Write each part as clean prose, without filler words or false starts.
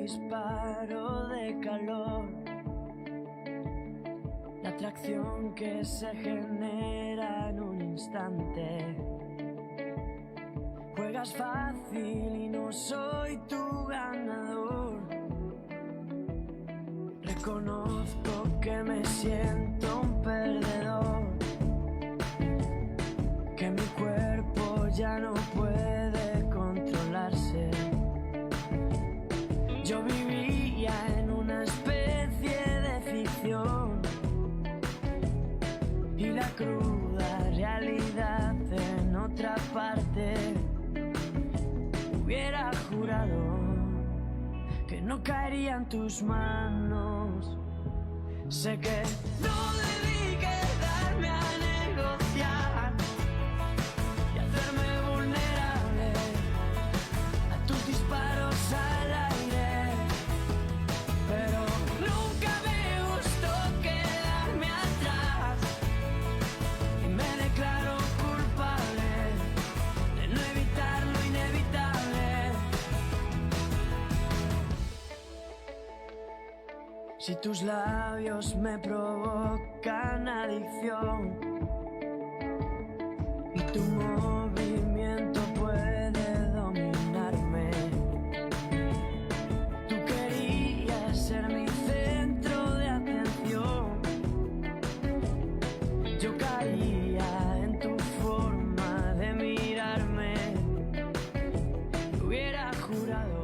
disparo de calor, la atracción que se genera en un instante. Juegas fácil y no soy tu ganador. Reconozco que me siento un perdedor, que mi cuerpo ya no puede controlarse. Yo vivía en una especie de ficción y la cruda realidad en otra parte. Hubiera jurado que no caería en tus manos. Sé que no debí quedarme a negociar y hacerme vulnerable a tus disparos al aire, pero nunca me gustó quedarme atrás y me declaro culpable de no evitar lo inevitable. Si tus labios me provocan adicción y tu movimiento puede dominarme, tú querías ser mi centro de atención. Yo caía en tu forma de mirarme, hubiera jurado.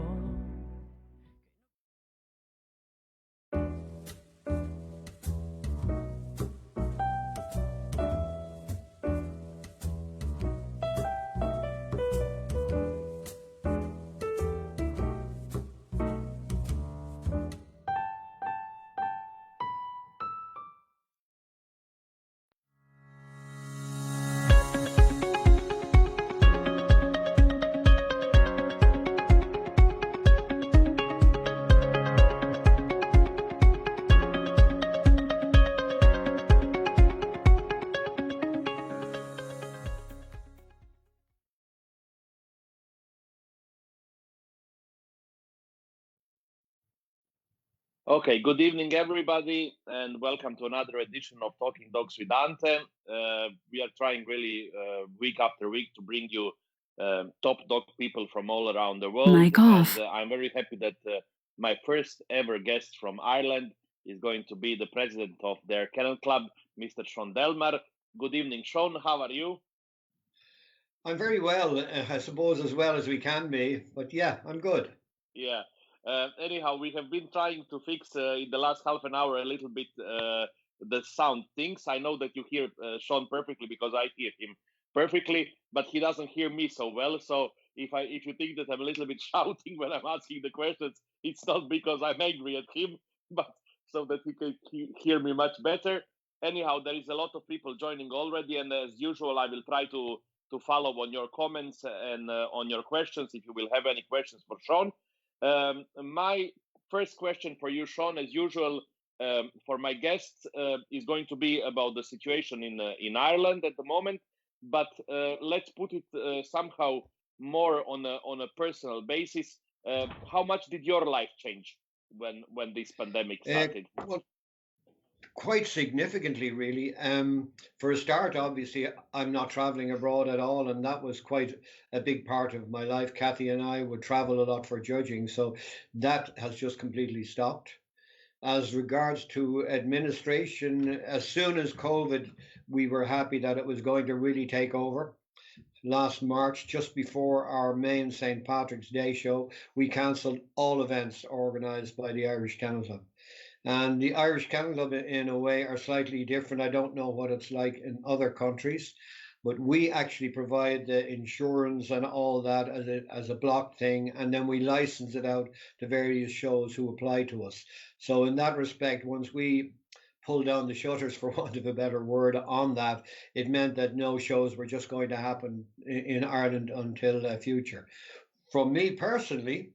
Okay, good evening, everybody, and welcome to another edition of Talking Dogs with Ante. We are trying really week after week to bring you top dog people from all around the world. Mic off. And I'm very happy that my first ever guest from Ireland is going to be the president of their kennel club, Mr. Sean Delmar. Good evening, Sean. How are you? I'm very well, I suppose, as well as we can be. But yeah, I'm good. Yeah. Anyhow, we have been trying to fix in the last half an hour a little bit the sound things. I know that you hear Sean perfectly because I hear him perfectly, but he doesn't hear me so well. So if you think that I'm a little bit shouting when I'm asking the questions, it's not because I'm angry at him, but so that he can hear me much better. Anyhow, there is a lot of people joining already, and as usual, I will try to follow on your comments and on your questions if you will have any questions for Sean. My first question for you, Sean, as usual, for my guests, is going to be about the situation in Ireland at the moment. But let's put it somehow more on a personal basis. How much did your life change when this pandemic started? Well, quite significantly, really. For a start, obviously, I'm not traveling abroad at all, and that was quite a big part of my life. Kathy and I would travel a lot for judging, so that has just completely stopped. As regards to administration, as soon as COVID, we were happy that it was going to really take over. Last March, just before our main St. Patrick's Day show, we cancelled all events organised by the Irish Kennel Club. And the Irish Kennel Club, in a way, are slightly different. I don't know what it's like in other countries, but we actually provide the insurance and all that as a block thing, and then we license it out to various shows who apply to us. So in that respect, once we pull down the shutters, for want of a better word, on that, it meant that no shows were just going to happen in Ireland until future. From me personally,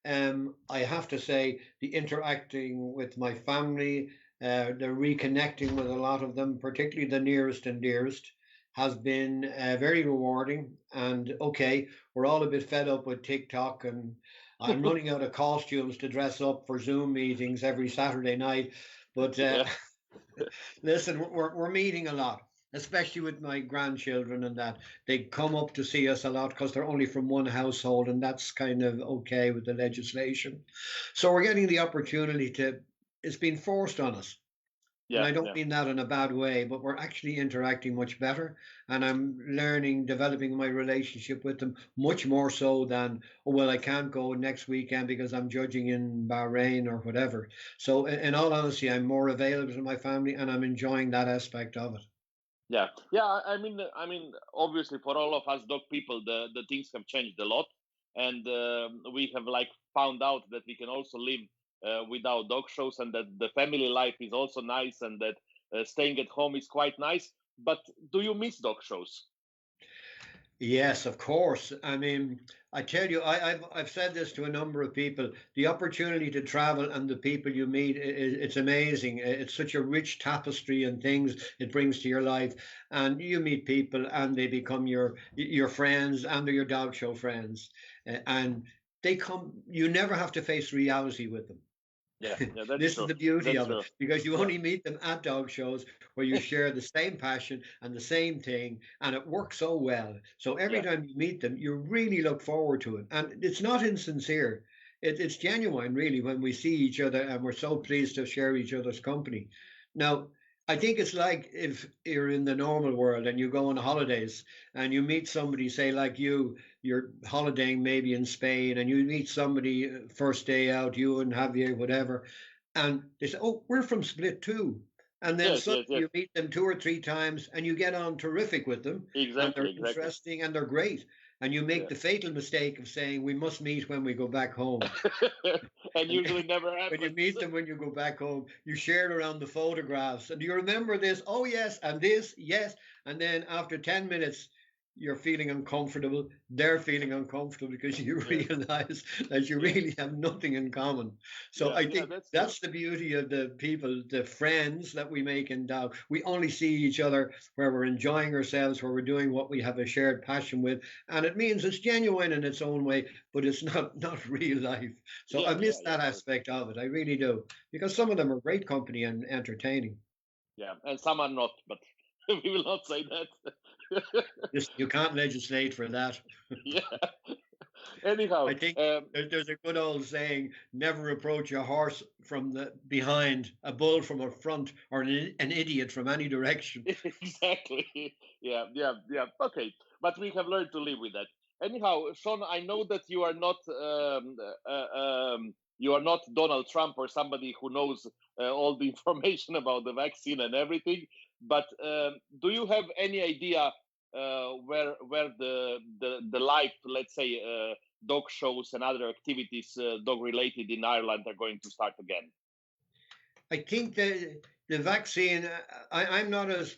I have to say the interacting with my family, the reconnecting with a lot of them, particularly the nearest and dearest, has been very rewarding. And okay, we're all a bit fed up with TikTok and I'm running out of costumes to dress up for Zoom meetings every Saturday night. But Yeah, listen, we're meeting a lot, especially with my grandchildren, and that they come up to see us a lot because they're only from one household, and that's kind of okay with the legislation. So we're getting the opportunity to. It's been forced on us. And yeah, I don't yeah. mean that in a bad way, but we're actually interacting much better. And I'm learning, developing my relationship with them much more so than, oh, well, I can't go next weekend because I'm judging in Bahrain or whatever. So, in all honesty, I'm more available to my family and I'm enjoying that aspect of it. Yeah, yeah. I mean, obviously, for all of us dog people, the things have changed a lot, and we have like found out that we can also live without dog shows, and that the family life is also nice, and that staying at home is quite nice. But do you miss dog shows? Yes, of course. I mean, I tell you, I've said this to a number of people. The opportunity to travel and the people you meet, it's amazing. It's such a rich tapestry and things it brings to your life. And you meet people, and they become your friends, and they're your dog show friends. And they come. You never have to face reality with them. Yeah, yeah, that's This is true. the beauty That's of it true. because you Yeah, only meet them at dog shows where you share the same passion and the same thing, and it works so well. So every yeah, time you meet them, you really look forward to it. And it's not insincere, it's genuine, really, when we see each other and we're so pleased to share each other's company. Now, I think it's like if you're in the normal world and you go on holidays and you meet somebody, say, like you're holidaying maybe in Spain, and you meet somebody first day out, you and Javier, whatever, and they say, "Oh, we're from Split too." And then yes, suddenly yes, yes. you meet them two or three times and you get on terrific with them, and they're Exactly, exactly. interesting and they're great. And you make Yeah, the fatal mistake of saying, "We must meet when we go back home." and And usually never when you happens. meet them when you go back home, you share around the photographs. And do you remember this? Oh, yes. And this, yes. And then after 10 minutes, you're feeling uncomfortable. They're feeling uncomfortable because you Yeah, realize that you yeah, really have nothing in common. So yeah, I yeah. think That's true. that's the beauty of the people, the friends that we make in Dow. We only see each other where we're enjoying ourselves, where we're doing what we have a shared passion with. And it means it's genuine in its own way, but it's not real life. So I Yeah, yeah, miss yeah, that for sure. aspect of it. I really do. Because some of them are great company and entertaining. Yeah, and some are not, but we will not say that. Just you can't legislate for that. Yeah. Anyhow, I think there's a good old saying, never approach a horse from the behind, a bull from a front, or an idiot from any direction. exactly. Yeah, yeah, yeah. Okay, but we have learned to live with that. Anyhow, Sean, I know that you are not Donald Trump or somebody who knows all the information about the vaccine and everything. But do you have any idea where the live, let's say, dog shows and other activities dog related in Ireland are going to start again? I think the vaccine, I'm not as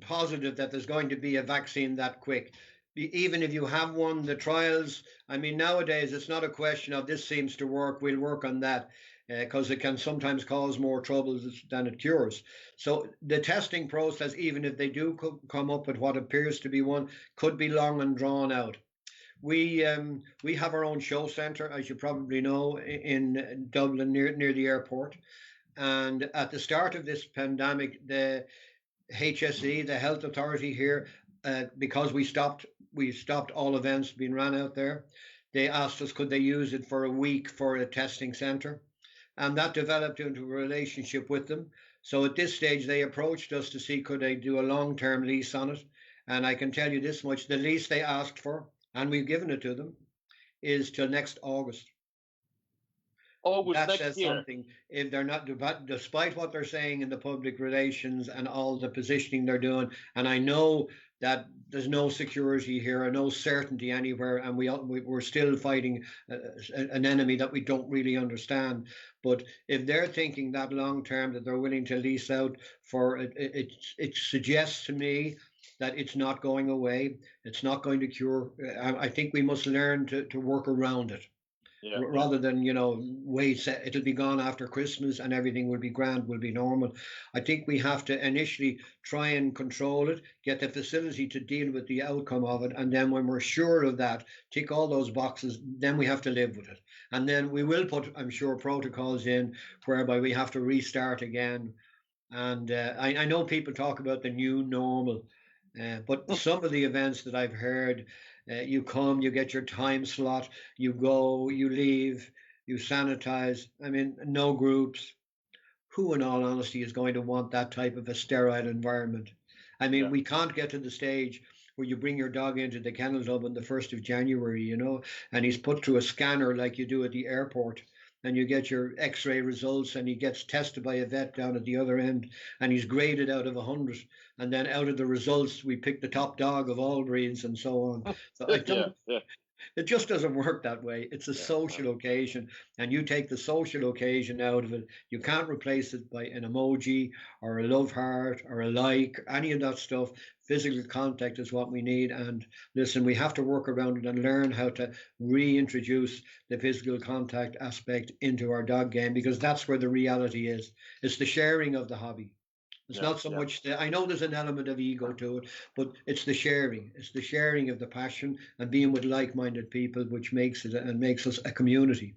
positive that there's going to be a vaccine that quick. Even if you have one, the trials, I mean, nowadays it's not a question of this seems to work, we'll work on that, because it can sometimes cause more troubles than it cures. So the testing process, even if they do come up with what appears to be one, could be long and drawn out. We have our own show centre, as you probably know, in Dublin near the airport. And at the start of this pandemic, the HSE, the health authority here, because we stopped all events being ran out there. They asked us could they use it for a week for a testing centre, and that developed into a relationship with them. So at this stage, they approached us to see could they do a long-term lease on it. And I can tell you this much: the lease they asked for, and we've given it to them, is till next August. August That next says year. something. If they're not, despite what they're saying in the public relations and all the positioning they're doing, and I know that there's no security here or no certainty anywhere, and we're still fighting an enemy that we don't really understand. But if they're thinking that long term that they're willing to lease out for it, it suggests to me that it's not going away. It's not going to cure. I think we must learn to work around it. rather than, wait, it'll be gone after Christmas and everything will be grand, will be normal. I think we have to initially try and control it, get the facility to deal with the outcome of it. And then when we're sure of that, tick all those boxes, then we have to live with it. And then we will put, I'm sure, protocols in whereby we have to restart again. And I know people talk about the new normal, but some of the events that I've heard, you come, you get your time slot, you go, you leave, you sanitize. I mean, no groups. Who, in all honesty, is going to want that type of a sterile environment? I mean, we can't get to the stage where you bring your dog into the kennel club on the 1st of January, and he's put through a scanner like you do at the airport, and you get your x-ray results, and he gets tested by a vet down at the other end, and he's graded out of 100, and then out of the results we pick the top dog of all breeds and so on. So I don't it just doesn't work that way. It's a social occasion, and you take the social occasion out of it. You can't replace it by an emoji or a love heart or a like, any of that stuff. Physical contact is what we need. And listen, we have to work around it and learn how to reintroduce the physical contact aspect into our dog game, because that's where the reality is. It's the sharing of the hobby. It's not so much I know there's an element of ego to it, but it's the sharing. It's the sharing of the passion and being with like-minded people, which makes it and makes us a community.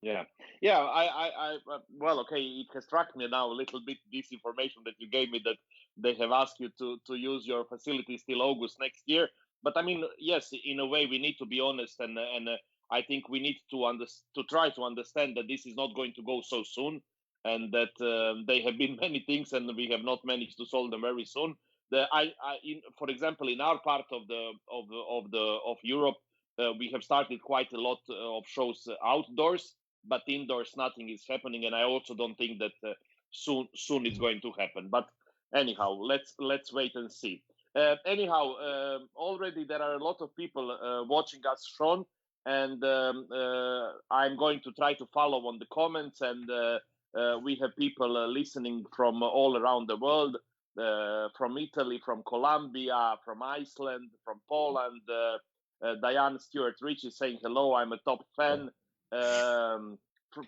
Yeah. Well, okay. It has struck me now a little bit, this information that you gave me, that they have asked you to use your facilities till August next year. But I mean, yes, in a way, we need to be honest, and I think we need to try to understand that this is not going to go so soon, and that they have been many things, and we have not managed to solve them very soon. For example, in our part of Europe, we have started quite a lot of shows outdoors, but indoors nothing is happening, and I also don't think that soon it's going to happen. But anyhow, let's wait and see. Already there are a lot of people watching us, Sean, and I'm going to try to follow on the comments, and we have people listening from all around the world, from Italy, from Colombia, from Iceland, from Poland. Diane Stewart Rich is saying hello, I'm a top fan.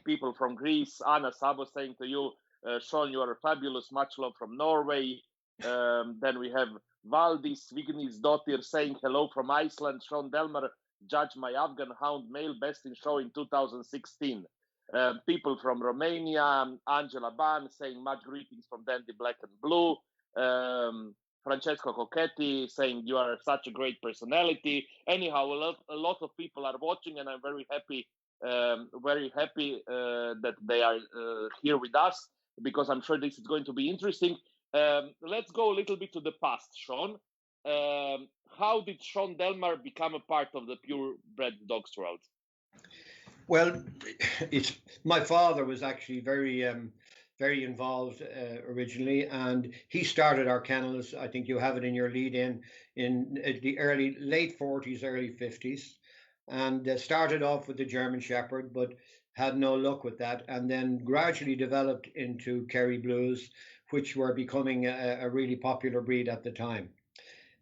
People from Greece, Anna Sabo saying to you, Sean, you are fabulous, much love from Norway. Then we have Valdis Vignis Dottir saying hello from Iceland. Sean Delmar, judge my Afghan Hound male best in show in 2016. People from Romania, Angela Ban saying much greetings from Dandy Black and Blue. Francesco Cocchetti saying you are such a great personality. Anyhow, a lot of people are watching, and I'm very happy that they are here with us, because I'm sure this is going to be interesting. Let's go a little bit to the past, Sean. How did Sean Delmar become a part of the purebred dogs world? Well, my father was actually very involved originally, and he started our kennels. I think you have it in your lead in the late 40s, early 50s, and started off with the German Shepherd, but had no luck with that, and then gradually developed into Kerry Blues, which were becoming a really popular breed at the time.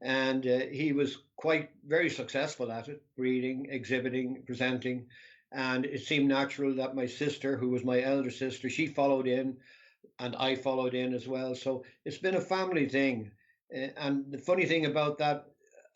And he was very successful at it, breeding, exhibiting, presenting. And it seemed natural that my sister, who was my elder sister, she followed in, and I followed in as well. So it's been a family thing. And the funny thing about that,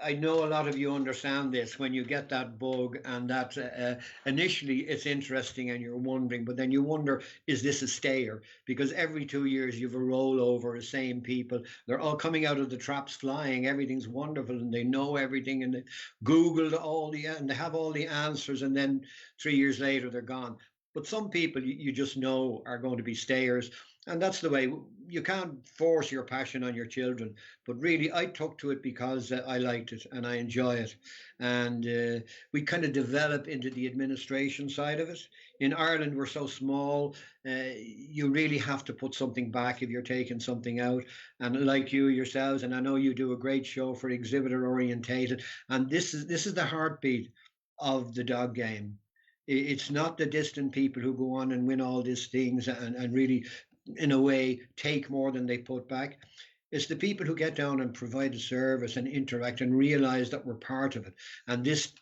I know a lot of you understand this when you get that bug, and that initially it's interesting and you're wondering, but then you wonder, is this a stayer? Because every 2 years you've a rollover, the same people, they're all coming out of the traps flying, everything's wonderful, and they know everything, and they Googled and they have all the answers, and then 3 years later they're gone. But some people you just know are going to be stayers. And that's the way. You can't force your passion on your children, but really I took to it because I liked it and I enjoy it. And we kind of develop into the administration side of it. In Ireland, we're so small, you really have to put something back if you're taking something out. And like you yourselves, and I know you do a great show for exhibitor orientated, and this is the heartbeat of the dog game. It's not the distant people who go on and win all these things and really, in a way, take more than they put back. It's the people who get down and provide a service and interact and realize that we're part of it. And this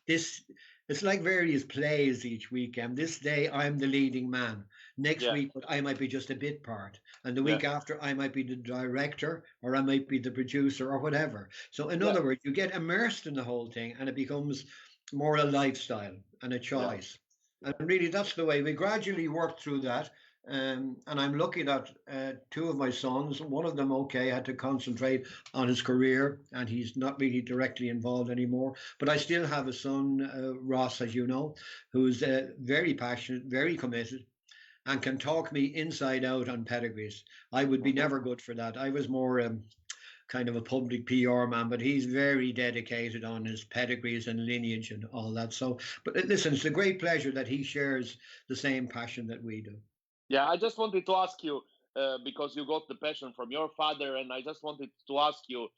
It's like various plays each weekend. This day I'm the leading man. Next Yeah, week I might be just a bit part. And the yeah, week after I might be the director or I might be the producer or whatever. So in yeah, other words, you get immersed in the whole thing and it becomes more a lifestyle and a yeah, choice. And yeah. really that's the way we gradually work through that. And I'm lucky that two of my sons, one of them, okay, had to concentrate on his career and he's not really directly involved anymore. But I still have a son, Ross, as you know, who's very passionate, very committed, and can talk me inside out on pedigrees. I would be Hmm. never good for that. I was more kind of a public PR man, but he's very dedicated on his pedigrees and lineage and all that. So, but listen, it's a great pleasure that he shares the same passion that we do. Yeah, I just wanted to ask you because you got the passion from your father, and I just wanted to ask you,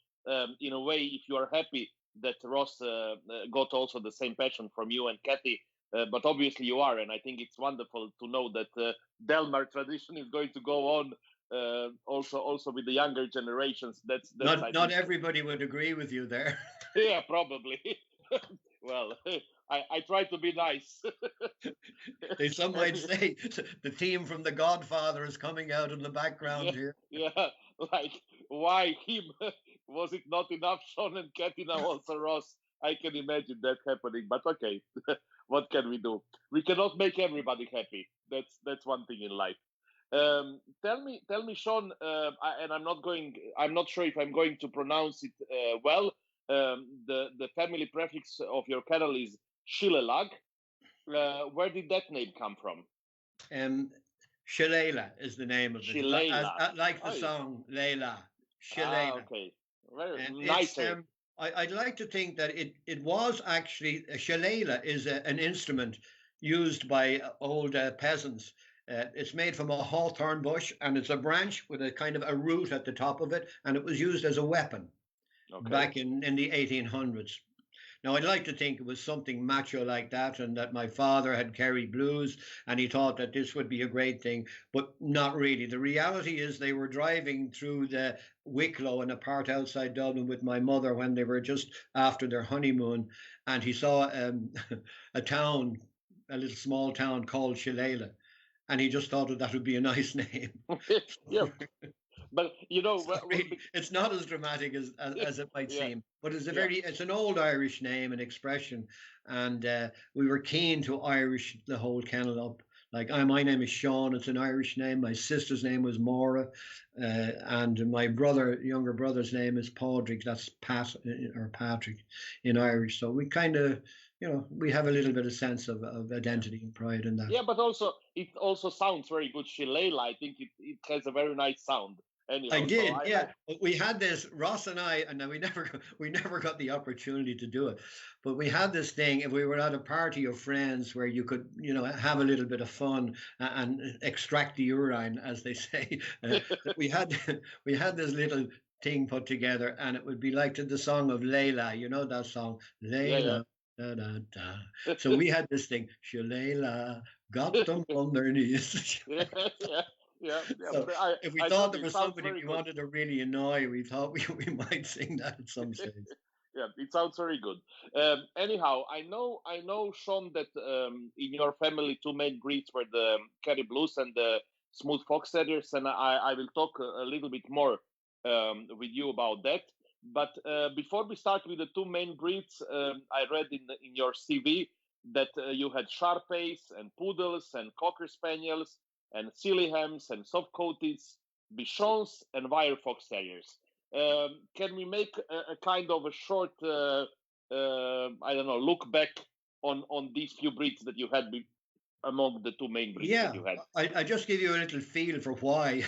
in a way, if you are happy that Ross got also the same passion from you and Kathy. But obviously you are, and I think it's wonderful to know that Delmar tradition is going to go on also with the younger generations. That's I Not think everybody would agree with you there. yeah, probably. Well, I try to be nice. They some might say the theme from The Godfather is coming out in the background Yeah, here. yeah. Like, why him? Was it not enough Sean and Katy now also Ross? I can imagine that happening, but okay. What can we do? We cannot make everybody happy. That's one thing in life. Tell me, Sean. And I'm not sure if I'm going to pronounce it well. The family prefix of your cattle is Shilelag. Where did that name come from? Um, Shalala is the name of it, Shilela. like the Oh, song Layla. Shalala. okay. Very It's nicer. I'd like to think that it was actually a shillelagh is an instrument used by old peasants. It's made from a hawthorn bush and it's a branch with a kind of a root at the top of it, and it was used as a weapon Okay. back in the 1800s. Now, I'd like to think it was something macho like that, and that my father had Kerry blues, and he thought that this would be a great thing, but not really. The reality is, they were driving through the Wicklow and a part outside Dublin with my mother when they were just after their honeymoon, and he saw a town, a little small town called Shillelagh, and he just thought that would be a nice name. Yeah, but you know, So really, it's not as dramatic as it might yeah, seem, but yeah, it's an old Irish name and expression, and we were keen to Irish the whole kennel up. Like my name is Sean. It's an Irish name. My sister's name was Maura, and my younger brother's name is Padraig. That's Pat or Patrick in Irish. So we kind of, we have a little bit of sense of yeah, identity and pride in that. yeah. But also, it also sounds very good. Shilela. I think it has a very nice sound. I Anyhow, so did, I yeah. like. We had this, Ross and I, and then we never got the opportunity to do it. But we had this thing, if we were at a party of friends where you could, have a little bit of fun and extract the urine, as they say. We had we had this little thing put together, and it would be like the song of Layla. You know that song, Yeah, Layla. Da, da, da. yeah, So we had this thing, Shalala, got them on their knees. yeah, yeah, yeah, yeah. So But if we I thought told there you, it was sounds somebody very we good. wanted to really annoy, we thought we might sing that at some stage. Yeah, it sounds very good. Anyhow, I know, Sean, that in your family, two main breeds were the Kerry Blues and the Smooth Fox Terriers, and I will talk a little bit more with you about that. But before we start with the two main breeds, I read in your CV that you had Sharpeys and Poodles and Cocker Spaniels and Sealyhams and Soft Coaties, Bichons and Wire Fox Terriers. Can we make a kind of a short, I don't know, look back on these few breeds that you had among the two main breeds that Yeah, you had? I just give you a little feel for why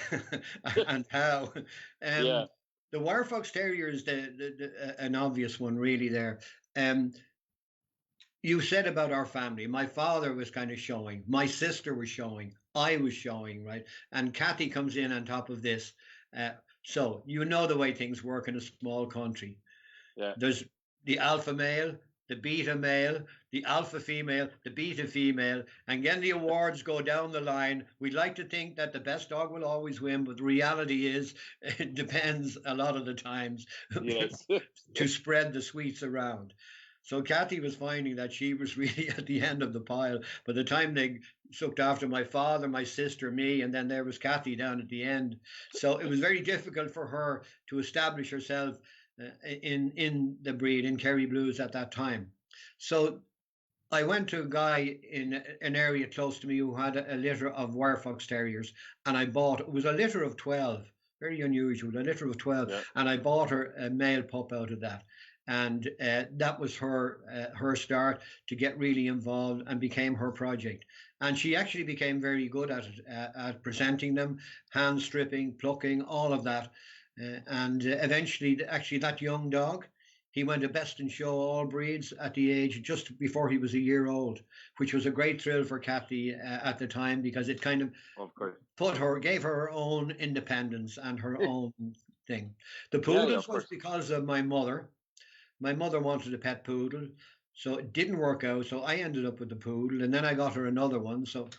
and how. Yeah, The Wire Fox Terrier is an obvious one, really. There, um, you said about our family. My father was kind of showing. My sister was showing. I was showing, right? And Kathy comes in on top of this. Uh, so you know the way things work in a small country. yeah, There's the alpha male, the beta male, the alpha female, the beta female, and then the awards go down the line. We'd like to think that the best dog will always win, but the reality is it depends a lot of the times yes, to spread the sweets around. So Kathy was finding that she was really at the end of the pile. By the time they looked after my father, my sister, me, and then there was Kathy down at the end. So it was very difficult for her to establish herself in the breed in Kerry Blues at that time. So I went to a guy in an area close to me who had a litter of wire fox terriers, and I bought it was a litter of 12, very unusual, a litter of 12, Yeah. and I bought her a male pup out of that. And that was her start to get really involved and became her project. And she actually became very good at it, at presenting them, hand stripping, plucking, all of that. And eventually, actually, that young dog, he went a best in show all breeds at the age just before he was a year old, which was a great thrill for Kathy at the time because it kind Of course. gave her her own independence and her own thing. The Yeah, yeah, poodles of was course. because of my mother. My mother wanted a pet poodle, so it didn't work out. So I ended up with the poodle, and then I got her another one. So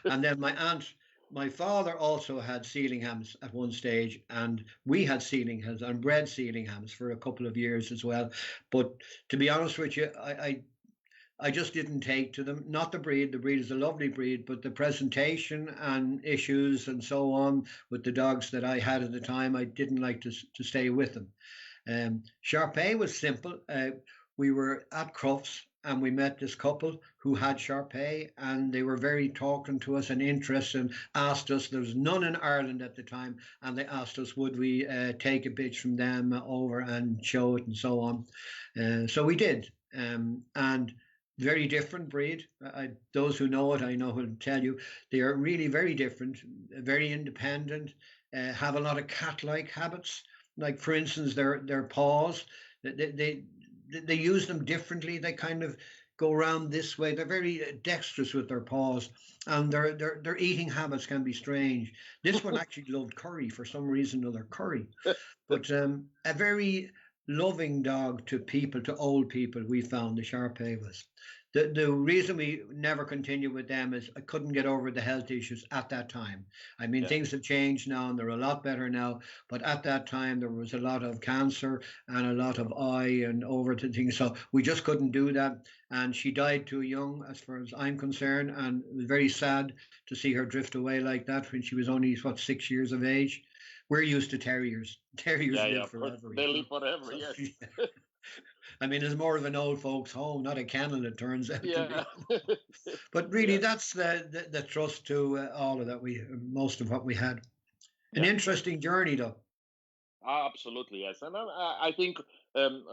and then my father also had Sealinghams at one stage, and we had Sealinghams and bred Sealinghams for a couple of years as well. But to be honest with you, I just didn't take to them. Not the breed. The breed is a lovely breed, but the presentation and issues and so on with the dogs that I had at the time, I didn't like to stay with them. Sharpei was simple. We were at Crufts and we met this couple who had Sharpei, and they were very talking to us and interested and asked us. There was none in Ireland at the time, and they asked us would we take a bitch from them over and show it and so on. So we did, and very different breed. Those who know it, I know will tell you they are really very different, very independent, have a lot of cat-like habits. Like for instance, their paws, they, they they use them differently. They kind of go around this way. They're very dexterous with their paws, and their eating habits can be strange. This one actually loved curry for some reason or other, curry, but a very loving dog to people, to old people. We found the Shar-Pei was. The reason we never continued with them is I couldn't get over the health issues at that time. I mean, Yeah. things have changed now and they're a lot better now, but at that time there was a lot of cancer and a lot of eye and over to things. So we just couldn't do that. And she died too young, as far as I'm concerned. And it was very sad to see her drift away like that when she was only, what, 6 years of age. We're used to terriers. Terriers Yeah, yeah, live of course. forever, They live forever, So, yes. I mean, it's more of an old folks' home, not a kennel, it turns out to Yeah. be. But really, Yeah, that's the trust to all of that most of what we had. An yeah. interesting journey, though. Absolutely, yes. And I think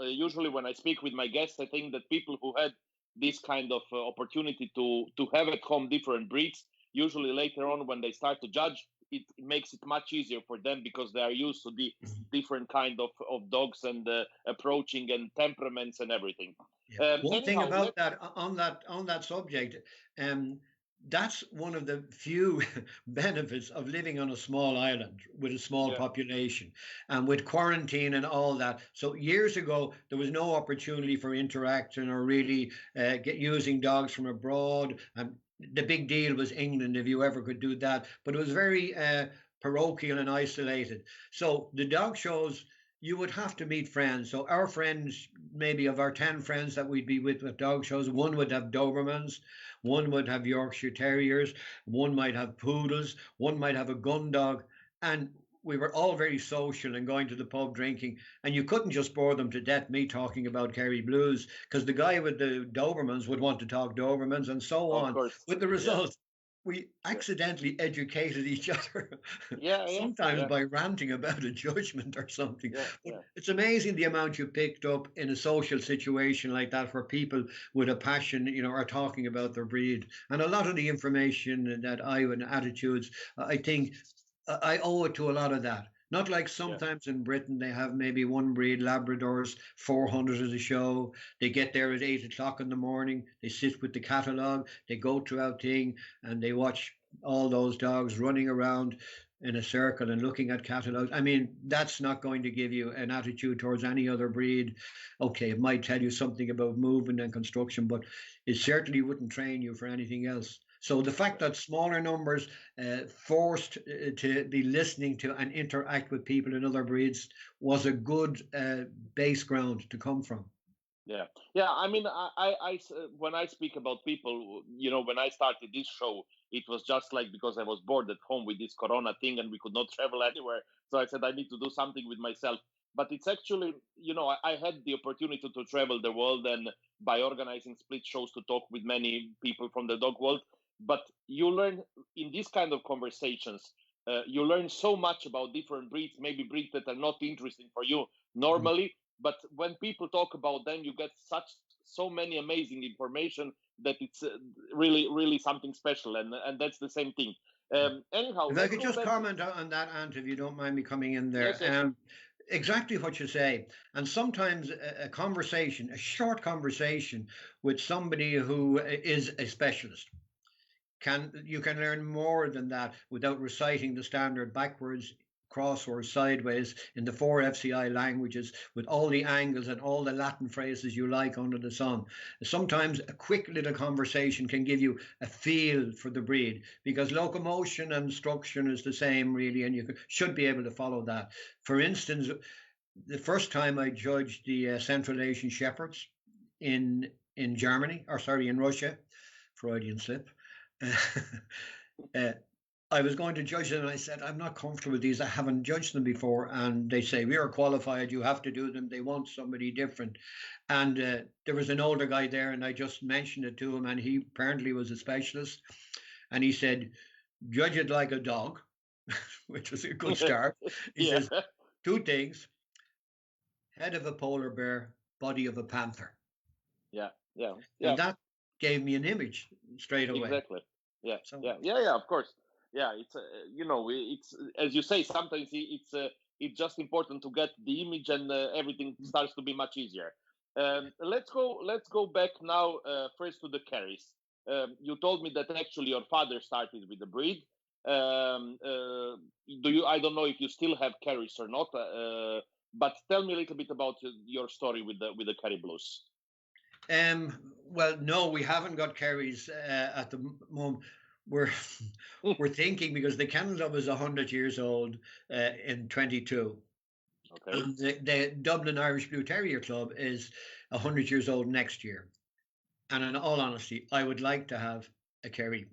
usually when I speak with my guests, I think that people who had this kind of opportunity to have at home different breeds, usually later on when they start to judge, it makes it much easier for them because they are used to the different kind of dogs and approaching and temperaments and everything. Yeah. One thing Anyhow, about that on that subject, um, that's one of the few benefits of living on a small island with a small yeah, population and with quarantine and all that. So years ago, there was no opportunity for interaction or really using dogs from abroad. And the big deal was England, if you ever could do that. But it was very parochial and isolated. So the dog shows you would have to meet friends. So our friends, maybe of our 10 friends that we'd be with dog shows, one would have Dobermans, one would have Yorkshire Terriers, one might have poodles, one might have a gun dog. And we were all very social and going to the pub drinking. And you couldn't just bore them to death, me talking about Kerry Blues, because the guy with the Dobermans would want to talk Dobermans and so of on. course. With the Yeah, result, we accidentally educated each other, yeah, yeah, sometimes yeah, by ranting about a judgment or something. yeah, But yeah, it's amazing the amount you picked up in a social situation like that where people with a passion, are talking about their breed. And a lot of the information that I and attitudes, I think I owe it to a lot of that. Not like yeah. sometimes in Britain they have maybe one breed, Labradors, 400 at a show. They get there at 8 o'clock in the morning. They sit with the catalogue. They go throughout thing and they watch all those dogs running around in a circle and looking at catalogs. I mean, that's not going to give you an attitude towards any other breed. Okay, it might tell you something about movement and construction, but it certainly wouldn't train you for anything else. So the fact that smaller numbers forced to be listening to and interact with people in other breeds was a good base ground to come from. Yeah, yeah. I mean, when I speak about people, when I started this show, it was just like because I was bored at home with this Corona thing and we could not travel anywhere. So I said I need to do something with myself. But it's actually, I had the opportunity to travel the world and by organizing split shows to talk with many people from the dog world. But you learn in these kind of conversations, you learn so much about different breeds, maybe breeds that are not interesting for you normally, but when people talk about them you get so many amazing information that it's really something special, and that's the same thing. Anyhow, If I let's could go just back. comment on that, Ant, if you don't mind me coming in there. Yes, yes. Exactly what you say. And sometimes a conversation, a short conversation with somebody who is a specialist, you can learn more than that without reciting the standard backwards, cross or sideways in the four FCI languages with all the angles and all the Latin phrases you like under the sun. Sometimes a quick little conversation can give you a feel for the breed because locomotion and structure is the same really, and you should be able to follow that. For instance, the first time I judged the Central Asian Shepherds in Germany, or sorry, in Russia, Freudian slip. uh, I was going to judge them, and I said, I'm not comfortable with these. I haven't judged them before. And they say, we are qualified. You have to do them. They want somebody different. And there was an older guy there, and I just mentioned it to him, and he apparently was a specialist. And he said, judge it like a dog, which was a good start. He Yeah, says, two things: head of a polar bear, body of a panther. yeah, yeah, And yeah. that gave me an image straight away. Exactly. Yeah, So yeah. Of course. Yeah, it's it's as you say. Sometimes it's just important to get the image, and everything starts to be much easier. Let's go back now. First to the carries. You told me that actually your father started with the breed. Do you? I don't know if you still have carries or not. But tell me a little bit about your story with the Kerry Blues. Well, no, we haven't got Kerry's at the moment. We're we're thinking because the Kennel Club is 100 years old in 22, Okay. and the Dublin Irish Blue Terrier Club is 100 years old next year. And in all honesty, I would like to have a Kerry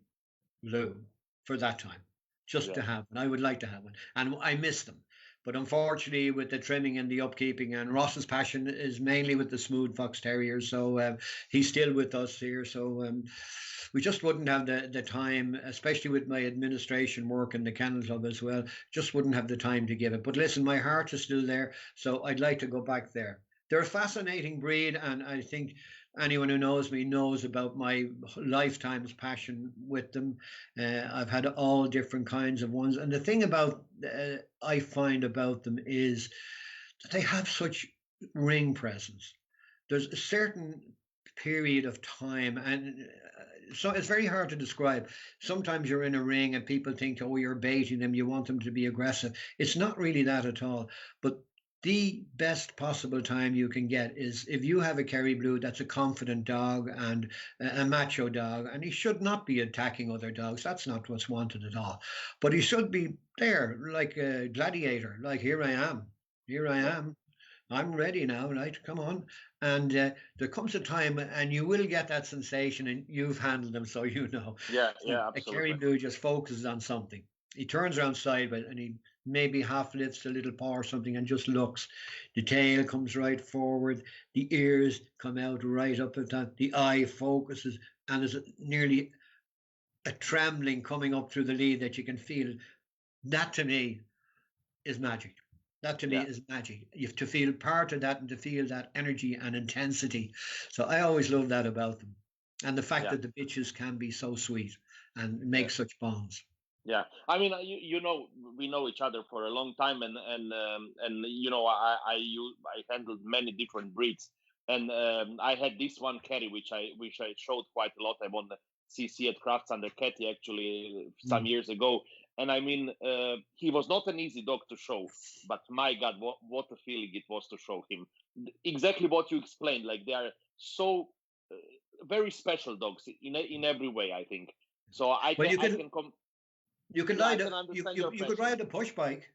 Blue for that time, just Yeah. to have one. I would like to have one, and I miss them. But unfortunately, with the trimming and the upkeeping, and Ross's passion is mainly with the smooth fox terrier, so he's still with us here. So we just wouldn't have the time, especially with my administration work in the Kennel Club as well. Just wouldn't have the time to give it. But listen, my heart is still there, so I'd like to go back there. They're a fascinating breed, and I think anyone who knows me knows about my lifetime's passion with them. I've had all different kinds of ones, and the thing about I find about them is that they have such ring presence. There's a certain period of time, and so it's very hard to describe. Sometimes you're in a ring and people think, oh, you're baiting them, you want them to be aggressive. It's not really that at all. But the best possible time you can get is if you have a Kerry Blue that's a confident dog and a macho dog, and he should not be attacking other dogs. That's not what's wanted at all. But he should be there like a gladiator, like here I am. Here I Yeah. am. I'm ready now, right? Come on. And there comes a time, and you will get that sensation, and you've handled them, so you know. Yeah. Yeah. A Kerry Absolutely. Blue just focuses on something. He turns around sideways, and he maybe half lifts a little paw or something and just looks. The tail comes right forward, the ears come out right up at that, the eye focuses, and there's nearly a trembling coming up through the lead that you can feel. That to me is magic. That to me Yeah. is magic. You have to feel part of that and to feel that energy and intensity. So I always love that about them. And the fact Yeah. that the bitches can be so sweet and Yeah. make such bonds. Yeah. I mean, we know each other for a long time, and I handled many different breeds, and I had this one Kerry which I showed quite a lot. I won the CC at Crafts under Ketty actually some Mm. years ago, and I mean, he was not an easy dog to show, but my God, what a feeling it was to show him. Exactly what you explained. Like they are so uh, very special dogs in every way. I think so. I Well, can I can come. you could Yeah, I ride can understand your you could passion. ride a push bike.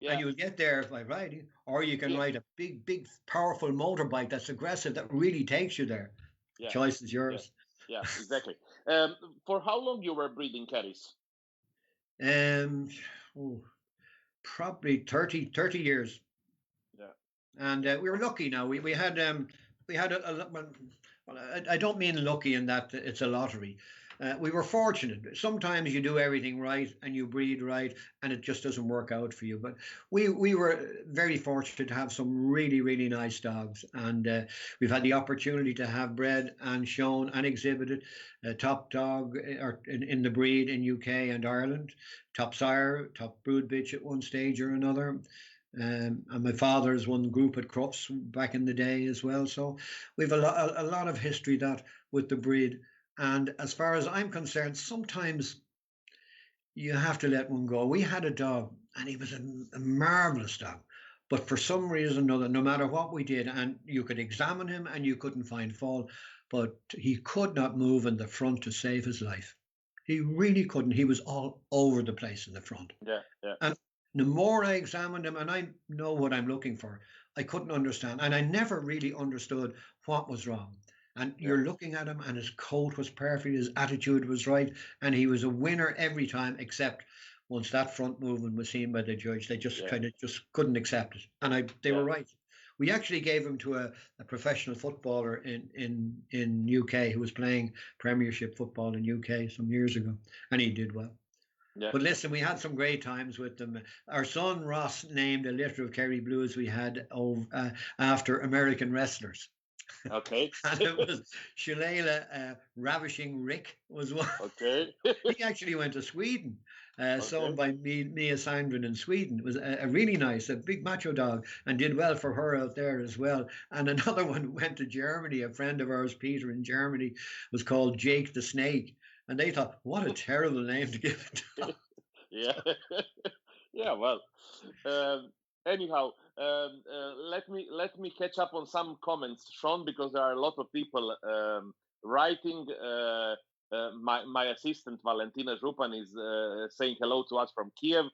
and you'll get there by riding, or you can ride a big, powerful motorbike that's aggressive that really takes you there. The choice is yours. Yeah, exactly. For how long you were breeding Kerrys? Probably 30 years. Yeah. And we were lucky. Now we had I don't mean lucky in that it's a lottery. We were fortunate. Sometimes you do everything right and you breed right, and it just doesn't work out for you. But we were very fortunate to have some really nice dogs, and we've had the opportunity to have bred and shown and exhibited a top dog in the breed in UK and Ireland, top sire, top brood bitch at one stage or another. And my father's won the group at Crufts back in the day as well. So we've a lot of history that with the breed. And as far as I'm concerned, sometimes you have to let one go. We had a dog, and he was a marvelous dog. But for some reason or other, no matter what we did, and you could examine him and you couldn't find fault, but he could not move in the front to save his life. He really couldn't. He was all over the place in the front. Yeah. And the more I examined him, and I know what I'm looking for, I couldn't understand. And I never really understood what was wrong. And you're looking at him, and his coat was perfect, his attitude was right, and he was a winner every time, except once that front movement was seen by the judge, they just kind of just couldn't accept it. And they were right. We actually gave him to a professional footballer in UK who was playing Premiership football in UK some years ago, and he did well. Yeah. But listen, we had some great times with them. Our son Ross named a litter of Kerry Blues we had after American wrestlers. Okay. And it was Shalala Ravishing Rick was one. Okay. He actually went to Sweden, sown by Mia Sandgren in Sweden. It was a really nice, a big macho dog, and did well for her out there as well. And another one went to Germany. A friend of ours, Peter, in Germany, was called Jake the Snake. And they thought, what a terrible name to give it. Yeah. Yeah, well. Anyhow, let me catch up on some comments, Sean, because there are a lot of people writing. My assistant Valentina Župan is saying hello to us from Kiev.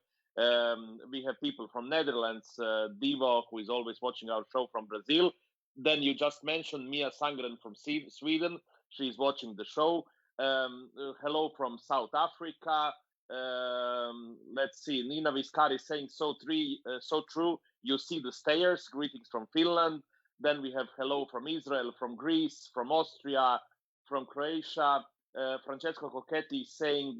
We have people from Netherlands, Divo, who is always watching our show, from Brazil. Then you just mentioned Mia Sandgren from Sweden. She's watching the show. Hello from South Africa. Let's see. Nina Viscari is saying so true. You see the stayers. Greetings from Finland. Then we have hello from Israel, from Greece, from Austria, from Croatia. Francesco Cocchetti is saying,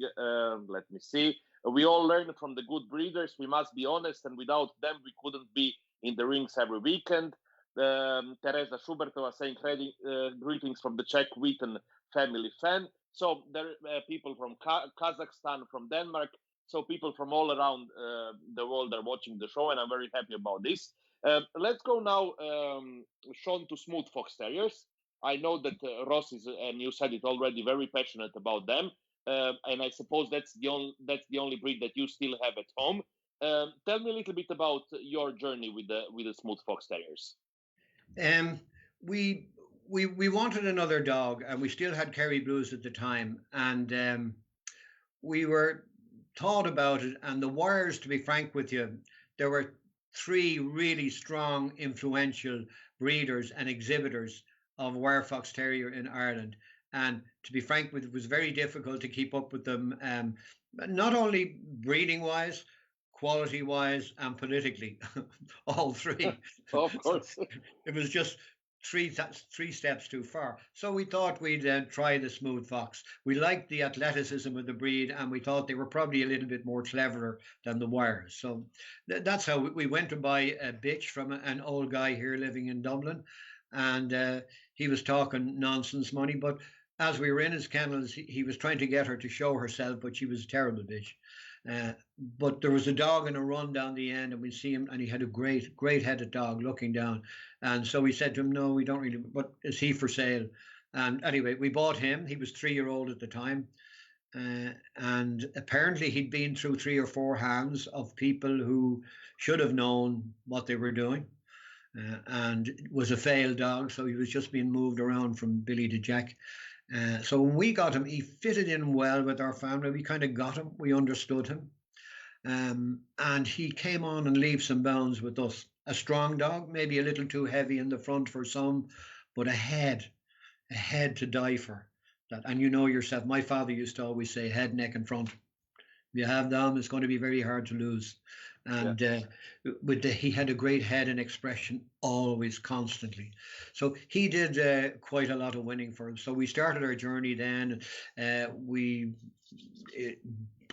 let me see. We all learn from the good breeders. We must be honest, and without them, we couldn't be in the rings every weekend. Teresa Schubertova saying greetings from the Czech Wheaton family fan. So there are people from Kazakhstan, from Denmark. So people from all around the world are watching the show, and I'm very happy about this. Let's go now, Sean, to smooth fox terriers. I know that Ross is, and you said it already, very passionate about them, and I suppose that's the only breed that you still have at home. Tell me a little bit about your journey with the smooth fox terriers. We wanted another dog, and we still had Kerry Blues at the time, and we were thought about it. And the wires, to be frank with you, there were 3 really strong, influential breeders and exhibitors of wire fox terrier in Ireland. And to be frank with you, it was very difficult to keep up with them, not only breeding wise, quality wise, and politically, all 3. Of course. It was just three steps too far. So we thought we'd try the smooth fox. We liked the athleticism of the breed, and we thought they were probably a little bit more cleverer than the wires. So that's how we went to buy a bitch from an old guy here living in Dublin, and he was talking nonsense money. But as we were in his kennels, he was trying to get her to show herself, but she was a terrible bitch. But there was a dog in a run down the end, and we see him, and he had a great headed dog looking down. And so we said to him, no, we don't really, but is he for sale? And anyway, we bought him. He was 3-year-old at the time. And apparently he'd been through 3 or 4 hands of people who should have known what they were doing. And was a failed dog, so he was just being moved around from Billy to Jack. So when we got him, he fitted in well with our family. We kind of got him. We understood him. And he came on in leaps and bounds with us. A strong dog, maybe a little too heavy in the front for some, but a head to die for. That, and you know yourself, my father used to always say head, neck, and front. If you have them, it's going to be very hard to lose. Yeah. And he had a great head and expression always, constantly. So he did quite a lot of winning for us. So we started our journey then. We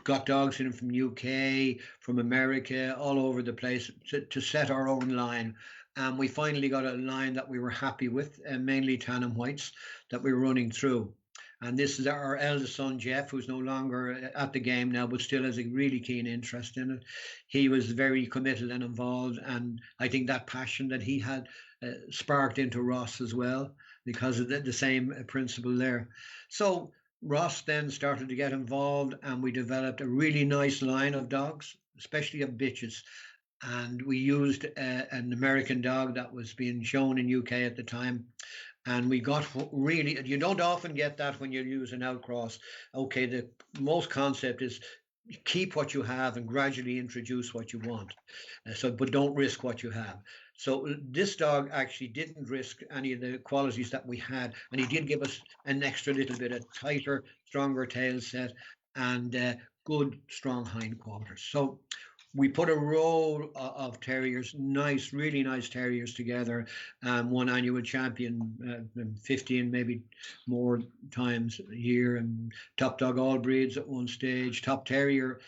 got dogs in from UK, from America, all over the place to set our own line. And we finally got a line that we were happy with, mainly tan and whites, that we were running through. And this is our eldest son, Jeff, who's no longer at the game now, but still has a really keen interest in it. He was very committed and involved. And I think that passion that he had sparked into Ross as well, because of the same principle there. So Ross then started to get involved, and we developed a really nice line of dogs, especially of bitches. And we used an American dog that was being shown in UK at the time. And we got really, you don't often get that when you use an outcross. Okay, the most concept is keep what you have and gradually introduce what you want. But don't risk what you have. So this dog actually didn't risk any of the qualities that we had, and he did give us an extra little bit of tighter, stronger tail set and good, strong hindquarters. So we put a row of terriers, nice, really nice terriers together, one annual champion, 15, maybe more times a year, and top dog all breeds at one stage, top terrier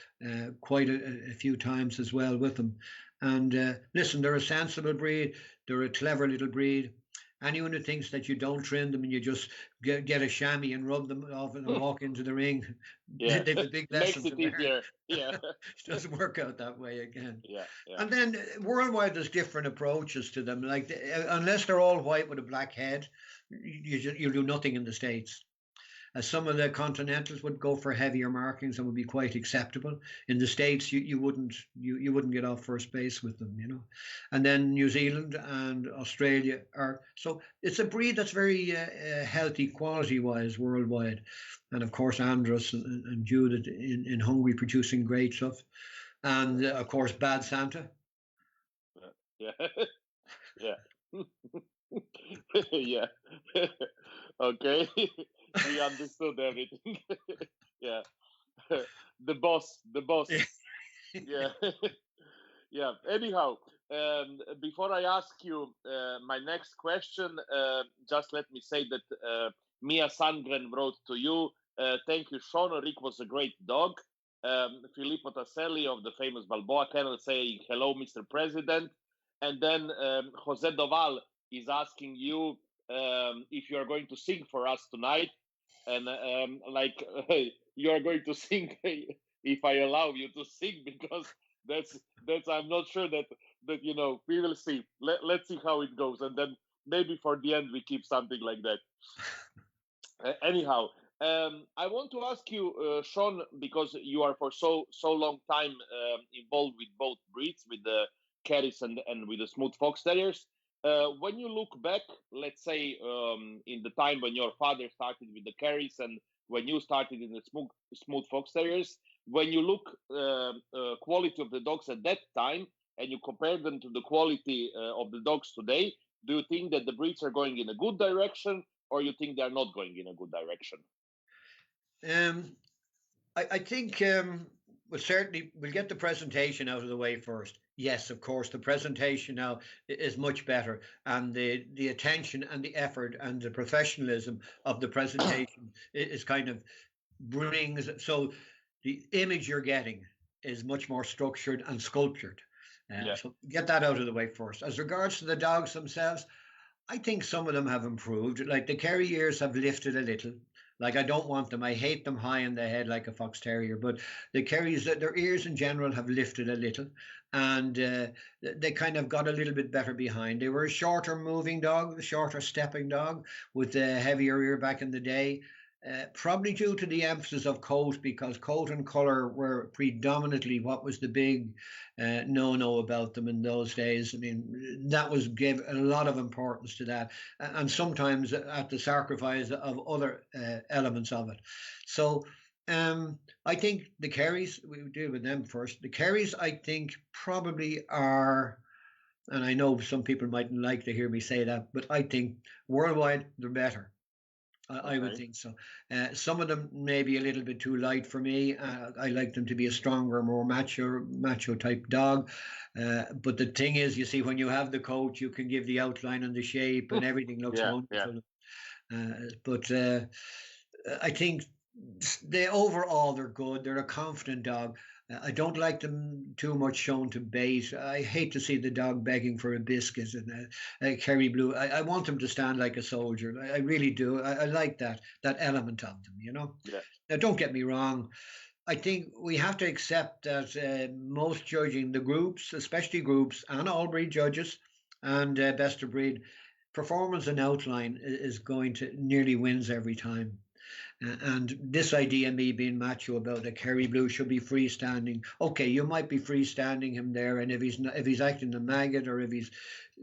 quite a few times as well with them. And listen, they're a sensible breed. They're a clever little breed. Anyone who thinks that you don't train them and you just get a chamois and rub them off and walk into the ring, yeah. they've a big lesson Makes it easier. Yeah. It doesn't work out that way again. Yeah. And then worldwide, there's different approaches to them. Like unless they're all white with a black head, you do nothing in the States. Some of the continentals would go for heavier markings and would be quite acceptable. In the States, you wouldn't get off first base with them, you know. And then New Zealand and Australia are, so it's a breed that's very healthy quality wise worldwide. And of course Andros and Judith in Hungary producing great stuff. And of course Bad Santa. Yeah. Yeah. Yeah. Okay. We understood everything. Yeah. The boss. Yeah. Yeah. Anyhow, before I ask you my next question, just let me say that Mia Sandgren wrote to you. Thank you, Sean. Rick was a great dog. Filippo Tasselli of the famous Balboa Kennel saying, hello, Mr. President. And then Jose Doval is asking you if you are going to sing for us tonight. And you are going to sing if I allow you to sing, because that's I'm not sure that we will see. Let's see how it goes, and then maybe for the end we keep something like that. Anyhow, I want to ask you, Sean, because you are for so long time involved with both breeds, with the Kerris and with the Smooth Fox Terriers. When you look back, let's say in the time when your father started with the Kerris and when you started in the Smooth Fox Terriers, when you look quality of the dogs at that time and you compare them to the quality of the dogs today, do you think that the breeds are going in a good direction, or you think they are not going in a good direction? I think certainly we'll get the presentation out of the way first. Yes, of course, the presentation now is much better, and the attention and the effort and the professionalism of the presentation is kind of brings, so the image you're getting is much more structured and sculptured. So get that out of the way first. As regards to the dogs themselves, I think some of them have improved. Like the Kerry ears have lifted a little. Like I don't want them. I hate them high in the head like a fox terrier. But the Kerrys, their ears in general have lifted a little, and they kind of got a little bit better behind. They were a shorter moving dog, a shorter stepping dog with a heavier ear back in the day. Probably due to the emphasis of coat, because coat and colour were predominantly what was the big no-no about them in those days. I mean, that gave a lot of importance to that, and sometimes at the sacrifice of other elements of it. So I think the Kerrys, we will deal with them first. The Kerrys, I think, probably are, and I know some people mightn't like to hear me say that, but I think worldwide they're better. I would Okay. think so. Some of them may be a little bit too light for me. I like them to be a stronger, more macho type dog. But the thing is, you see, when you have the coat, you can give the outline and the shape, and everything looks Yeah, yeah. wonderful. But I think they overall they're good. They're a confident dog. I don't like them too much shown to bait. I hate to see the dog begging for a biscuit and a Kerry Blue. I want them to stand like a soldier. I really do. I like that element of them. You know. Yeah. Now, don't get me wrong. I think we have to accept that most judging the groups, especially groups and all breed judges and best of breed, performance and outline is going to nearly wins every time. And this idea, me being macho about a Kerry Blue should be freestanding. Okay, you might be freestanding him there, and if he's acting a maggot or if his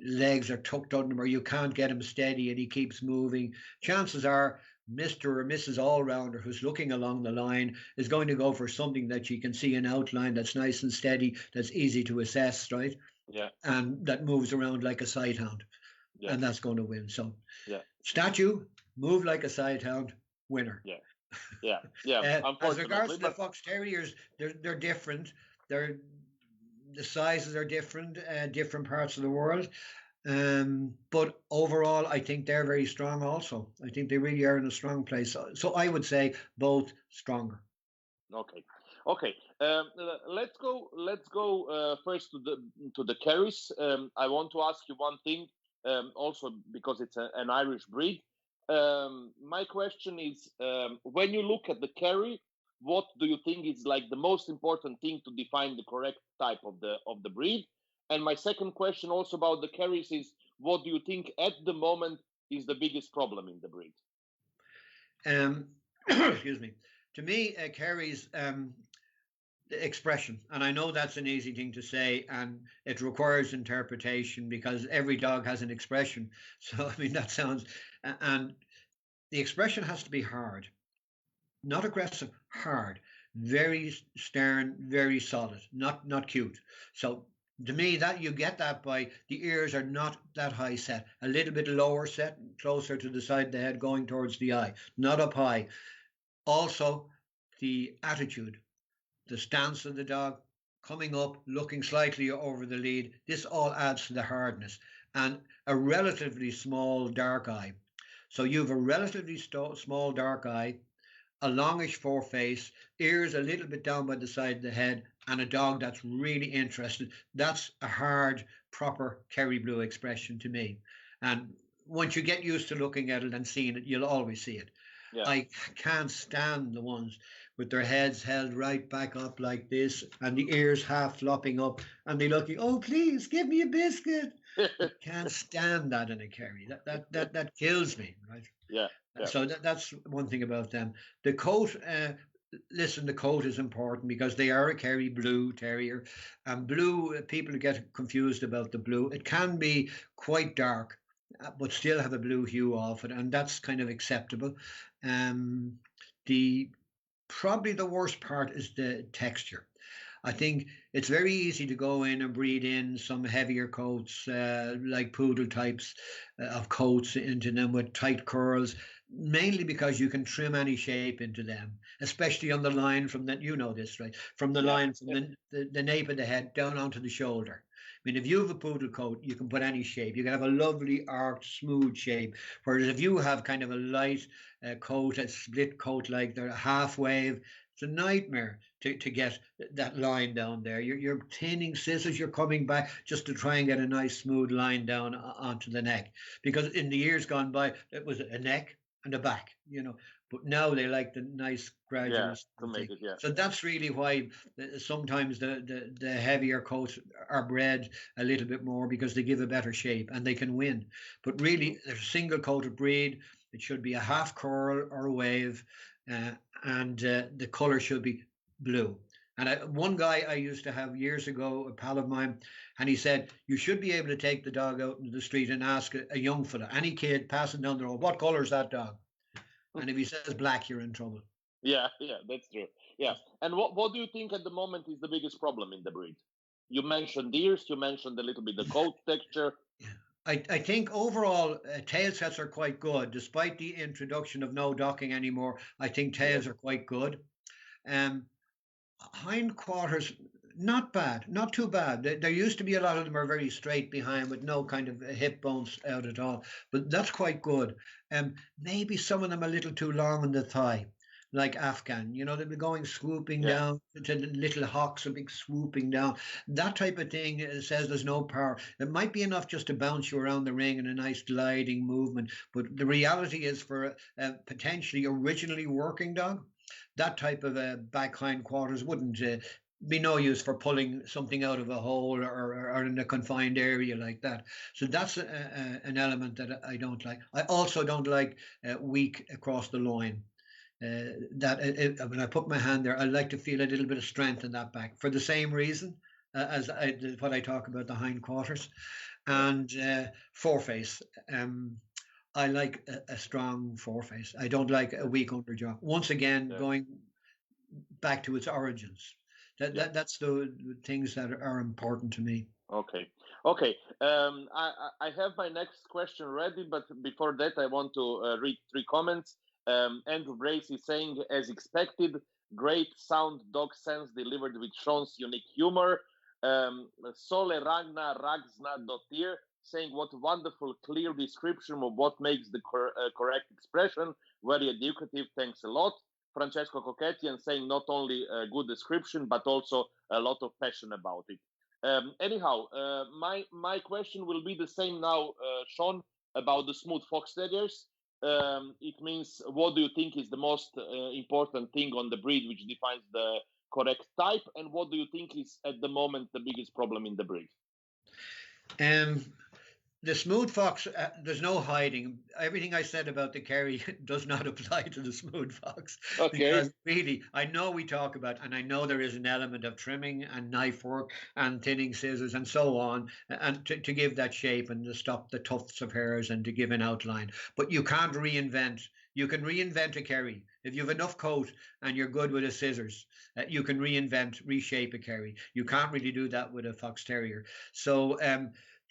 legs are tucked under him or you can't get him steady and he keeps moving, chances are Mr. or Mrs. All Rounder who's looking along the line is going to go for something that she can see an outline that's nice and steady, that's easy to assess, right? Yeah. And that moves around like a sighthound, Yeah. and that's going to win. So, Yeah. statue, move like a sighthound, winner. Yeah. Yeah. Yeah. As regards Unfortunately, to the but fox terriers, they're different. They're the sizes are different, different parts of the world. But overall, I think they're very strong. Also, I think they really are in a strong place. So I would say both stronger. okay. Okay. Let's go. Let's go first to the Kerrys. I want to ask you one thing. Also because it's an Irish breed. My question is, when you look at the Kerry, what do you think is like the most important thing to define the correct type of the breed? And my second question also about the Kerrys is, what do you think at the moment is the biggest problem in the breed? Excuse me. To me, Kerry's expression, and I know that's an easy thing to say, and it requires interpretation because every dog has an expression. So I mean that sounds, and the expression has to be hard, not aggressive, hard, very stern, very solid, not cute. So to me, that you get that by the ears are not that high set, a little bit lower set, closer to the side of the head, going towards the eye, not up high. Also, the attitude, the stance of the dog, coming up, looking slightly over the lead. This all adds to the hardness and a relatively small dark eye. So you have a relatively small dark eye, a longish foreface, ears a little bit down by the side of the head, and a dog that's really interested. That's a hard, proper Kerry Blue expression to me. And once you get used to looking at it and seeing it, you'll always see it. Yeah. I can't stand the ones with their heads held right back up like this and the ears half flopping up and they looking, oh please give me a biscuit. I can't stand that in a Kerry. That kills me, right? Yeah. Yeah. So that's one thing about them. The coat, listen, the coat is important because they are a Kerry Blue Terrier, and blue people get confused about the blue. It can be quite dark, but still have a blue hue off it, and that's kind of acceptable. The probably the worst part is the texture. I think it's very easy to go in and breed in some heavier coats, like poodle types of coats into them with tight curls, mainly because you can trim any shape into them, especially on the line from that, you know this, right? From the Yeah. line from the nape of the head down onto the shoulder. I mean, if you have a poodle coat, you can put any shape. You can have a lovely arched, smooth shape. Whereas if you have kind of a light coat, a split coat like the half wave, it's a nightmare to get that line down there. You're thinning scissors, you're coming back just to try and get a nice smooth line down onto the neck. Because in the years gone by, it was a neck and a back, you know. But now they like the nice gradual Yeah. To make it. Yeah. so that's really why sometimes the heavier coats are bred a little bit more because they give a better shape and they can win. But really, they're a single coated breed. It should be a half curl or a wave, and the color should be blue. And one guy I used to have years ago, a pal of mine, and he said, you should be able to take the dog out into the street and ask a young fella, any kid passing down the road, what color is that dog? And if he says black, you're in trouble. Yeah, that's true. Yeah. And what do you think at the moment is the biggest problem in the breed? You mentioned ears, you mentioned a little bit the coat texture. I think overall tail sets are quite good, despite the introduction of no docking anymore. I think Yeah. tails are quite good. Um, Hindquarters, not bad, not too bad. There used to be a lot of them are very straight behind with no kind of hip bones out at all, but that's quite good. Maybe some of them a little too long on the thigh, like Afghan. You know, they'll be going swooping Yeah. down to the little hocks, a big swooping down. That type of thing says there's no power. It might be enough just to bounce you around the ring in a nice gliding movement, but the reality is for a potentially originally working dog, that type of back hind quarters wouldn't be no use for pulling something out of a hole or in a confined area like that. So that's an element that I don't like. I also don't like weak across the loin. When I put my hand there, I like to feel a little bit of strength in that back for the same reason what I talk about the hind quarters Yeah. and foreface. I like a strong foreface. I don't like a weak underjaw. Once again, Yeah. going back to its origins. Yeah. That's the things that are important to me. Okay. Okay. I have my next question ready, but before that, I want to read three comments. Andrew Brace is saying, as expected, great sound dog sense delivered with Sean's unique humor. Sole Ragna Ragsna Dottir saying, what a wonderful, clear description of what makes the correct expression. Very educative. Thanks a lot. Francesco Coquetian saying, not only a good description, but also a lot of passion about it. Anyhow, my question will be the same now, Sean, about the smooth fox terriers. It means, what do you think is the most important thing on the breed which defines the correct type, and what do you think is at the moment the biggest problem in the breed? Um, the smooth fox, there's no hiding. Everything I said about the Kerry does not apply to the smooth fox Okay. because really, I know we talk about, and I know there is an element of trimming and knife work and thinning scissors and so on, and to give that shape and to stop the tufts of hairs and to give an outline. But you can't reinvent. You can reinvent a Kerry. If you have enough coat and you're good with a scissors, you can reshape a Kerry. You can't really do that with a fox terrier. So,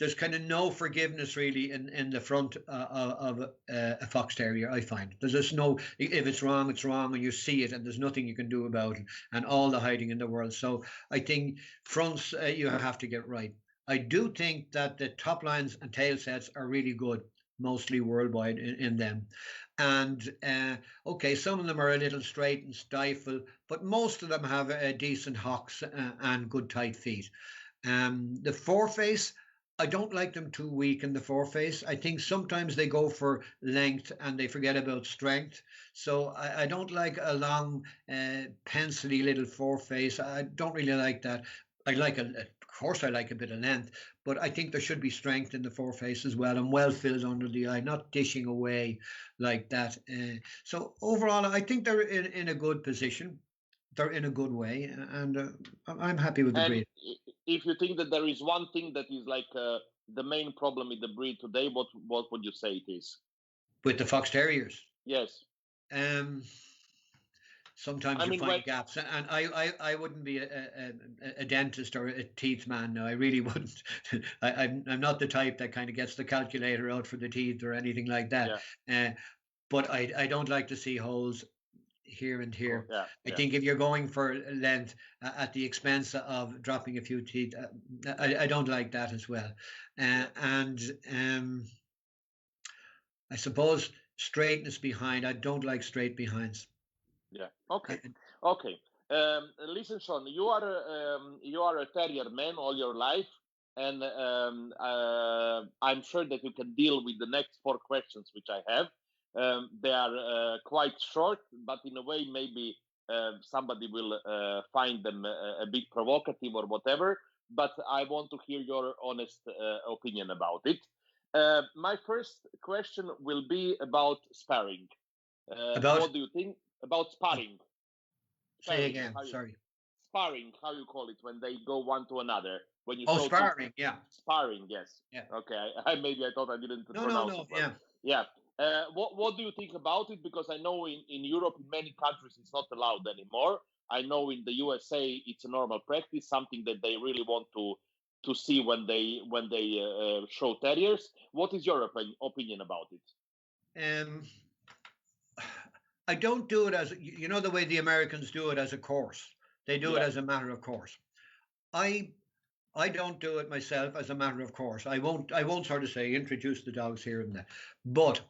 there's kind of no forgiveness really in the front of a fox terrier. I find there's just no, if it's wrong, it's wrong, and you see it, and there's nothing you can do about it, and all the hiding in the world. So I think fronts you have to get right. I do think that the top lines and tail sets are really good, mostly worldwide in them. And okay, some of them are a little straight and stifle, but most of them have decent hocks and good tight feet. The foreface, I don't like them too weak in the foreface. I think sometimes they go for length and they forget about strength. So I don't like a long, pencily little foreface. I don't really like that. Of course, I like a bit of length, but I think there should be strength in the foreface as well and well filled under the eye, not dishing away like that. So overall, I think they're in a good position. They're in a good way, and I'm happy with the And breed. if you think that there is one thing that is like the main problem with the breed today, what would you say it is? With the fox terriers. Yes. Um, I Sometimes you mean, find gaps, and I wouldn't be a dentist or a teeth man. No, I really wouldn't. I'm not the type that kind of gets the calculator out for the teeth or anything like that. yeah, Uh, but I don't like to see holes here and here. yeah, I yeah. think if you're going for length at the expense of dropping a few teeth, I don't like that as well. And I suppose straightness behind. I don't like straight behinds. Yeah. Okay. Okay. Listen, Sean, you are a terrier man all your life, and I'm sure that you can deal with the next four questions which I have. They are quite short, but in a way maybe somebody will find them a bit provocative or whatever. But I want to hear your honest opinion about it. My first question will be about sparring. About What do you think about sparring? say Sparring, again. Sorry. sparring, how you call it when they go one to another when you Oh, throw to sparring. Yeah. sparring? Yes. Yeah. Okay. I maybe I thought I didn't No, no, pronounce no. it well. Yeah. Yeah. What do you think about it? Because I know in Europe, in many countries, it's not allowed anymore. I know in the USA, it's a normal practice, something that they really want to see when they show terriers. What is your opinion about it? Um, I don't do it as the way the Americans do it as a course. They do it Yeah, as a matter of course. I I don't do it myself as a matter of course. I won't sort of say introduce the dogs here and there. But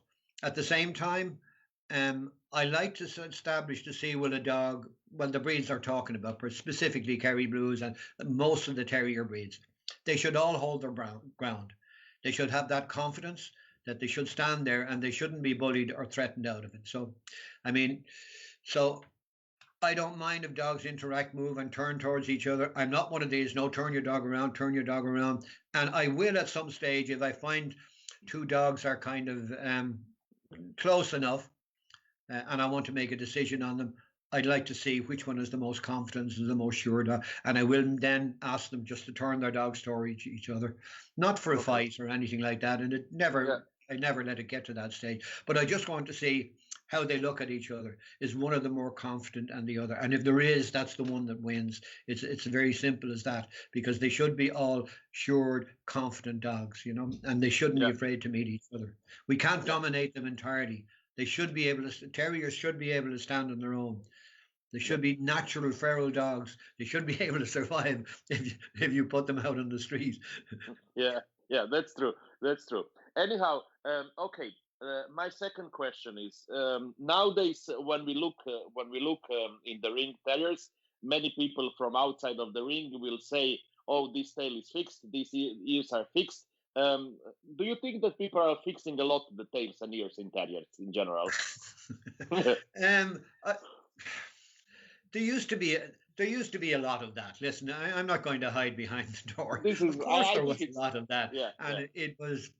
at the same time, I like to establish to see will a dog, well, the breeds are talking about, but specifically Kerry Blues and most of the terrier breeds, they should all hold their ground. They should have that confidence that they should stand there and they shouldn't be bullied or threatened out of it. So, I mean, so I don't mind if dogs interact, move, and turn towards each other. I'm not one of these, no, turn your dog around, turn your dog around. And I will at some stage, if I find two dogs are kind of close enough and I want to make a decision on them, I'd like to see which one is the most confident and the most sure dog. And I will then ask them just to turn their dogs towards each other, not for a okay, fight or anything like that. And yeah, I never let it get to that stage. But I just want to see how they look at each other. Is one of them more confident than the other? And if there is, that's the one that wins. It's very simple as that, because they should be all sure, confident dogs, and they shouldn't be yeah, afraid to meet each other. We can't yeah, dominate them entirely. They should be able to. Terriers should be able to stand on their own. They yeah. should be natural feral dogs. They should be able to survive if you put them out on the street. Yeah, yeah, that's true. That's true. Anyhow, okay. My second question is nowadays when we look in the ring terriers, many people from outside of the ring will say, "Oh, this tail is fixed. These ears are fixed." Um, do you think that people are fixing a lot the tails and ears in terriers in general? um, I, there used to be a lot of that. Listen, I'm not going to hide behind the door. This is, Of course, I there think was a it's, lot of that, yeah, and yeah, it was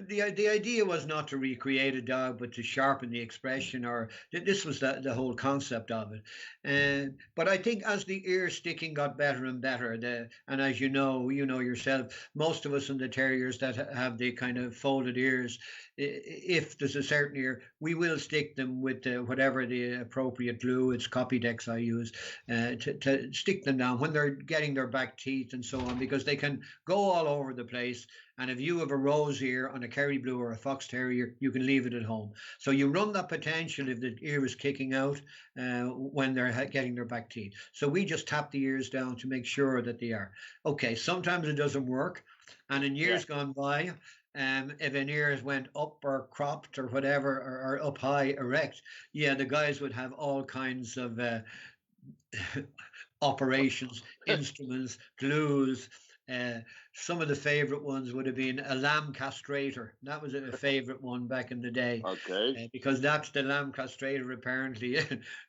the idea was not to recreate a dog, but to sharpen the expression. Or this was the whole concept of it. But I think as the ear sticking got better and better, and as you know yourself, most of us in the terriers that have the kind of folded ears, if there's a certain ear, we will stick them with whatever the appropriate glue. It's Copydex I use to stick them down when they're getting their back teeth and so on, because they can go all over the place. And if you have a rose ear on a Kerry Blue or a Fox Terrier, you can leave it at home. So you run that potential if the ear is kicking out when they're getting their back teeth. So we just tap the ears down to make sure that they are. Okay, sometimes it doesn't work. And in yeah, years gone by, if an ear went up or cropped or whatever, or up high, erect, yeah, the guys would have all kinds of operations, instruments, glues. Uh, some of the favorite ones would have been a lamb castrator. That was a favorite one back in the day, okay, because that's the lamb castrator. Apparently,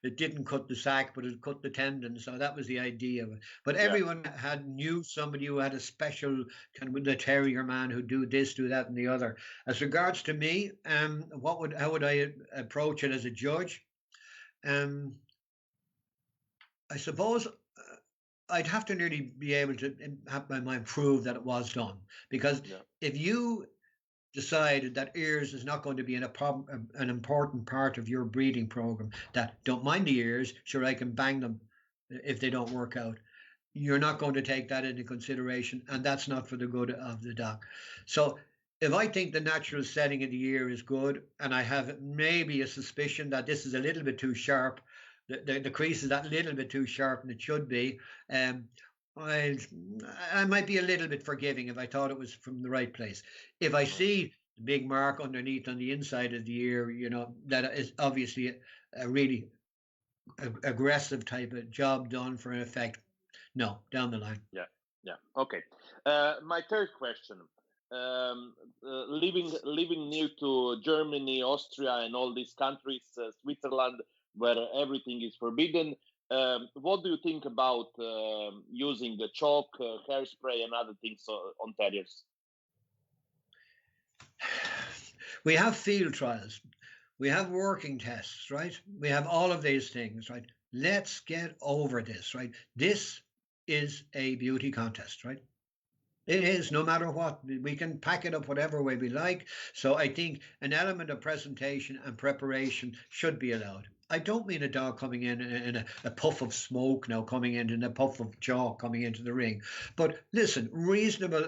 it didn't cut the sack, but it cut the tendon. So that was the idea of it. But yeah. everyone knew somebody who had a special kind of the terrier man who do this, do that, and the other. As regards to me, how would I approach it as a judge? Um, I suppose I'd have to nearly be able to have my mind prove that it was done. Because Yeah. if you decided that ears is not going to be an important part of your breeding program, that don't mind the ears, sure, I can bang them if they don't work out. You're not going to take that into consideration, and that's not for the good of the dog. So if I think the natural setting of the ear is good, and I have maybe a suspicion that this is a little bit too sharp, the crease is that little bit too sharp than it should be, um, I I might be a little bit forgiving if I thought it was from the right place. If I see the big mark underneath on the inside of the ear, that is obviously a really aggressive type of job done for an effect. No, down the line. Yeah, yeah. Okay. My third question: living near to Germany, Austria, and all these countries, Switzerland, where everything is forbidden. What do you think about using the chalk, hairspray, and other things on terriers? We have field trials. We have working tests, right? We have all of these things, right? Let's get over this, right? This is a beauty contest, right? It is, no matter what. We can pack it up whatever way we like. So I think an element of presentation and preparation should be allowed. I don't mean a dog coming in a puff of smoke now, coming in a puff of chalk coming into the ring. But listen, reasonable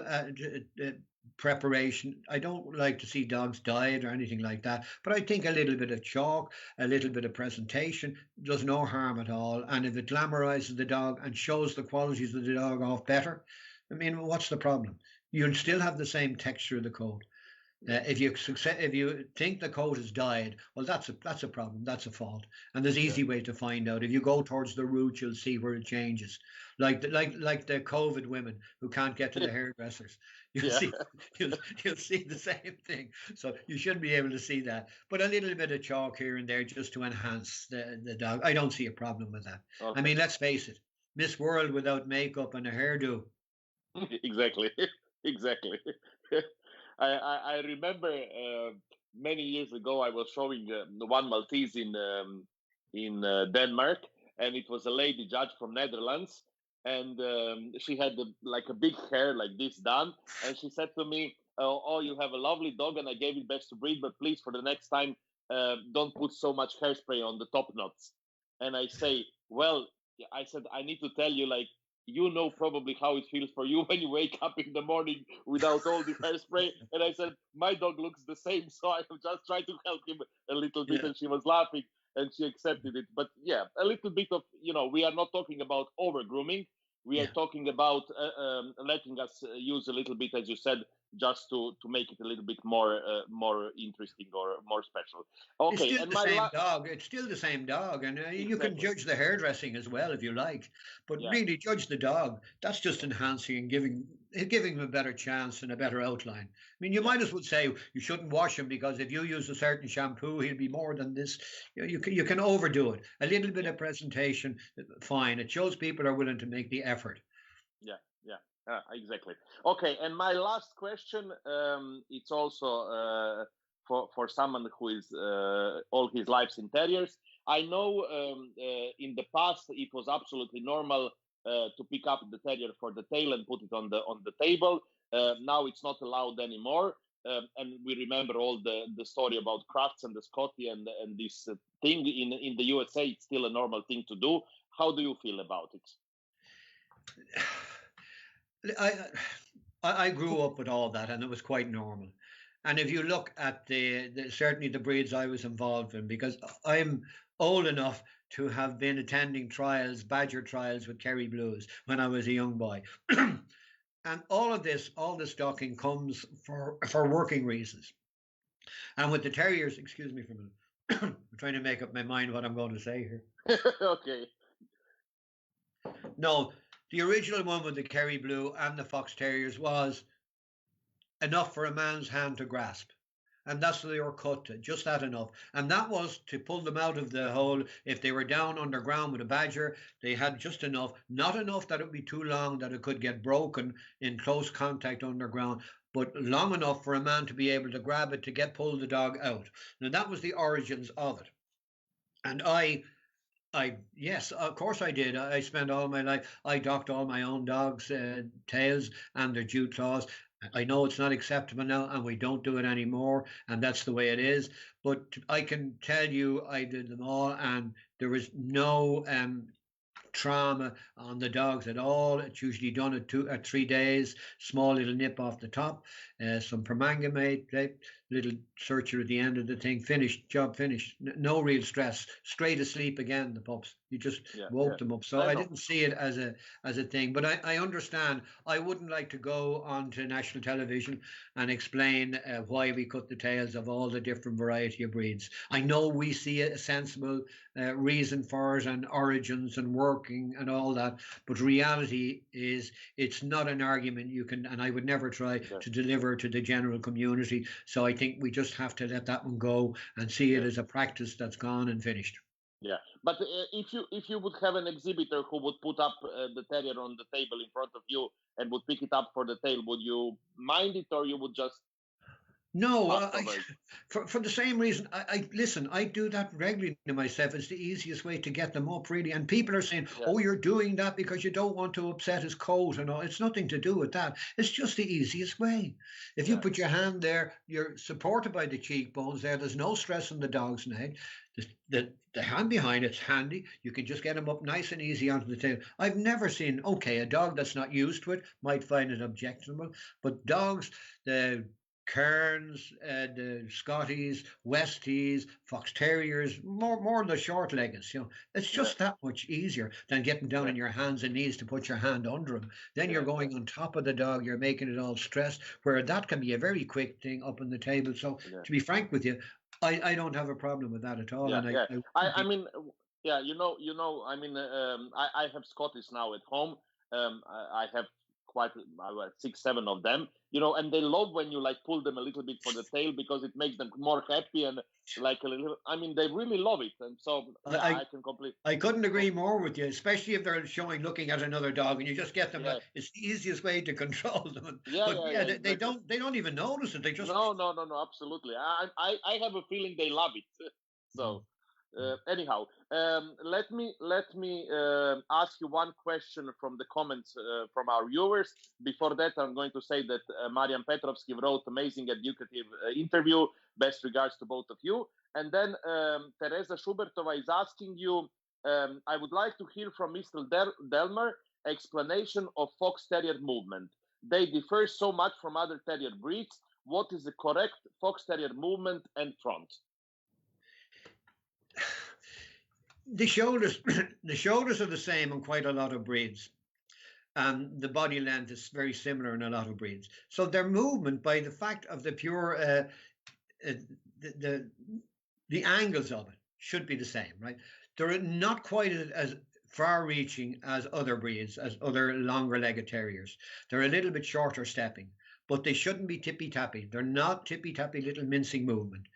preparation. I don't like to see dogs diet or anything like that. But I think a little bit of chalk, a little bit of presentation does no harm at all. And if it glamorizes the dog and shows the qualities of the dog off better, I mean, what's the problem? You'll still have the same texture of the coat. If you think the coat has died, well, that's a problem. That's a fault. And there's Yeah. easy way to find out. If you go towards the root, you'll see where it changes. Like the COVID women who can't get to the hairdressers. You'll Yeah. see you'll, you'll see the same thing. So you should be able to see that. But a little bit of chalk here and there just to enhance the dog. I don't see a problem with that. I Okay. mean, let's face it. Miss World without makeup and a hairdo. Exactly. Exactly. I remember many years ago I was showing one Maltese in Denmark, and it was a lady judge from Netherlands, and she had like a big hair like this done, and she said to me, "Oh, you have a lovely dog, and I gave it best to breed, but please for the next time, don't put so much hairspray on the top knots." And I say, "Well," I said, "I need to tell you, like, you know probably how it feels for you when you wake up in the morning without all the hairspray." And I said, my dog looks the same, so I just tried to help him a little bit, Yeah. and she was laughing and she accepted it. But yeah, a little bit of, we are not talking about over grooming. We are Yeah. talking about letting us use a little bit, as you said, just to make it a little bit more interesting or more special. It's Okay, still and the same dog. It's still the same dog, and you can exactly, judge the hairdressing as well if you like. But yeah, really, judge the dog. That's just enhancing and giving him a better chance and a better outline. I mean, you yeah, might as well say you shouldn't wash him because if you use a certain shampoo, he'll be more than this. You can overdo it. A little bit yeah. of presentation, fine. It shows people are willing to make the effort. Yeah, yeah, exactly. Okay, and my last question, it's also for someone who is all his lives in terriers. I know in the past it was absolutely normal to pick up the terrier for the tail and put it on the table. Now it's not allowed anymore. And we remember all the story about Crafts and the Scotty and this thing in the USA. It's still a normal thing to do. How do you feel about it? I I grew up with all that, and it was quite normal. And if you look at certainly the breeds I was involved in, because I'm old enough to have been attending trials, badger trials with Kerry Blues when I was a young boy. And all this stocking comes for working reasons. And with the terriers, excuse me for a minute, I'm trying to make up my mind what I'm going to say here. Okay. No, the original one with the Kerry Blue and the Fox Terriers was enough for a man's hand to grasp. And that's what they were cut to, just that enough. And that was to pull them out of the hole. If they were down underground with a badger, they had just enough, not enough that it would be too long that it could get broken in close contact underground, but long enough for a man to be able to grab it to pull the dog out. Now that was the origins of it. And yes, of course I did. I spent all my life. I docked all my own dogs' tails and their dew claws. I know it's not acceptable now, and we don't do it anymore, and that's the way it is. But I can tell you, I did them all, and there was no trauma on the dogs at all. It's usually done at 3 days. Small little nip off the top, some permanganate, little searcher at the end of the thing. Finished, job finished. No real stress. Straight asleep again. The pups. You just Yeah, woke yeah. them up. So I I know. didn't see it as a thing. But I understand. I wouldn't like to go onto national television and explain why we cut the tails of all the different variety of breeds. I know we see a sensible reason for it and origins and working and all that. But reality is it's not an argument you can, and I would never try Yeah, to deliver to the general community. So I think we just have to let that one go and see it yeah, as a practice that's gone and finished. yeah. But if you would have an exhibitor who would put up the terrier on the table in front of you and would pick it up for the tail, would you mind it, or you would just No, afterwards? for the same reason. Listen. I do that regularly to myself. It's the easiest way to get them up, really. And people are saying, Yeah, "Oh, you're doing that because you don't want to upset his coat," and all. It's nothing to do with that. It's just the easiest way. If you yeah, put your hand there, you're supported by the cheekbones. There's no stress on the dog's neck. The hand behind it's handy. You can just get him up nice and easy onto the table. I've never seen. Okay, a dog that's not used to it might find it objectionable, but dogs, the Cairns, the Scotties, Westies, Fox Terriers, more the short leggeds. It's yeah, just that much easier than getting down yeah, on your hands and knees to put your hand under him. Then you're yeah, yeah, going on top of the dog. You're making it all stressed. Where that can be a very quick thing up on the table. So yeah. to be frank with you, I don't have a problem with that at all. Yeah, And yeah. I I mean, yeah. I mean, I have Scottish now at home. I have quite 6, 7 of them. And they love when you like pull them a little bit for the tail because it makes them more happy and like a little. I mean, they really love it, and so yeah, I I can complete. I couldn't agree more with you, especially if they're showing looking at another dog and you just get them. Yeah, It's the easiest way to control them. yeah, But yeah, yeah, yeah. they Exactly. don't even notice it. They just No, no, no, no. Absolutely. I have a feeling they love it. Mm, So mm. anyhow, let me ask you one question from the comments from our viewers. Before that, I'm going to say that Marian Petrovsky wrote amazing educative interview. Best regards to both of you. And then Teresa Schubertova is asking you. I would like to hear from Mr. Delmer explanation of fox terrier movement. They differ so much from other terrier breeds. What is the correct fox terrier movement and front? The shoulders the shoulders are the same on quite a lot of breeds. And the body length is very similar in a lot of breeds. So their movement, by the fact of the pure uh, the, the the angles of it should be the same, right? They're not quite as far reaching as other breeds, as other longer legged terriers. They're a little bit shorter stepping, but they shouldn't be tippy tappy. They're not tippy tappy little mincing movement.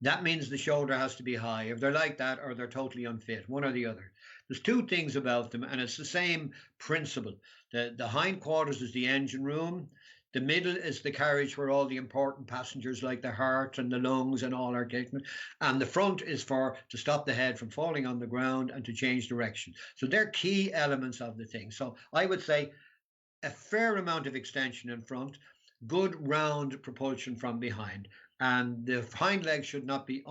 That means the shoulder has to be high. If they're like that, or they're totally unfit, one or the other. There's two things about them, and it's the same principle. The hindquarters is the engine room. The middle is the carriage where all the important passengers, like the heart and the lungs and all, are taken. And the front is for to stop the head from falling on the ground and to change direction. So they're key elements of the thing. So I would say a fair amount of extension in front, good round propulsion from behind, and the hind legs should not be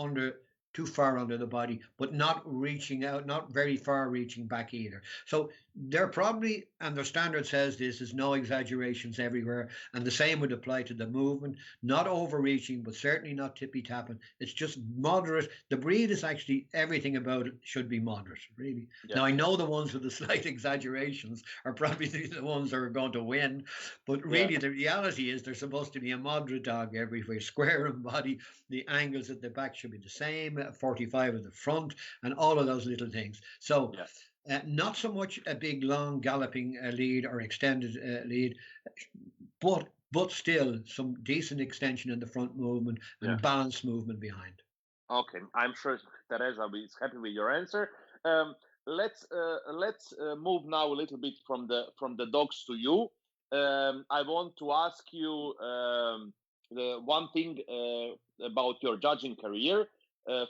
too far under the body, but not reaching out, not very far reaching back either. So they're probably, and their standard says this, is no exaggerations everywhere, and the same would apply to the movement, not overreaching, but certainly not tippy tapping. It's just moderate. The breed is actually, everything about it should be moderate, really. Yeah, Now I know the ones with the slight exaggerations are probably the ones that are going to win, but yeah, really the reality is they're supposed to be a moderate dog everywhere, square in body. The angles at the back should be the same, 45 at the front, and all of those little things. So yeah, not so much a big long galloping lead or extended lead, but still some decent extension in the front movement yeah. and balanced movement behind. Okay, I'm sure Teresa is happy with your answer. Um, let's move now a little bit from the dogs to you. I want to ask you the one thing about your judging career.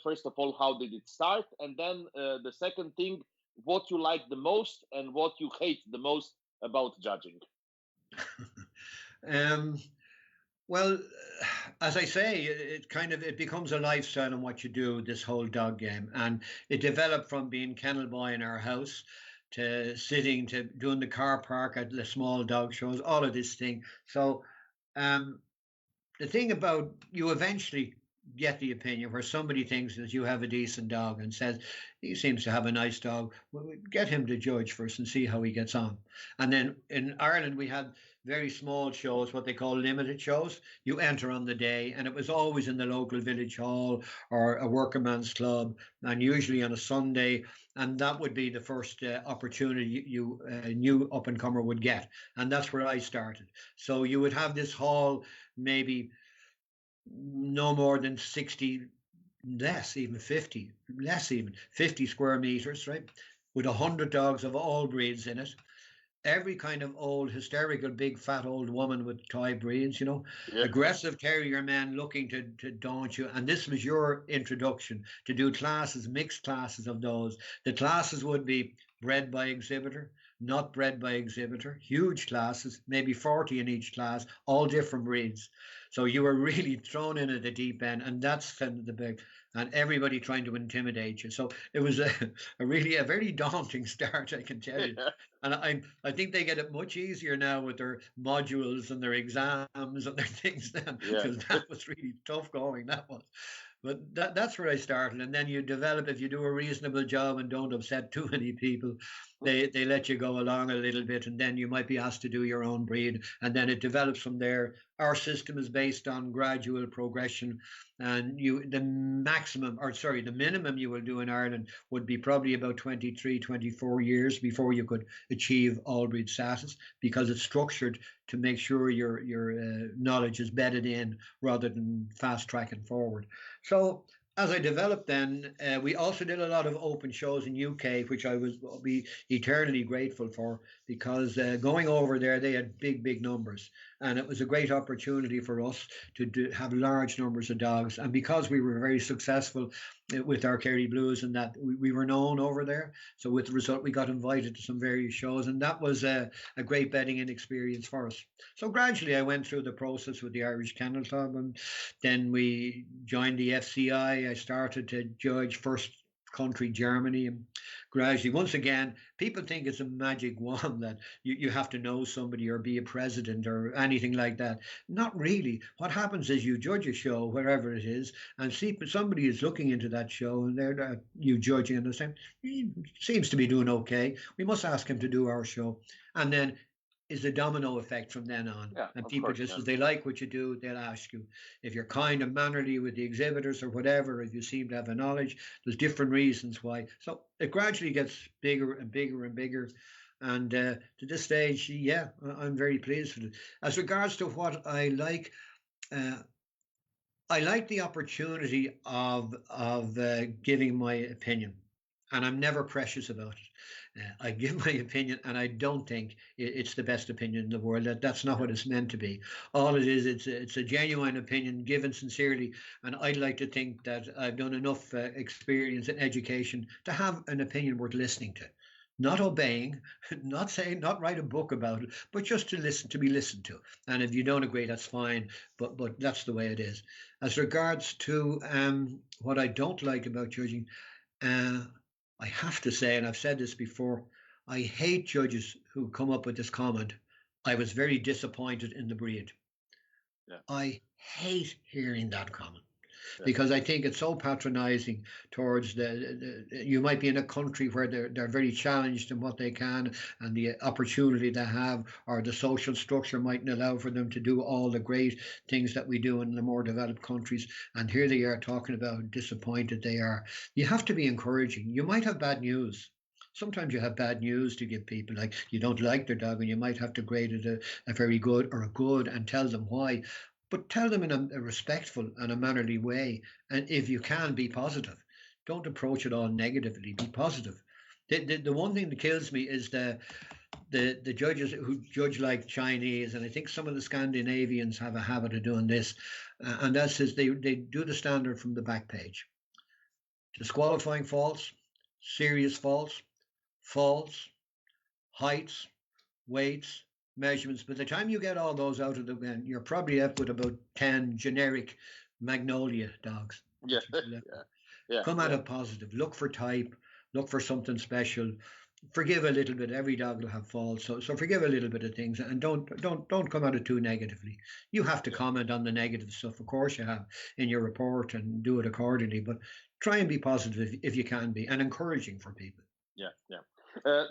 First of all, how did it start? And then the second thing, what you like the most and what you hate the most about judging. um, Well, as I say, it kind of it becomes a lifestyle in what you do. This whole dog game, and it developed from being kennel boy in our house to sitting to doing the car park at the small dog shows. All of this thing. So, um, the thing about you eventually get the opinion where somebody thinks that you have a decent dog and says he seems to have a nice dog. Well, we get him to judge first and see how he gets on. And then in Ireland we had very small shows, what they call limited shows. You enter on the day, and it was always in the local village hall or a workman's club, and usually on a Sunday. And that would be the first opportunity you new up and comer would get, and that's where I started. So you would have this hall, maybe no more than 60, less even 50, less even 50 square meters, right, with 100 dogs of all breeds in it. every kind of old, hysterical, big, fat old woman with toy breeds, Yeah. aggressive terrier men looking to daunt you. And this was your introduction to do classes, mixed classes of those. The classes would be bred by exhibitor, not bred by exhibitor, huge classes, maybe 40 in each class, all different breeds. So you were really thrown in at the deep end, and that's kind of the big, and everybody trying to intimidate you. So it was a really a very daunting start, I can tell you. Yeah. And I think they get it much easier now with their modules and their exams and their things then, Yeah. because that was really tough going. That was. But that's where I started. And then you develop, if you do a reasonable job and don't upset too many people, they let you go along a little bit, and then you might be asked to do your own breed, and then it develops from there. Our system is based on gradual progression, and the maximum, or sorry, the minimum you will do in Ireland would be probably about 23, 24 years before you could achieve all breed status, because it's structured to make sure your knowledge is bedded in rather than fast tracking forward. So as I developed, then we also did a lot of open shows in UK, which I will be eternally grateful for, because going over there, they had big numbers, and it was a great opportunity for us to have large numbers of dogs. And because we were very successful with our Kerry Blues, and that we were known over there, so with the result, we got invited to some various shows, and that was a great betting in experience for us. So gradually, I went through the process with the Irish Kennel Club, and then we joined the FCI. I started to judge first country Germany, and gradually, once again, people think it's a magic wand that you have to know somebody or be a president or anything like that. Not really. What happens is you judge a show, wherever it is, and see somebody is looking into that show, and they're you judging and they're saying, he seems to be doing okay. We must ask him to do our show. And then is the domino effect from then on. Yeah. And Of people course. just, Yeah. as they like what you do, they'll ask you. If you're kind and mannerly with the exhibitors or whatever, if you seem to have a knowledge, there's different reasons why. So it gradually gets bigger and bigger and bigger. And to this stage, yeah, I'm very pleased with it. As regards to what uh, I like the opportunity of giving my opinion, and I'm never precious about it. I give my opinion, and I don't think it's the best opinion in the world. That's not what it's meant to be. All it is, it's a genuine opinion given sincerely, and I'd like to think that I've done enough experience and education to have an opinion worth listening to. Not obeying, not saying, not write a book about it, but just to listen, to be listened to. And if you don't agree, that's fine. But that's the way it is. As regards to what I don't like about judging, uh, I have to say, and I've said this before, I hate judges who come up with this comment. I was very disappointed in the breed. Yeah. I hate hearing that comment, Yeah. because I think it's so patronizing towards you might be in a country where they're very challenged in what they can and the opportunity they have, or the social structure mightn't allow for them to do all the great things that we do in the more developed countries. And here they are talking about how disappointed they are. You have to be encouraging. You might have bad news. Sometimes you have bad news to give people, like you don't like their dog and you might have to grade it a very good or a good and tell them why, but tell them in a respectful and a mannerly way. And if you can, be positive. Don't approach it all negatively. Be positive. The one thing that kills me is the judges who judge like Chinese, and I think some of the Scandinavians have a habit of doing this, and that says they do the standard from the back page. Disqualifying faults, serious faults, heights, weights, measurements. By the time you get all those out of the bin, you're probably up with about 10 generic magnolia dogs. Yeah. Yeah. Come at it positive. Look for type. Look for something special. Forgive a little bit. Every dog will have faults, so forgive a little bit of things, and don't come at it too negatively. You have to comment on the negative stuff, of course you have, in your report, and do it accordingly. But try and be positive if you can be, and encouraging for people. Yeah.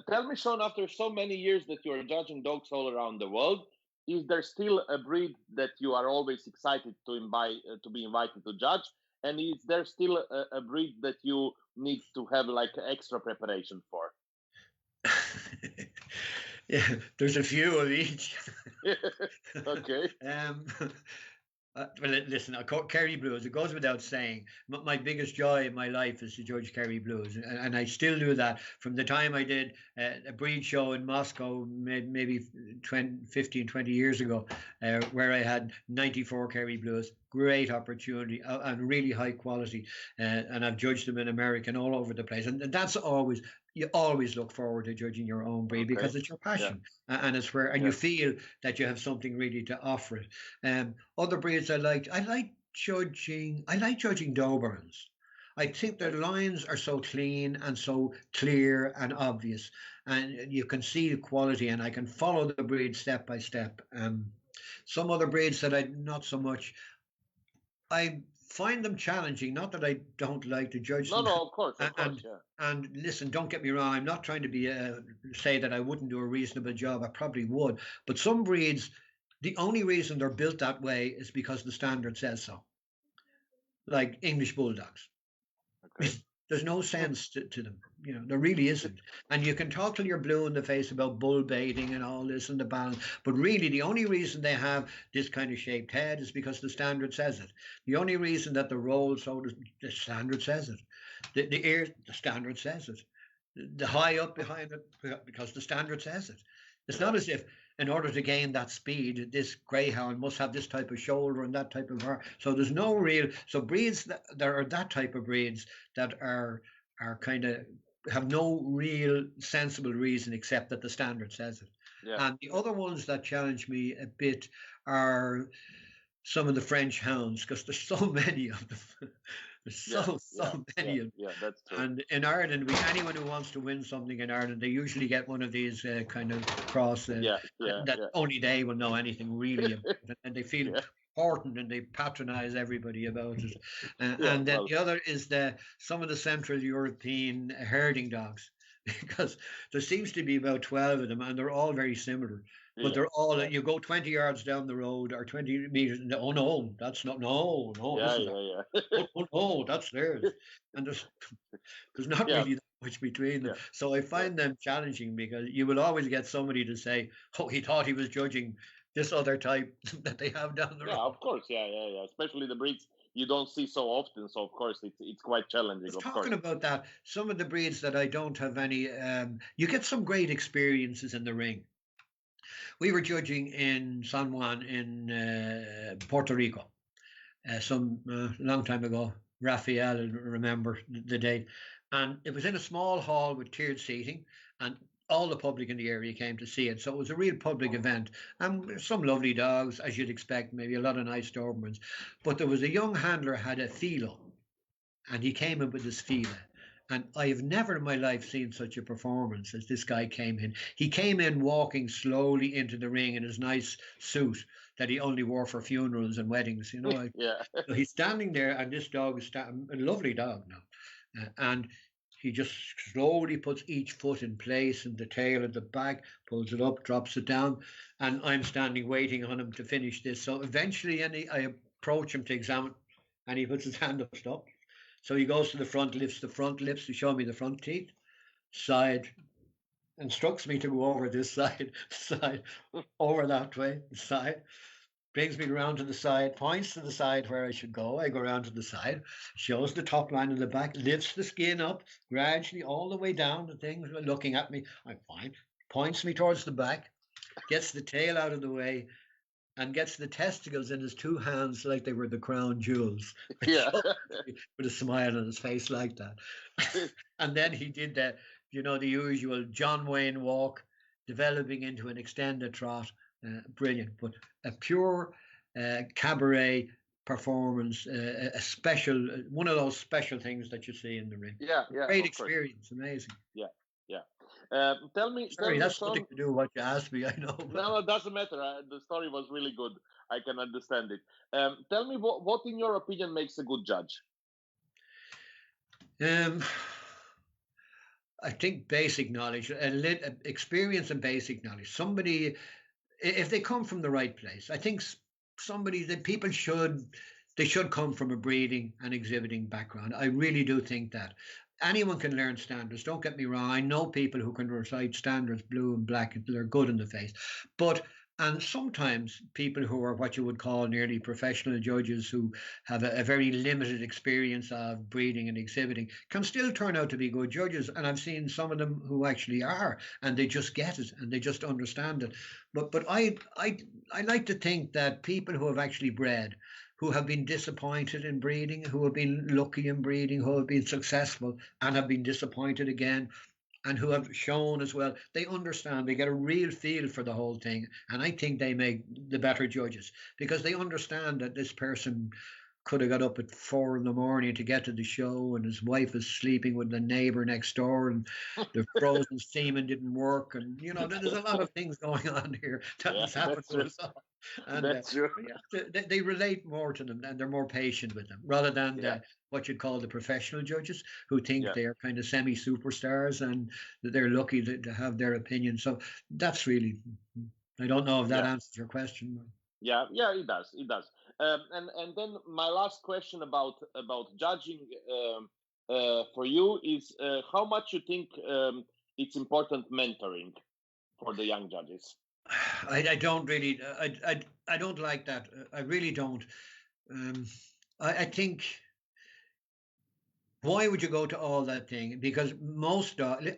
Tell me, Sean, after so many years that you are judging dogs all around the world, is there still a breed that you are always excited to be invited to judge? And is there still a breed that you need to have like extra preparation for? Yeah, there's a few of each. Okay. Well, listen, Kerry Blues, it goes without saying, my biggest joy in my life is to judge Kerry Blues. And I still do that from the time I did a breed show in Moscow, maybe 15, 20 years ago, where I had 94 Kerry Blues. Great opportunity and really high quality. And I've judged them in America and all over the place. And that's always, you always look forward to judging your own breed because it's your passion. And it's where, and you feel that you have something really to offer it. Other breeds I like judging Dobermans. I think their lines are so clean and so clear and obvious, and you can see the quality, and I can follow the breed step by step. Some other breeds that I not so much. I find them challenging. Not that I don't like to judge them. No, of course, and listen, don't get me wrong. I'm not trying to be say that I wouldn't do a reasonable job. I probably would, but some breeds, the only reason they're built that way is because the standard says so. Like English bulldogs. Okay. There's no sense to them. There really isn't. And you can talk till you're blue in the face about bull baiting and all this and the balance, but really the only reason they have this kind of shaped head is because the standard says it. The only reason that the roll so the standard says it. The ear, the standard says it. The high up behind it because the standard says it. It's not as if in order to gain that speed, this greyhound must have this type of shoulder and that type of arm. So there's no real. So breeds there are that type of breeds that are kind of have no real sensible reason except that the standard says it. Yeah. And the other ones that challenge me a bit are some of the French hounds because there's so many of them. There's so many of them. Yeah, that's true. And in Ireland, anyone who wants to win something in Ireland, they usually get one of these kind of cross that only they will know anything really about, and they feel important and they patronize everybody about it. And then the other is some of the Central European herding dogs, because there seems to be about 12 of them, and they're all very similar. But they're all, you go 20 yards down the road or 20 meters, and oh no, that's not, no. Oh no, that's theirs. And there's not really that much between them. So I find them challenging because you will always get somebody to say, oh, he thought he was judging this other type that they have down the road. Yeah, of course, especially the breeds you don't see so often, so of course it's quite challenging. Talking about that, some of the breeds that I don't have any, you get some great experiences in the ring. We were judging in San Juan in Puerto Rico some long time ago. Raphael will remember the date. And it was in a small hall with tiered seating, and all the public in the area came to see it. So it was a real public event. And some lovely dogs, as you'd expect, maybe a lot of nice Dobermans. But there was a young handler had a Filo, and he came in with his Fila. And I have never in my life seen such a performance as this guy came in. He came in walking slowly into the ring in his nice suit that he only wore for funerals and weddings, So he's standing there, and this dog is a lovely dog now. And he just slowly puts each foot in place, and the tail at the back, pulls it up, drops it down. And I'm standing waiting on him to finish this. So eventually I approach him to examine, and he puts his hand up, stop. So he goes to the front, lifts the front lips to show me the front teeth, side, instructs me to go over this side, over that way, side, brings me around to the side, points to the side where I should go. I go around to the side, shows the top line of the back, lifts the skin up gradually all the way down, the thing looking at me. I'm fine. Points me towards the back, gets the tail out of the way, and gets the testicles in his two hands like they were the crown jewels. With a smile on his face like that. And then he did the usual John Wayne walk, developing into an extended trot. Brilliant. But a pure cabaret performance, a special, one of those special things that you see in the ring. Great experience. Amazing. Tell me. Sorry, that's nothing to do with what you asked me. I know. No, it doesn't matter. The story was really good. I can understand it. Tell me, what in your opinion makes a good judge? I think basic knowledge, experience and basic knowledge. Somebody, if they come from the right place, I think people should come from a breeding and exhibiting background. I really do think that. Anyone can learn standards. Don't get me wrong. I know people who can recite standards, blue and black, and they're good in the face. But And sometimes people who are what you would call nearly professional judges who have a very limited experience of breeding and exhibiting can still turn out to be good judges. And I've seen some of them who actually are, and they just get it and they just understand it. But I like to think that people who have actually bred, who have been disappointed in breeding, who have been lucky in breeding, who have been successful and have been disappointed again, and who have shown as well, they understand, they get a real feel for the whole thing. And I think they make the better judges because they understand that this person could have got up at 4 in the morning to get to the show, and his wife is sleeping with the neighbor next door, and the frozen semen didn't work, and there's a lot of things going on here that Yeah, has happened that's to true. us all. And That's true. yeah, they relate more to them, and they're more patient with them rather than Yeah, what you'd call the professional judges who think yeah, they are kind of semi superstars and that they're lucky to have their opinion. So that's really, I don't know if that yeah. answers your question. Yeah, yeah, it does. It does. And then my last question about judging for you is how much you think it's important mentoring for the young judges. I don't really, I don't like that. I really don't. Um, I think why would you go to all that thing? Because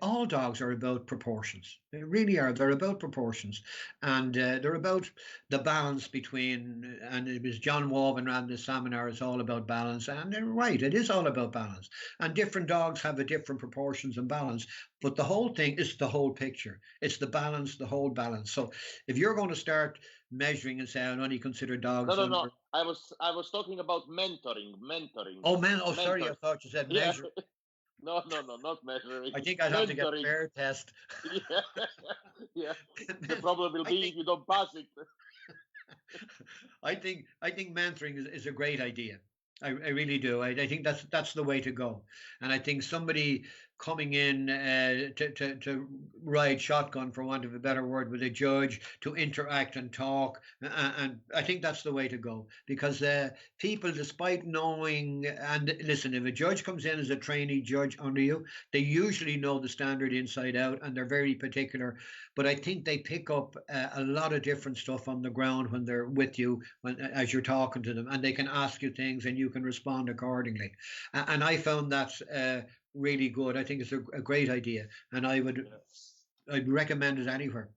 all dogs are about proportions. They really are. They're about proportions, and they're about the balance between. And it was John Walben ran the seminar. It's all about balance, and they're right. It is all about balance, and different dogs have a different proportions and balance. But the whole thing is the whole picture. It's the balance, the whole balance. So if you're going to start measuring and say I only consider No, dogs no, no. under. I was talking about mentoring, Oh man! Oh sorry, I mentor. thought you said Yeah. measure. No, no, no, not measuring. I think I'd have to get a Mentoring. bear test. Yeah, yeah. The Men- problem will I be think if you don't pass it. I think mentoring is a great idea. I really do. I think that's the way to go. And I think somebody coming in to ride shotgun, for want of a better word, with a judge to interact and talk, and I think that's the way to go because people, despite knowing, and listen, if a judge comes in as a trainee judge under you, they usually know the standard inside out, and they're very particular. But I think they pick up a lot of different stuff on the ground when they're with you, as you're talking to them, and they can ask you things, and you can respond accordingly. And I found that really good. I think it's a great idea, and Yeah. I'd recommend it anywhere.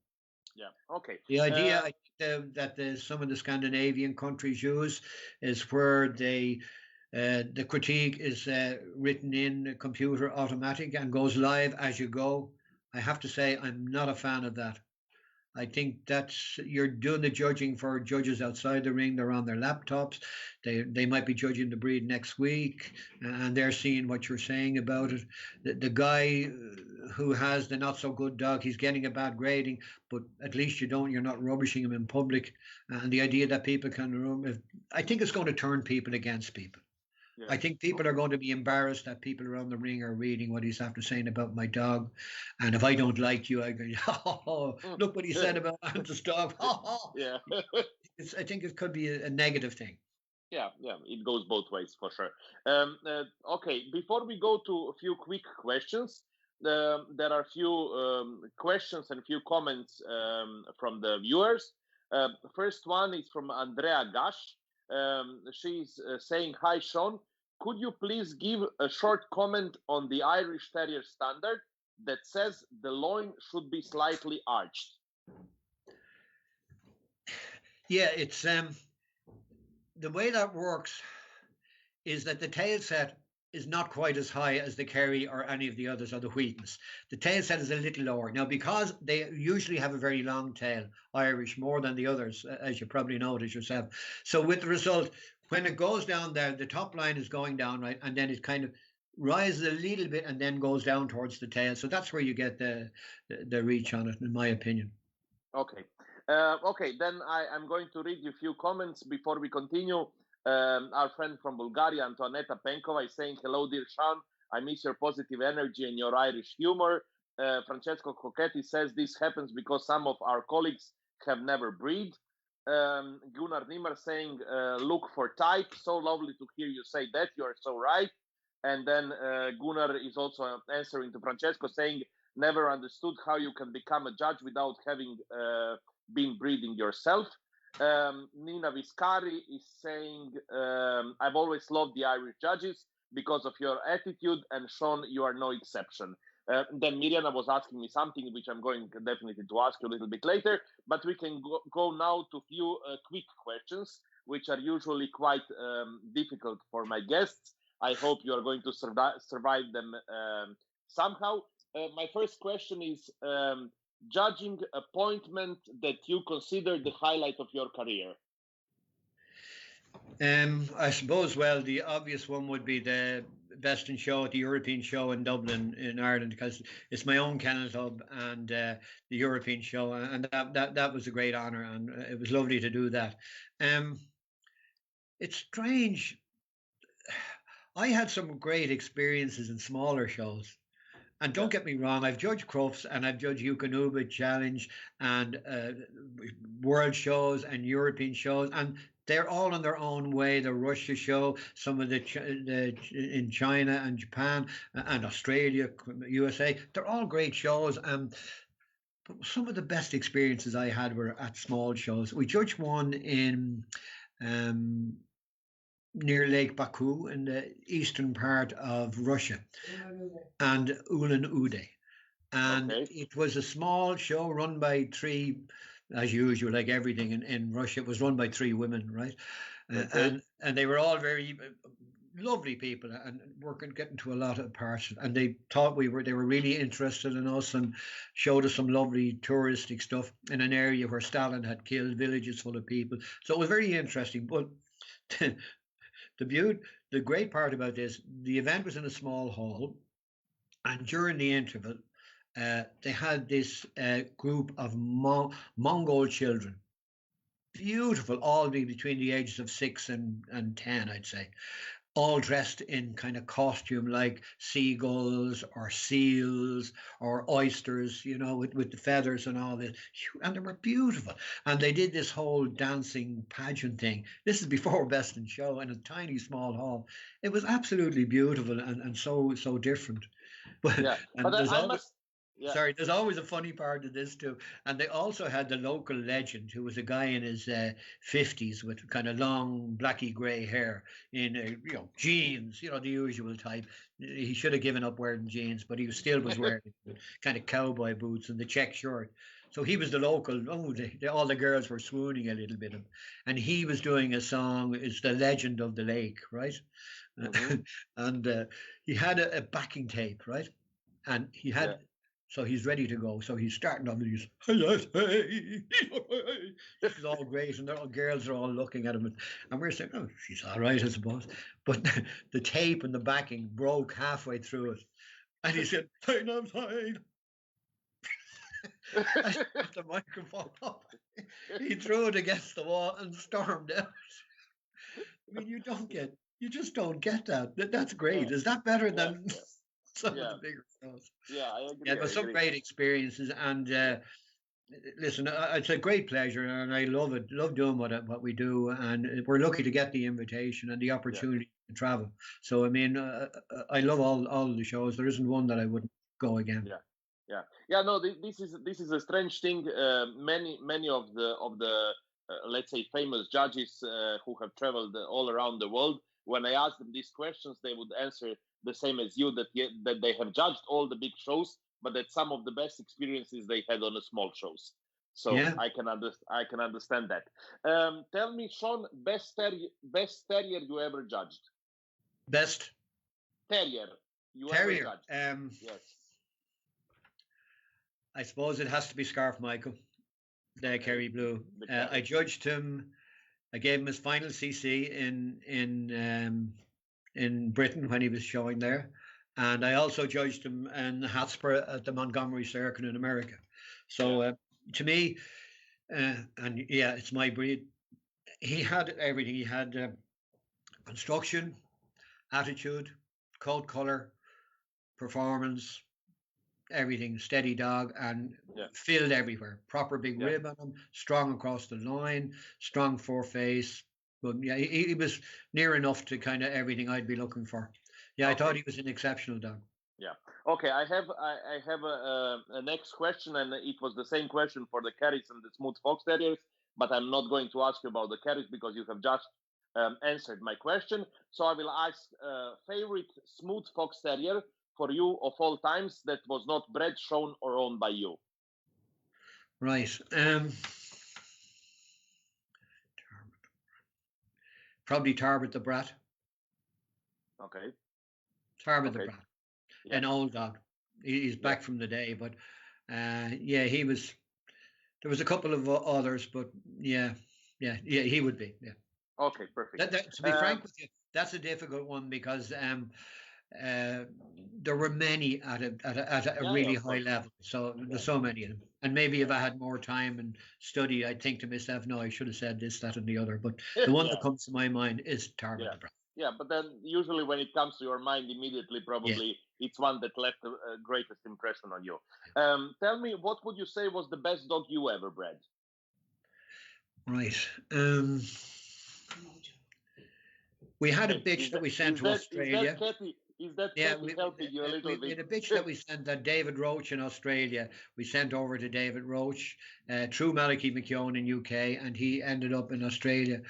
Yeah. Okay. The idea Uh, that some of the Scandinavian countries use is where the critique is written in a computer automatic and goes live as you go. I have to say I'm not a fan of that. I think that's you're doing the judging for judges outside the ring. They're on their laptops. They might be judging the breed next week, and they're seeing what you're saying about it. The guy who has the not so good dog, he's getting a bad grading, but at least you're not rubbishing him in public. And the idea that people can, I think it's going to turn people against people. I yes. think people are Okay. going to be embarrassed that people around the ring are reading what he's after saying about my dog. And if I don't like you, I go, oh, look what he said about Ante's dog. Yeah. I think it could be a negative thing. Yeah. Yeah. It goes both ways for sure. Okay. Before we go to a few quick questions, there are a few questions and a few comments from the viewers. First one is from Andrea Gash. She's saying, "Hi, Sean. Could you please give a short comment on the Irish Terrier standard that says the loin should be slightly arched?" Yeah, it's the way that works is that the tail set is not quite as high as the Kerry or any of the others or the Wheatons. The tail set is a little lower. Now, because they usually have a very long tail, Irish, more than the others, as you probably noticed yourself. So with the result, when it goes down there, the top line is going down, right? And then it kind of rises a little bit and then goes down towards the tail. So that's where you get the reach on it, in my opinion. Okay. Okay, then I'm going to read you a few comments before we continue. Our friend from Bulgaria, Antoaneta Penkova, is saying, "Hello, dear Sean. I miss your positive energy and your Irish humor." Francesco Cochetti says, "This happens because some of our colleagues have never breed." Gunnar Nimmer saying, "Look for type. So lovely to hear you say that. You are so right." And then Gunnar is also answering to Francesco saying, "Never understood how you can become a judge without having been breeding yourself. Nina Viscari is saying, I've always loved the Irish judges because of your attitude, and Sean, you are no exception. Then Miriana was asking me something which I'm going definitely to ask you a little bit later, but we can go now to a few quick questions, which are usually quite difficult for my guests. I hope you are going to survive them somehow. My first question is, judging appointment that you consider the highlight of your career. I suppose, well, the obvious one would be the Best in Show at the European Show in Dublin in Ireland, because it's my own kennel club and the European Show, and that was a great honour, and it was lovely to do that. It's strange. I had some great experiences in smaller shows. And don't get me wrong, I've judged Crufts and I've judged Eukanuba Challenge and world shows and European shows, and they're all in their own way. The Russia show, some of the in China and Japan and Australia, USA, they're all great shows. But some of the best experiences I had were at small shows. We judged one in near Lake Baku in the eastern part of Russia, and Ulan-Ude. And it was a small show run by three, as usual, like everything in Russia, it was run by three women, right? And they were all very lovely people and getting to a lot of parts. And they thought they were really interested in us and showed us some lovely touristic stuff in an area where Stalin had killed villages full of people. So it was very interesting. But the great part about this, the event was in a small hall, and during the interval, they had this group of Mongol children, beautiful, all between the ages of 6 and 10, I'd say, all dressed in kind of costume like seagulls or seals or oysters, you know, with the feathers and all this. And they were beautiful. And they did this whole dancing pageant thing. This is before Best in Show, in a tiny small hall. It was absolutely beautiful and so different. But, yeah, and but sorry, there's always a funny part of this too. And they also had the local legend, who was a guy in his 50s with kind of long blacky grey hair in jeans, the usual type. He should have given up wearing jeans, but he still was wearing kind of cowboy boots and the check shirt. So he was the local. All the girls were swooning a little bit. And he was doing a song, it's The Legend of the Lake, right? Mm-hmm. And he had a backing tape, right? And he had... So he's ready to go. So he's starting off and he's, hey, this is all great. And the girls are all looking at him. And we're saying, oh, she's all right, I suppose. But the tape and the backing broke halfway through it. And he said, fine, I'm fine. I put the microphone up. He threw it against the wall and stormed out. I mean, you just don't get that. That's great. Is that better than... Some of the bigger shows. Yeah, I agree. Yeah, but some great experiences, and listen, it's a great pleasure, and I love it. Love doing what we do, and we're lucky to get the invitation and the opportunity to travel. So I mean, I love all the shows. There isn't one that I wouldn't go again. Yeah. No, this is a strange thing. Many of the let's say famous judges who have traveled all around the world, when I ask them these questions, they would answer the same as you, that they have judged all the big shows, but that some of the best experiences they had on the small shows. So I can understand that. Tell me, Sean, best terrier you ever judged? Best terrier you ever judged? Yes. I suppose it has to be Scarf Michael, the Kerry Blue. I judged him. I gave him his final CC in Britain when he was showing there, and I also judged him in Hotspur at the Montgomery Circuit in America. So to me, it's my breed. He had everything. He had construction, attitude, coat color, performance, everything. Steady dog and filled everywhere. Proper big rib on him, strong across the line, strong foreface. But he was near enough to kind of everything I'd be looking for. Yeah, I thought he was an exceptional dog. Yeah. Okay, I have a next question, and it was the same question for the Carries and the Smooth Fox Terriers, but I'm not going to ask you about the Carries because you have just answered my question. So I will ask favorite Smooth Fox Terrier for you of all times that was not bred, shown, or owned by you. Right. Probably Tarbert the Brat. Okay. Tarbert Okay. the Brat. Yeah. An old dog. He's back from the day, but yeah, he was. There was a couple of others, but yeah, he would be. Yeah. Okay, perfect. To be frank with you, that's a difficult one because there were many at a really high level. So there's so many of them. And maybe if I had more time and study, I'd think to myself, no, I should have said this, that, and the other. But the one that comes to my mind is Tarbert the Brat. Yeah, but then usually when it comes to your mind immediately, probably it's one that left the greatest impression on you. Tell me, what would you say was the best dog you ever bred? Right. We had a bitch that we sent to Australia. Is that Katie helping you a little bit? We had a bitch that we sent, that David Roach in Australia. We sent over to David Roach through Malachi McKeown in UK, and he ended up in Australia.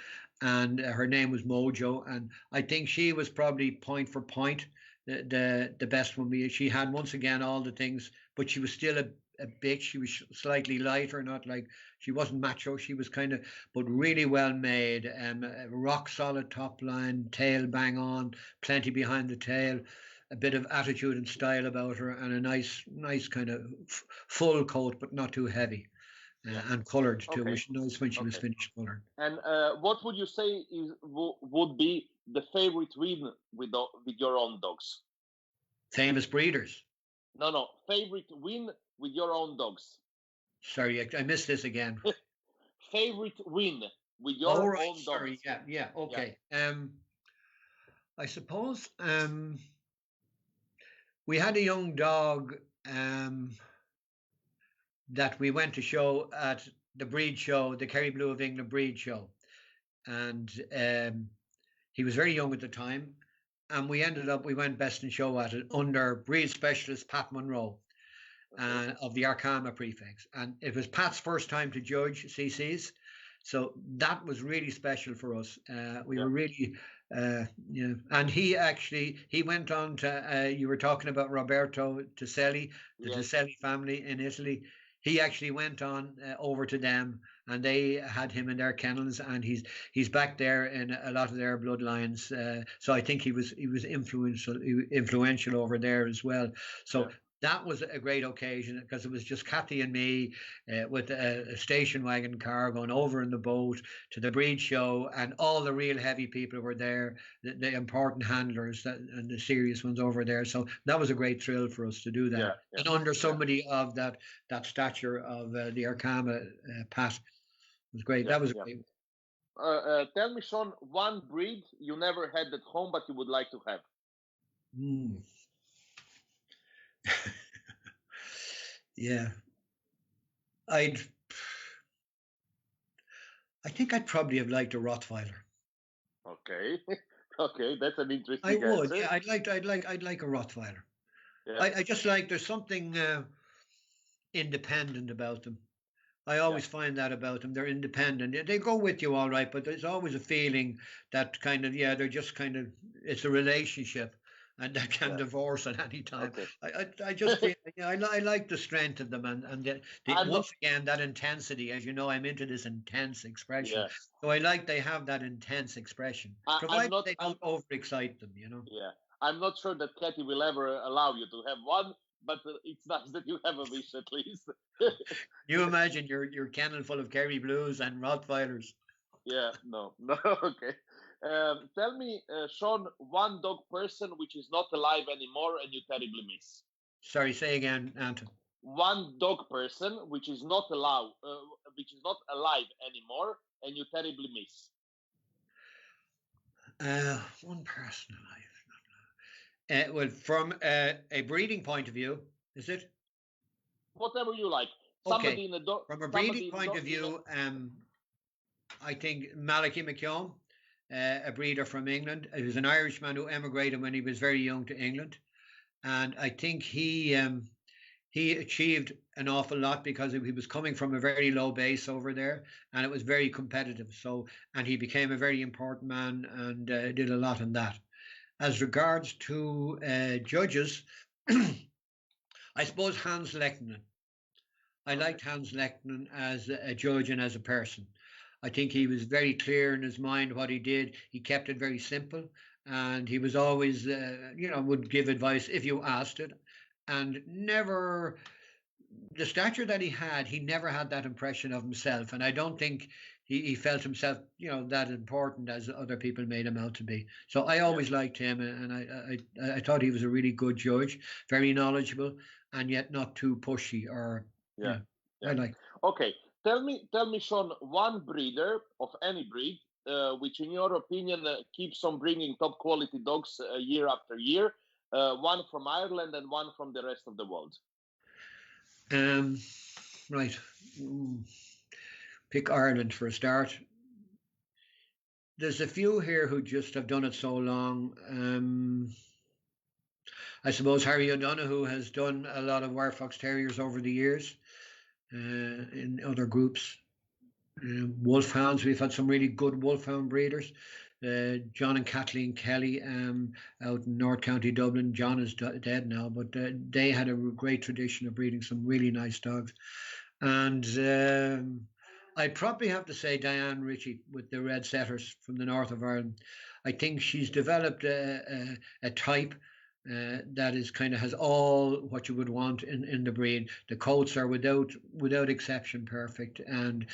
And her name was Mojo, and I think she was probably point for point the best one. She had once again all the things, but she was still a bitch. She was slightly lighter, not like she wasn't macho. She was kind of, but really well made. Rock solid top line, tail bang on, plenty behind the tail, a bit of attitude and style about her, and a nice kind of full coat, but not too heavy. And coloured too. It was nice when she was finished coloured. And what would you say would be the favorite win with your own dogs? Famous breeders. No. Favorite win with your own dogs. Sorry, I missed this again. Favorite win with your own dogs. Sorry, yeah, okay. Yeah. I suppose we had a young dog that we went to show at the breed show, the Kerry Blue of England breed show. And he was very young at the time. And we went best in show at it under breed specialist Pat Monroe of the Arkama prefix. And it was Pat's first time to judge CCs. So that was really special for us. We were really, and he went on to, you were talking about Roberto Tiselli, the Tiselli family in Italy. He actually went on over to them, and they had him in their kennels, and he's back there in a lot of their bloodlines. So I think he was influential over there as well. So that was a great occasion because it was just Kathy and me with a station wagon car going over in the boat to the breed show, and all the real heavy people were there, the important handlers and the serious ones over there. So that was a great thrill for us to do that. And under somebody of that stature of the Arkama Pat was great. That was great. Tell me, Sean, one breed you never had at home but you would like to have. Yeah, I think I'd probably have liked a Rottweiler. Okay, that's an interesting I would. answer. Yeah, I'd like a Rottweiler. Yeah. I just like there's something independent about them. I always find that about them. They're independent. They go with you all right, but there's always a feeling that kind of they're just kind of, it's a relationship. And they can divorce at any time. I just feel, I like the strength of them and once again that intensity. As you know, I'm into this intense expression. So I like they have that intense expression, provided they don't overexcite them. Yeah, I'm not sure that Katie will ever allow you to have one, but it's nice that you have a wish at least. You imagine your kennel full of Kerry Blues and Rottweilers. Yeah, no, okay. Tell me, Sean, one dog person which is not alive anymore and you terribly miss. Sorry, say again, Ante. One dog person which is not alive anymore and you terribly miss. One person alive. Well, from a breeding point of view, is it? Whatever you like. Somebody in the from a breeding point of view, I think Malachi McKeown. A breeder from England. He was an Irishman who emigrated when he was very young to England. and I think he achieved an awful lot because he was coming from a very low base over there, and it was very competitive. So, and he became a very important man and did a lot in that. As regards to judges, I suppose Hans Lecknen. I Okay. liked Hans Lecknen as a judge and as a person. I think he was very clear in his mind what he did. He kept it very simple, and he was always, would give advice if you asked it, and never the stature that he never had that impression of himself, and I don't think he felt himself, that important as other people made him out to be. So I Yeah. always liked him, and I thought he was a really good judge, very knowledgeable, and yet not too pushy or Yeah. yeah. I Yeah. like. Okay. Tell me, Sean, one breeder of any breed, which, in your opinion, keeps on bringing top quality dogs year after year. One from Ireland and one from the rest of the world. Um, right. Pick Ireland for a start. There's a few here who just have done it so long. I suppose Harry O'Donoghue has done a lot of Wire Fox Terriers over the years in other groups. Wolfhounds, we've had some really good wolfhound breeders. John and Kathleen Kelly out in North County Dublin. John is dead now, but they had a great tradition of breeding some really nice dogs. And I'd probably have to say Diane Ritchie with the Red Setters from the north of Ireland. I think she's developed a type that is kind of has all what you would want in the breed. The coats are without exception perfect, and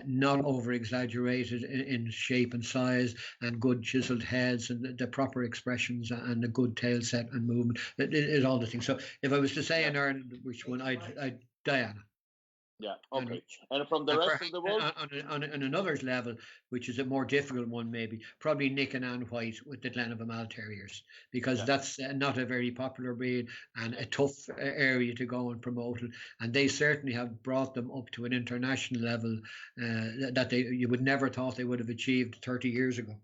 not over exaggerated in shape and size, and good chiseled heads and the proper expressions and a good tail set and movement. It all the things. So if I was to say Yeah. in Ireland which one, I'd Diana. Yeah. And Okay. And from the rest of the world? on another level, which is a more difficult one, maybe probably Nick and Anne White with the Glen of Amal Terriers, because Yeah. that's not a very popular breed and a tough area to go and promote it. And they certainly have brought them up to an international level that you would never thought they would have achieved 30 years ago.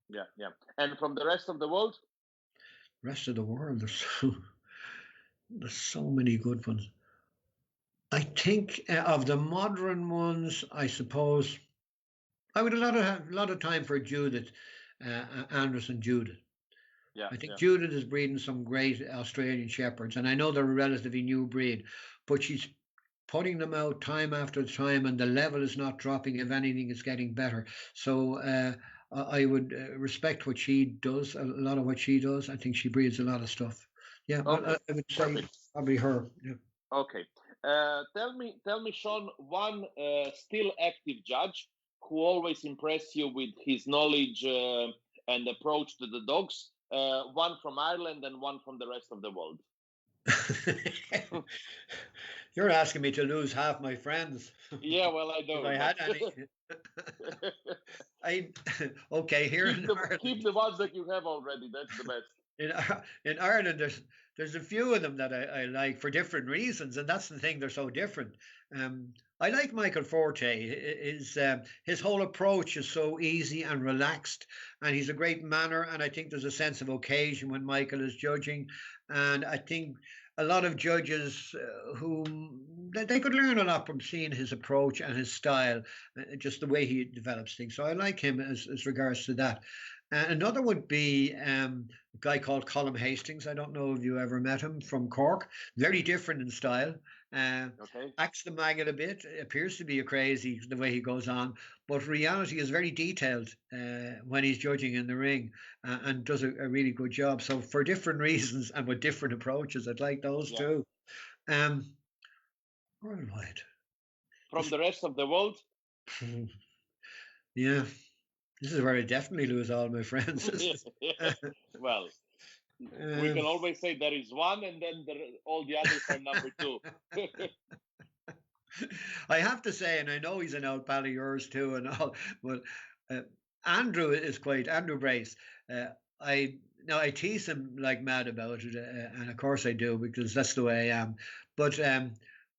Yeah. Yeah. And from the rest of the world? Rest of the world, there's so many good ones. I think of the modern ones, I suppose I would have a lot of time for Judith Anderson. Judith. Yeah. I think Yeah. Judith is breeding some great Australian Shepherds, and I know they're a relatively new breed, but she's putting them out time after time, and the level is not dropping. If anything, it's getting better. So I would respect what she does, a lot of what she does. I think she breeds a lot of stuff. Yeah, Okay. I would say Perfect. probably her. Yeah. Okay. Tell me, Sean, one still active judge who always impressed you with his knowledge and approach to the dogs. One from Ireland and one from the rest of the world. You're asking me to lose half my friends. Yeah, well, I know. If I had any. Okay, here in Ireland. Keep the ones that you have already. That's the best. In Ireland, there's a few of them that I like for different reasons, and that's the thing, they're so different. I like Michael Forte. His whole approach is so easy and relaxed, and he's a great manner. And I think there's a sense of occasion when Michael is judging, and I think a lot of judges who they could learn a lot from seeing his approach and his style, just the way he develops things. So I like him as regards to that. Another would be a guy called Colm Hastings. I don't know if you ever met him, from Cork. Very different in style. Okay. Acts the maggot a bit. Appears to be a crazy the way he goes on, but reality is very detailed when he's judging in the ring, and does a really good job. So for different reasons and with different approaches, I'd like those Yeah. too. Worldwide. From the rest of the world? Yeah. This is where I definitely lose all my friends. Well, we can always say there is one, and then all the others are number two. I have to say, and I know he's an old pal of yours too, and all, but Andrew Brace. I tease him like mad about it, and of course I do, because that's the way I am. But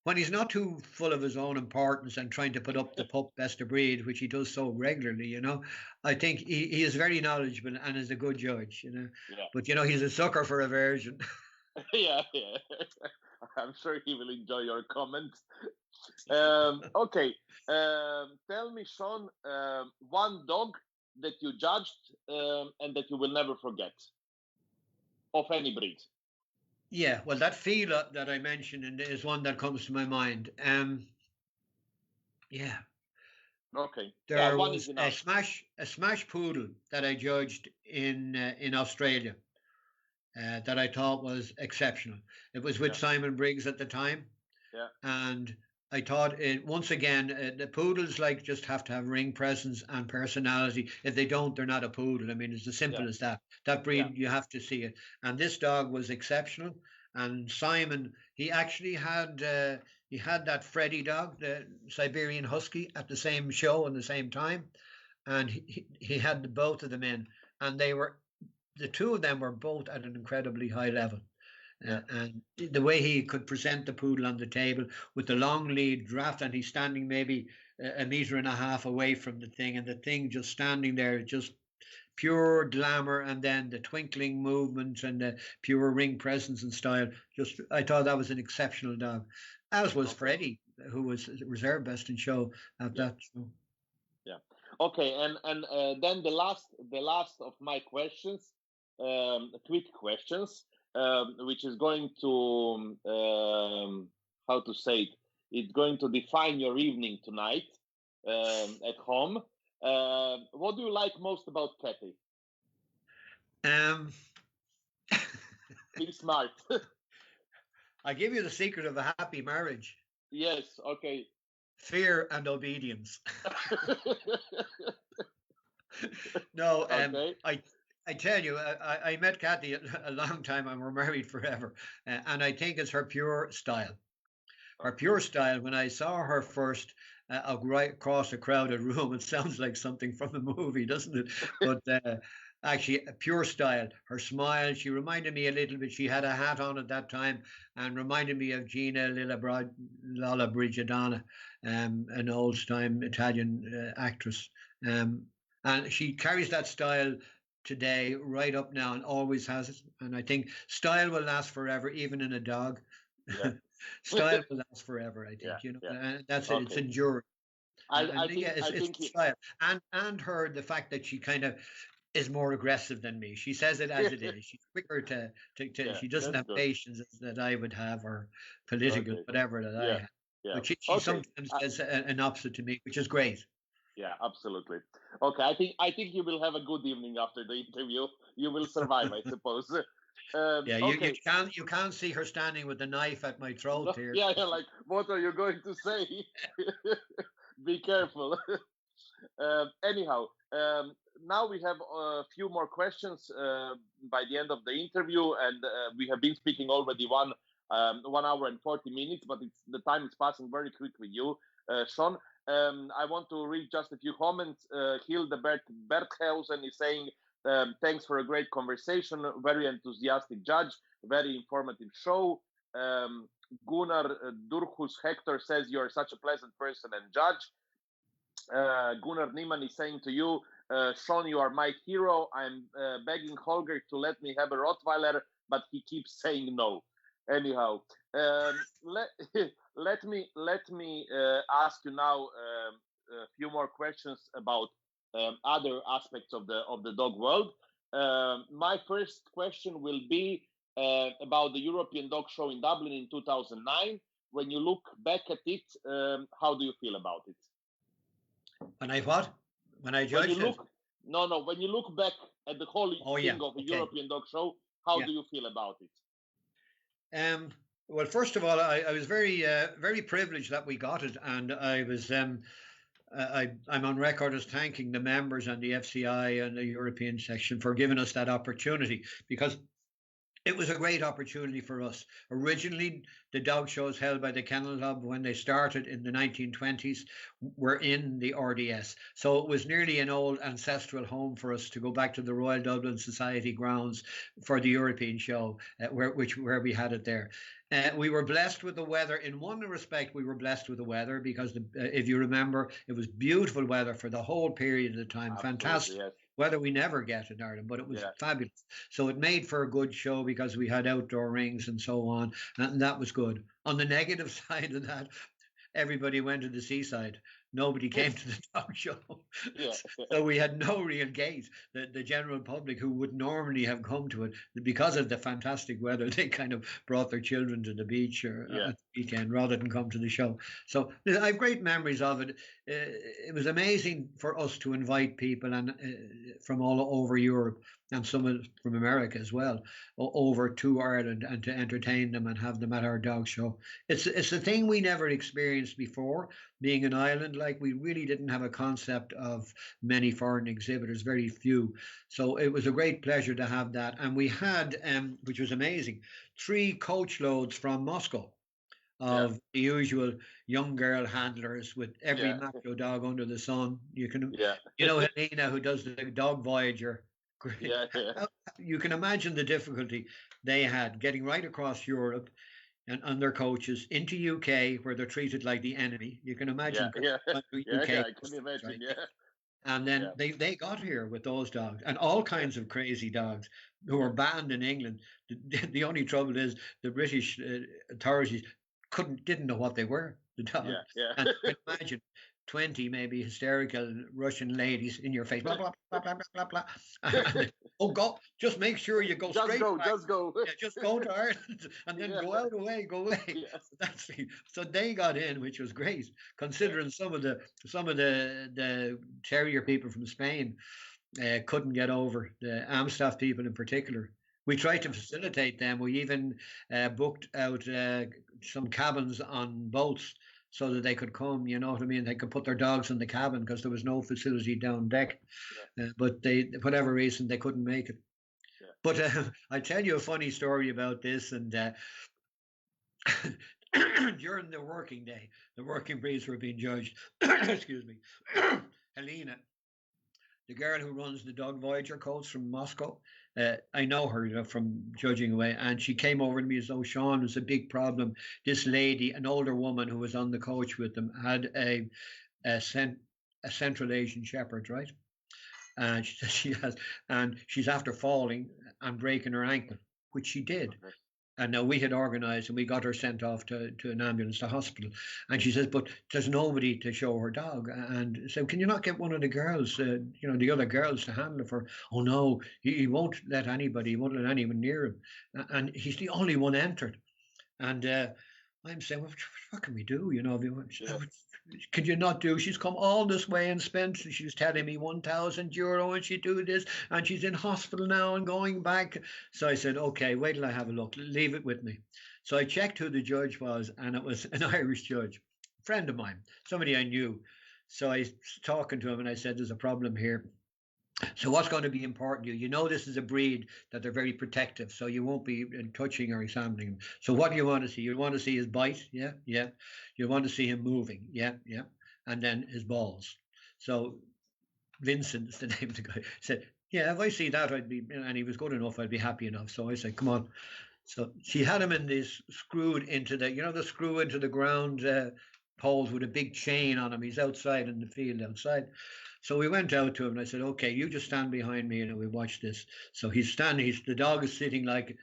when he's not too full of his own importance and trying to put up the pup best of breed, which he does so regularly, I think he is very knowledgeable and is a good judge, Yeah. But he's a sucker for aversion. Yeah, yeah. I'm sure he will enjoy your comment. Okay. Tell me, Sean, one dog that you judged and that you will never forget of any breed. Yeah, well, that feel that I mentioned is one that comes to my mind. Yeah, Okay. Yeah, there one is was enough. a smash poodle that I judged in Australia that I thought was exceptional. It was with Yeah, Simon Briggs at the time, yeah, and I thought it once again the poodles like just have to have ring presence and personality. If they don't, they're not a poodle. I mean, it's as yeah, simple as that. That yeah. breed, you have to see it. And this dog was exceptional. And Simon, he had that Freddy dog, the Siberian Husky, at the same show and the same time, and he had both of them in, and the two of them were both at an incredibly high level. Yeah. And the way he could present the poodle on the table with the long lead draft, and he's standing maybe a meter and a half away from the thing, and the thing just standing there, just pure glamour, and then the twinkling movements and the pure ring presence and style. Just, I thought that was an exceptional dog, as was Okay. Freddie, who was reserve best in show at Yeah. that show. Yeah. Okay. And then the last of my questions, quick questions, which is going to how to say it? It's going to define your evening tonight at home. What do you like most about Kathy? Um, Being smart. I give you the secret of a happy marriage: Yes. Okay. fear and obedience. No, Okay. I tell you, I met Kathy a long time, and we're married forever, and I think it's her pure style. Her Okay. pure style. When I saw her first, right across a crowded room, it sounds like something from a movie, doesn't it? But actually, a pure style. Her smile. She reminded me a little bit. She had a hat on at that time, and reminded me of Gina Lalla Brigidana, an old-time Italian actress. Um, and she carries that style today, right up now, and always has it. And I think style will last forever, even in a dog. Yeah. Style will last forever, I Yeah. think, you know, Yeah. and that's it. It's Okay. enduring. I And yeah, think I it's think style. And her, the fact that she kind of is more aggressive than me. She says it as it is. She's quicker to yeah, she doesn't that's have good. patience that I would have, or political, Okay. whatever that I Yeah. have. Yeah. But she Okay. sometimes says an opposite to me, which is great. Yeah, absolutely. Okay, I think you will have a good evening after the interview. You will survive, I suppose. Yeah, Okay. you can't see her standing with the knife at my throat No, here. yeah, yeah. Like, what are you going to say? Be careful. Anyhow, now we have a few more questions by the end of the interview, and we have been speaking already 1 hour and 40 minutes, but the time is passing very quick with you, Sean. I want to read just a few comments. Hildebert Berthausen is saying, thanks for a great conversation, very enthusiastic judge, very informative show. Gunnar Durhus Hector says, you're such a pleasant person and judge. Gunnar Niemann is saying to you, Sean, you are my hero. I'm begging Holger to let me have a Rottweiler, but he keeps saying no. Anyhow, let let me ask you now a few more questions about other aspects of the dog world. My first question will be about the European Dog Show in Dublin in 2009. When you look back at it, how do you feel about it? When I what? When I When you judged it? look, no, when you look back at the whole Oh yeah, thing of a okay, European Dog Show, how yeah. do you feel about it? Well, first of all, I was very privileged that we got it, and I was I'm on record as thanking the members and the FCI and the European section for giving us that opportunity, because it was a great opportunity for us. Originally, the dog shows held by the Kennel Club when they started in the 1920s were in the RDS. So it was nearly an old ancestral home for us to go back to the Royal Dublin Society grounds for the European show, where we had it there. We were blessed with the weather. In one respect, we were blessed with the weather because, if you remember, it was beautiful weather for the whole period of the time. Absolutely, Fantastic yes. weather we never get in Ireland, but it was Yeah. fabulous. So it made for a good show because we had outdoor rings and so on, and that was good. On the negative side of that, everybody went to the seaside. Nobody came to the dog show. Yeah. So we had no real gate. The general public who would normally have come to it, because of the fantastic weather, they kind of brought their children to the beach or Yeah. at the weekend rather than come to the show. So I have great memories of it. It was amazing for us to invite people and from all over Europe and some from America as well over to Ireland and to entertain them and have them at our dog show. It's a thing we never experienced before. Being an island, like, we really didn't have a concept of many foreign exhibitors, very few. So it was a great pleasure to have that. And we had, which was amazing, 3 coach loads from Moscow of the usual young girl handlers with every macho dog under the sun. You can, Helena, who does the dog Voyager. Yeah. You can imagine the difficulty they had getting right across Europe and their coaches into UK, where they're treated like the enemy. You can imagine. Yeah. UK, I can imagine. right? Yeah. And then they got here with those dogs and all kinds of crazy dogs who were banned in England. The only trouble is the British authorities didn't know what they were, the dogs. Yeah. And you can imagine 20 maybe hysterical Russian ladies in your face, blah blah blah blah blah blah blah. Oh God, just make sure you go straight back. Just go. Yeah, just go to Ireland and then go away. Yeah. So they got in, which was great, considering some of the terrier people from Spain couldn't get over, the Amstaff people in particular. We tried to facilitate them. We even booked out some cabins on boats so that they could come, you know what I mean? They could put their dogs in the cabin because there was no facility down deck. But they, for whatever reason, they couldn't make it. But I'll tell you a funny story about this. And during the working day, the working breeds were being judged. Excuse me. Helena, the girl who runs the Dog Voyager coach from Moscow, I know her from judging away, and she came over to me as though, Sean, was a big problem. This lady, an older woman who was on the coach with them, had a Central Asian Shepherd, right? And she's after falling and breaking her ankle, which she did. Okay. And now we had organised and we got her sent off to an ambulance to hospital. And she says, but there's nobody to show her dog. And so, can you not get one of the girls, the other girls to handle it for her? Oh, no, he won't let anybody, he won't let anyone near him. And he's the only one entered. And I'm saying, well, what can we do? Could you not do? She's come all this way and spent, she was telling me, €1,000 and she'd do this and she's in hospital now and going back. So I said, okay, wait till I have a look, leave it with me. So I checked who the judge was, and it was an Irish judge, a friend of mine, somebody I knew. So I was talking to him and I said, there's a problem here. So what's going to be important to you? You know, this is a breed that they're very protective, so you won't be touching or examining him. So what do you want to see? You want to see his bite? Yeah. You want to see him moving? Yeah. And then his balls. So Vincent is the name of the guy. Said, yeah, if I see that, I'd be, and he was good enough, I'd be happy enough. So I said, come on. So she had him in this screwed into the screw into the ground poles with a big chain on him. He's outside in the field outside. So we went out to him and I said, okay, you just stand behind me and we watch this. So he's standing, the dog is sitting like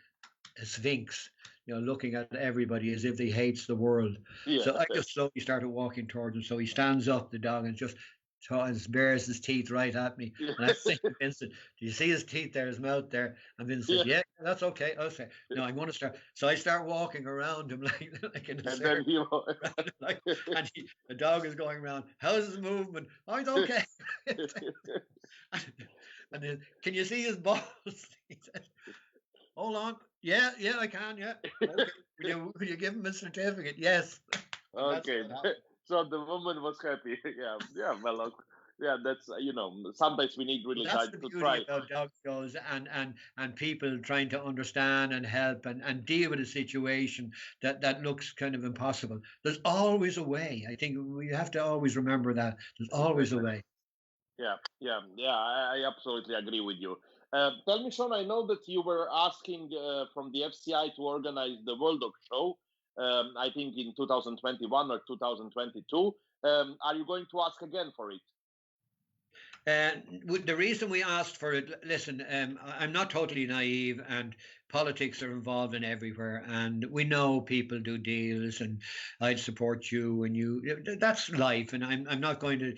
a sphinx, looking at everybody as if he hates the world. Yeah. So I just slowly started walking towards him. So he stands up, the dog, and just bares his teeth right at me. And I say to Vincent, do you see his teeth there, his mouth there? And Vincent says, yeah, that's okay. I'll say, no, I'm going to start. So I start walking around him like in a circle. And the dog is going around. How's his movement? Oh, it's okay. And then, can you see his balls? He says, hold on. Yeah, I can. Yeah. Okay. Will you give him a certificate? Yes. Okay. So the woman was happy. Yeah. Well, that's sometimes we need really time to try. About dog shows and people trying to understand and help and deal with a situation that looks kind of impossible. There's always a way. I think we have to always remember that there's always a way. Yeah. I absolutely agree with you. Tell me, Sean, I know that you were asking from the FCI to organize the World Dog Show, I think in 2021 or 2022. Are you going to ask again for it? The reason we asked for it, listen, I'm not totally naive, and politics are involved in everywhere, and we know people do deals, and I'd support you, and that's life, and I'm not going to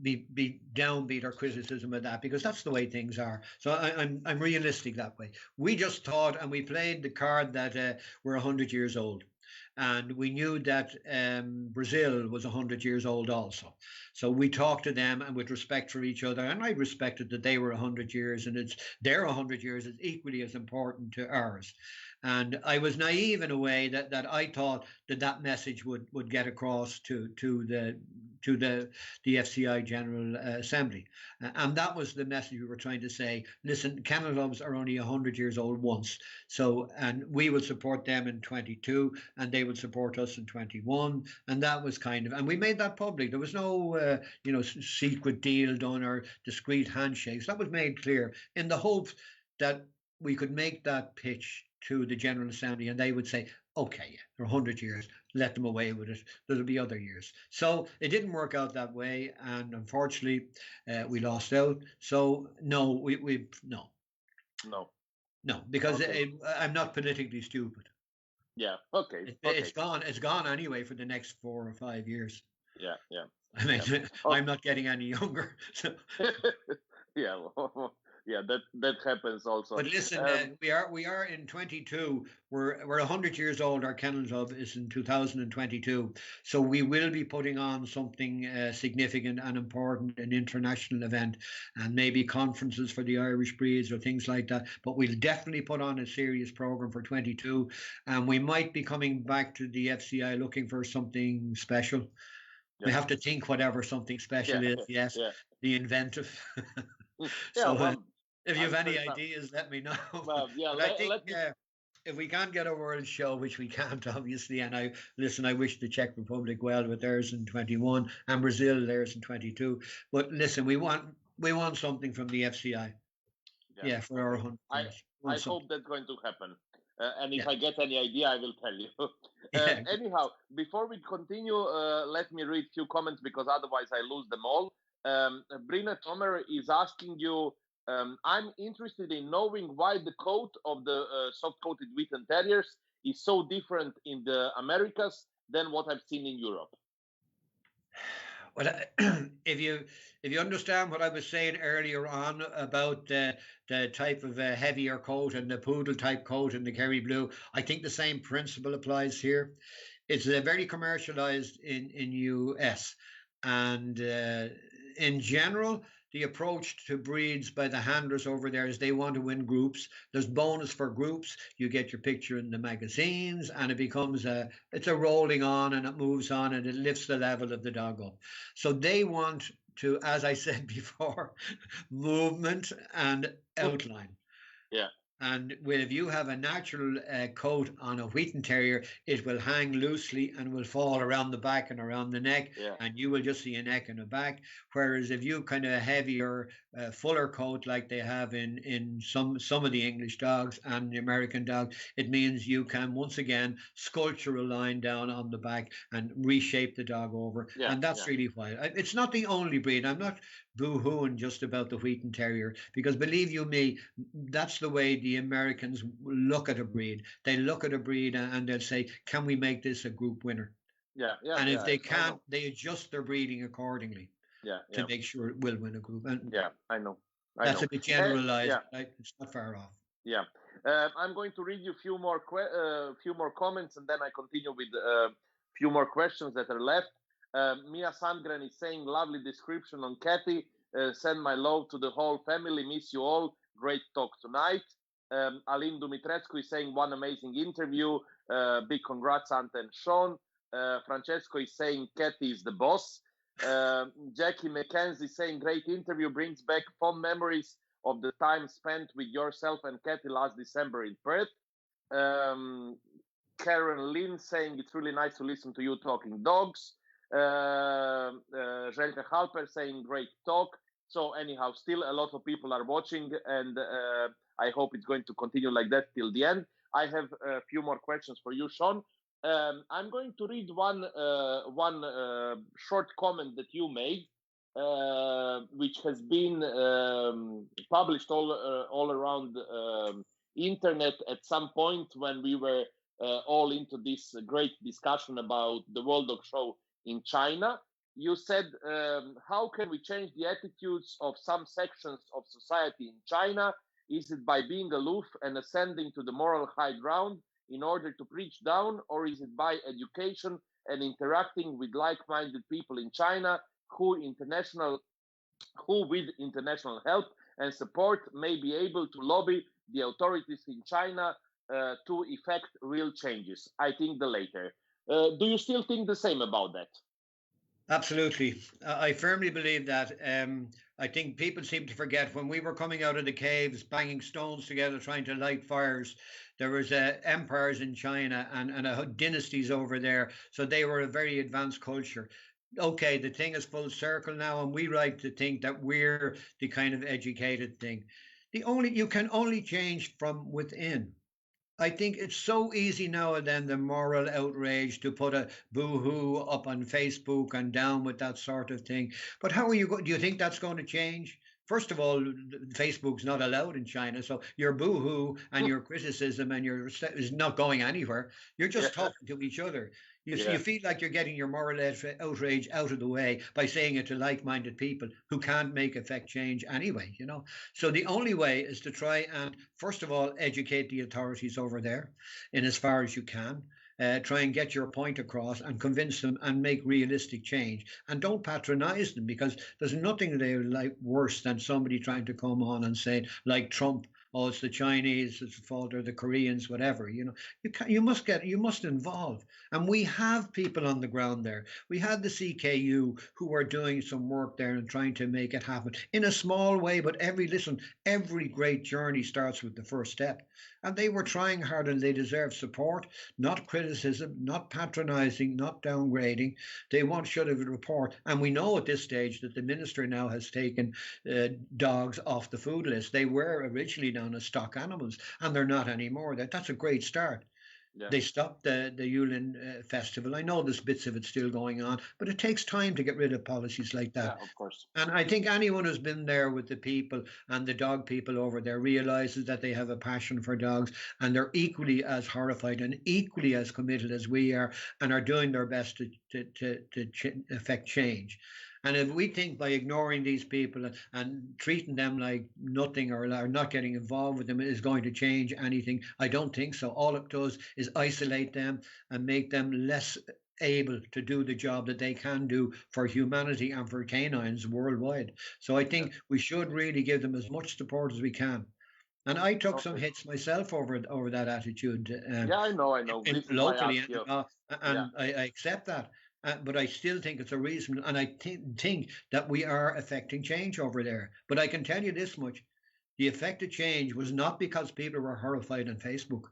be downbeat or criticism of that, because that's the way things are. So I'm realistic that way. We just thought, and we played the card that we're 100 years old. And we knew that Brazil was 100 years old also. So we talked to them, and with respect for each other, and I respected that they were 100 years, and it's their 100 years is equally as important to ours. And I was naive in a way that I thought that message would get across to the FCI General Assembly, and that was the message we were trying to say. Listen, kennel clubs are only 100 years old once, so, and we will support them in 22, and they would support us in 21, and that was kind of, and we made that public. There was no secret deal done or discreet handshakes. That was made clear in the hope that we could make that pitch to the General Assembly, and they would say, okay, yeah, they're 100 years, let them away with it. There'll be other years. So it didn't work out that way, and unfortunately, we lost out. So no, we no, because Okay. I'm not politically stupid. Yeah. Okay. It's gone. It's gone anyway for the next 4 or 5 years. Yeah. Yeah. I mean, Yeah. I'm not getting any younger. So. Yeah. Yeah. That happens also. But listen, we are in 22. We're 100 years old. Our kennel club is in 2022, so we will be putting on something significant and important, an international event, and maybe conferences for the Irish breeds or things like that. But we'll definitely put on a serious program for 22, and we might be coming back to the FCI looking for something special. Yeah. We have to think whatever something special is. Yes, the inventive. So, if you have any ideas, let me know. Well, yeah, I think if we can't get a world show, which we can't, obviously, and I wish the Czech Republic well with theirs in 21 and Brazil theirs in 22. But listen, we want something from the FCI. Yeah, for our 100 years. I hope that's going to happen. And if I get any idea, I will tell you. Anyhow, before we continue, let me read a few comments, because otherwise I lose them all. Brina Tomer is asking you, I'm interested in knowing why the coat of the soft-coated Wheaten Terriers is so different in the Americas than what I've seen in Europe. Well, if you understand what I was saying earlier on about the type of heavier coat and the poodle type coat and the Kerry Blue, I think the same principle applies here. It's very commercialized in US, and in general, the approach to breeds by the handlers over there is they want to win groups. There's bonus for groups. You get your picture in the magazines, and it becomes it's a rolling on, and it moves on, and it lifts the level of the dog up. So they want to, as I said before, movement and outline. Yeah. And if you have a natural coat on a Wheaten Terrier, it will hang loosely and will fall around the back and around the neck, and you will just see a neck and a back. Whereas if you kind of a heavier, fuller coat like they have in some of the English dogs and the American dogs, it means you can once again sculpture a line down on the back and reshape the dog over. And that's really why. It's not the only breed. I'm not boo-hooing just about the Wheaten Terrier, because believe you me, that's the way the Americans look at a breed. They look at a breed and they'll say, can we make this a group winner? And if they can't, they adjust their breeding accordingly to make sure it will win a group. And I know. That's a bit generalized. It's not far off. I'm going to read you a few more comments, and then I continue with a few more questions that are left. Mia Sandgren is saying, lovely description on Kathy. Send my love to the whole family. Miss you all. Great talk tonight. Aline Dumitrescu is saying, one amazing interview. Big congrats, Ante and Sean. Francesco is saying, Kathy is the boss. Jackie McKenzie is saying, great interview. Brings back fond memories of the time spent with yourself and Kathy last December in Perth. Karen Lynn saying, it's really nice to listen to you talking dogs. Željka Halper saying, great talk. So anyhow, still a lot of people are watching, and I hope it's going to continue like that till the end. I have a few more questions for you, Sean. I'm going to read one short comment that you made, which has been published all around internet at some point when we were all into this great discussion about the World Dog Show in China. You said, how can we change the attitudes of some sections of society in China? Is it by being aloof and ascending to the moral high ground in order to preach down, or is it by education and interacting with like-minded people in China who with international help and support may be able to lobby the authorities in China to effect real changes? I think the later. Do you still think the same about that? Absolutely. I firmly believe that. I think people seem to forget when we were coming out of the caves, banging stones together, trying to light fires. There was empires in China and dynasties over there. So they were a very advanced culture. Okay, the thing is full circle now, and we like to think that we're the kind of educated thing. You can only change from within. I think it's so easy now and then, the moral outrage, to put a boo-hoo up on Facebook and down with that sort of thing. But how are you going? Do you think that's going to change? First of all, Facebook's not allowed in China, so your boo-hoo and your criticism and your is not going anywhere. You're just talking to each other. You feel like you're getting your moral outrage out of the way by saying it to like-minded people who can't make effect change anyway, you know. So the only way is to try and, first of all, educate the authorities over there in as far as you can. Try and get your point across and convince them and make realistic change. And don't patronize them, because there's nothing they like worse than somebody trying to come on and say, like Trump, oh, it's the Chinese, it's the fault, or the Koreans, whatever. You know, you must involve. And we have people on the ground there. We had the CKU who are doing some work there and trying to make it happen in a small way. But every great journey starts with the first step. And they were trying hard, and they deserve support, not criticism, not patronizing, not downgrading. They should have a report. And we know at this stage that the minister now has taken dogs off the food list. They were originally known as stock animals, and they're not anymore. That's a great start. Yeah. They stopped the Yulin festival. I know there's bits of it still going on, but it takes time to get rid of policies like that. Yeah, of course. And I think anyone who's been there with the people and the dog people over there realizes that they have a passion for dogs, and they're equally as horrified and equally as committed as we are, and are doing their best to affect change. And if we think by ignoring these people and treating them like nothing, or not getting involved with them, is going to change anything, I don't think so. All it does is isolate them and make them less able to do the job that they can do for humanity and for canines worldwide. So I think we should really give them as much support as we can. And I took some hits myself over that attitude. I know. Locally, and I accept that. But I still think it's a reason, and I think that we are affecting change over there. But I can tell you this much: the effective change was not because people were horrified on Facebook.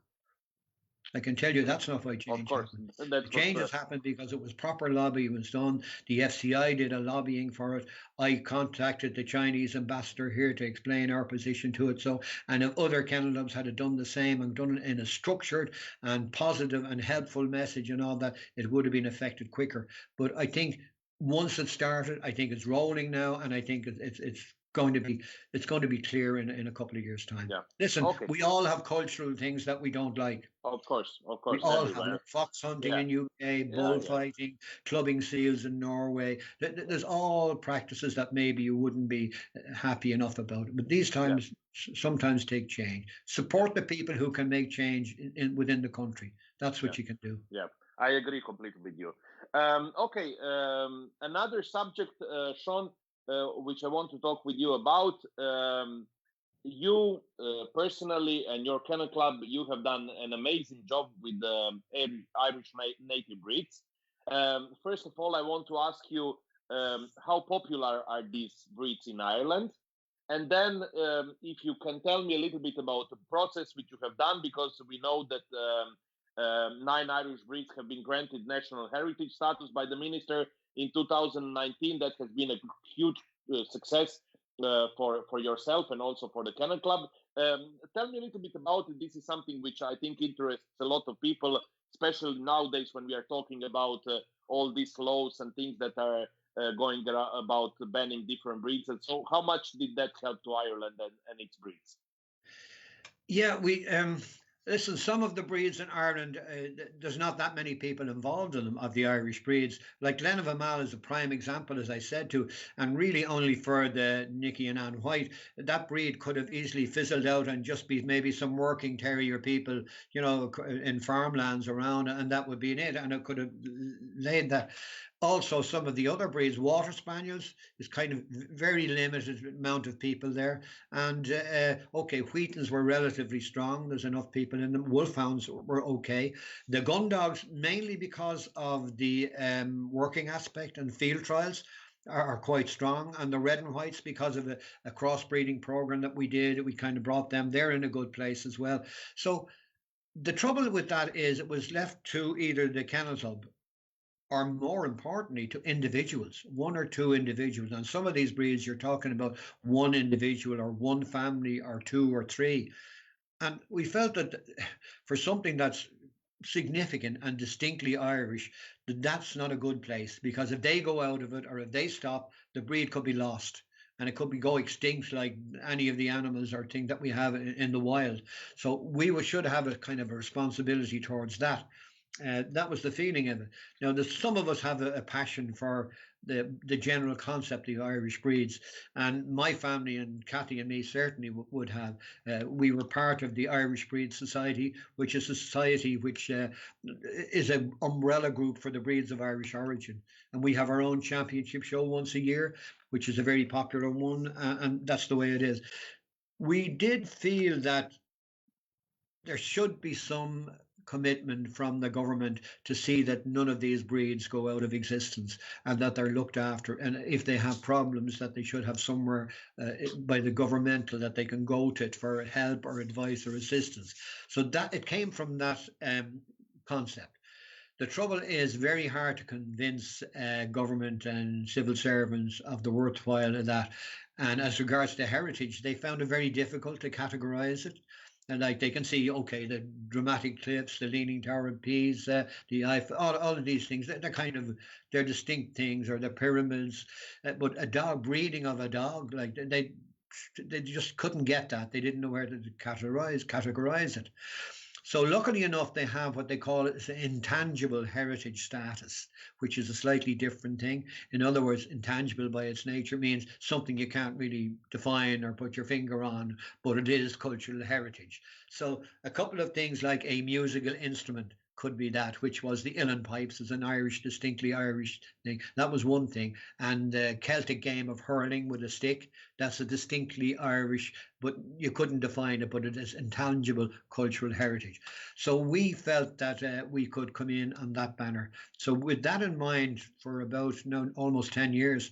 I can tell you that's not why change happened. The change has happened because it was proper lobbying was done. The FCI did a lobbying for it. I contacted the Chinese ambassador here to explain our position to it. So, and if other kennel clubs had done the same and done it in a structured and positive and helpful message and all that, it would have been affected quicker. But I think once it started, I think it's rolling now, and I think it's going to be clear in a couple of years' time. Yeah. Listen, we all have cultural things that we don't like. Of course. We all have fox hunting in UK, bullfighting, clubbing seals in Norway. There's all practices that maybe you wouldn't be happy enough about. But these times sometimes take change. Support the people who can make change within the country. That's what you can do. Yeah, I agree completely with you. Another subject, Sean, which I want to talk with you about. You personally and your kennel club, you have done an amazing job with the Irish native breeds. First of all, I want to ask you, how popular are these breeds in Ireland? And then if you can tell me a little bit about the process which you have done, because we know that 9 Irish breeds have been granted national heritage status by the minister in 2019. That has been a huge success. for yourself and also for the Kennel Club. Tell me a little bit about it. This is something which I think interests a lot of people, especially nowadays when we are talking about all these laws and things that are going about banning different breeds. And so, how much did that help to Ireland and its breeds? Yeah, we listen. Some of the breeds in Ireland, there's not that many people involved in them of the Irish breeds. Like Glen of Amal is a prime example, as I said to, and really only for the Nicky and Ann White. That breed could have easily fizzled out and just be maybe some working terrier people, you know, in farmlands around, and that would be it. And it could have laid that. Also, some of the other breeds, water spaniels, is kind of very limited amount of people there. And okay, Wheatons were relatively strong. There's enough people in them. Wolfhounds were okay. The gun dogs, mainly because of the working aspect and field trials, are quite strong. And the red and whites, because of a crossbreeding program that we did, we kind of brought them. They're in a good place as well. So the trouble with that is it was left to either the Kennel Club or more importantly to individuals, one or two individuals. And some of these breeds you're talking about one individual or one family or two or three. And we felt that for something that's significant and distinctly Irish, that's not a good place, because if they go out of it or if they stop, the breed could be lost and it could be go extinct like any of the animals or things that we have in the wild. So we should have a kind of a responsibility towards that. That was the feeling of it. Now, some of us have a passion for the general concept of Irish breeds, and my family and Kathy and me certainly would have. We were part of the Irish Breed Society, which is a society which is an umbrella group for the breeds of Irish origin, and we have our own championship show once a year, which is a very popular one, and that's the way it is. We did feel that there should be some commitment from the government to see that none of these breeds go out of existence and that they're looked after, and if they have problems that they should have somewhere by the governmental that they can go to for help or advice or assistance. So that it came from that concept. The trouble is very hard to convince government and civil servants of the worthwhile of that. And as regards to heritage, they found it very difficult to categorize it. And like they can see, okay, the dramatic cliffs, the Leaning Tower of Pisa, the Eiffel, all of these things, they're kind of, they're distinct things, or the pyramids. But a dog, breeding of a dog, like they just couldn't get that. They didn't know where to categorize it. So luckily enough, they have what they call it intangible heritage status, which is a slightly different thing. In other words, intangible by its nature means something you can't really define or put your finger on, but it is cultural heritage. So a couple of things like a musical instrument could be that, which was the uilleann pipes, as an Irish, distinctly Irish thing. That was one thing. And the Celtic game of hurling with a stick, that's a distinctly Irish, but you couldn't define it, but it is intangible cultural heritage. So we felt that we could come in on that banner. So with that in mind, for about now, almost 10 years,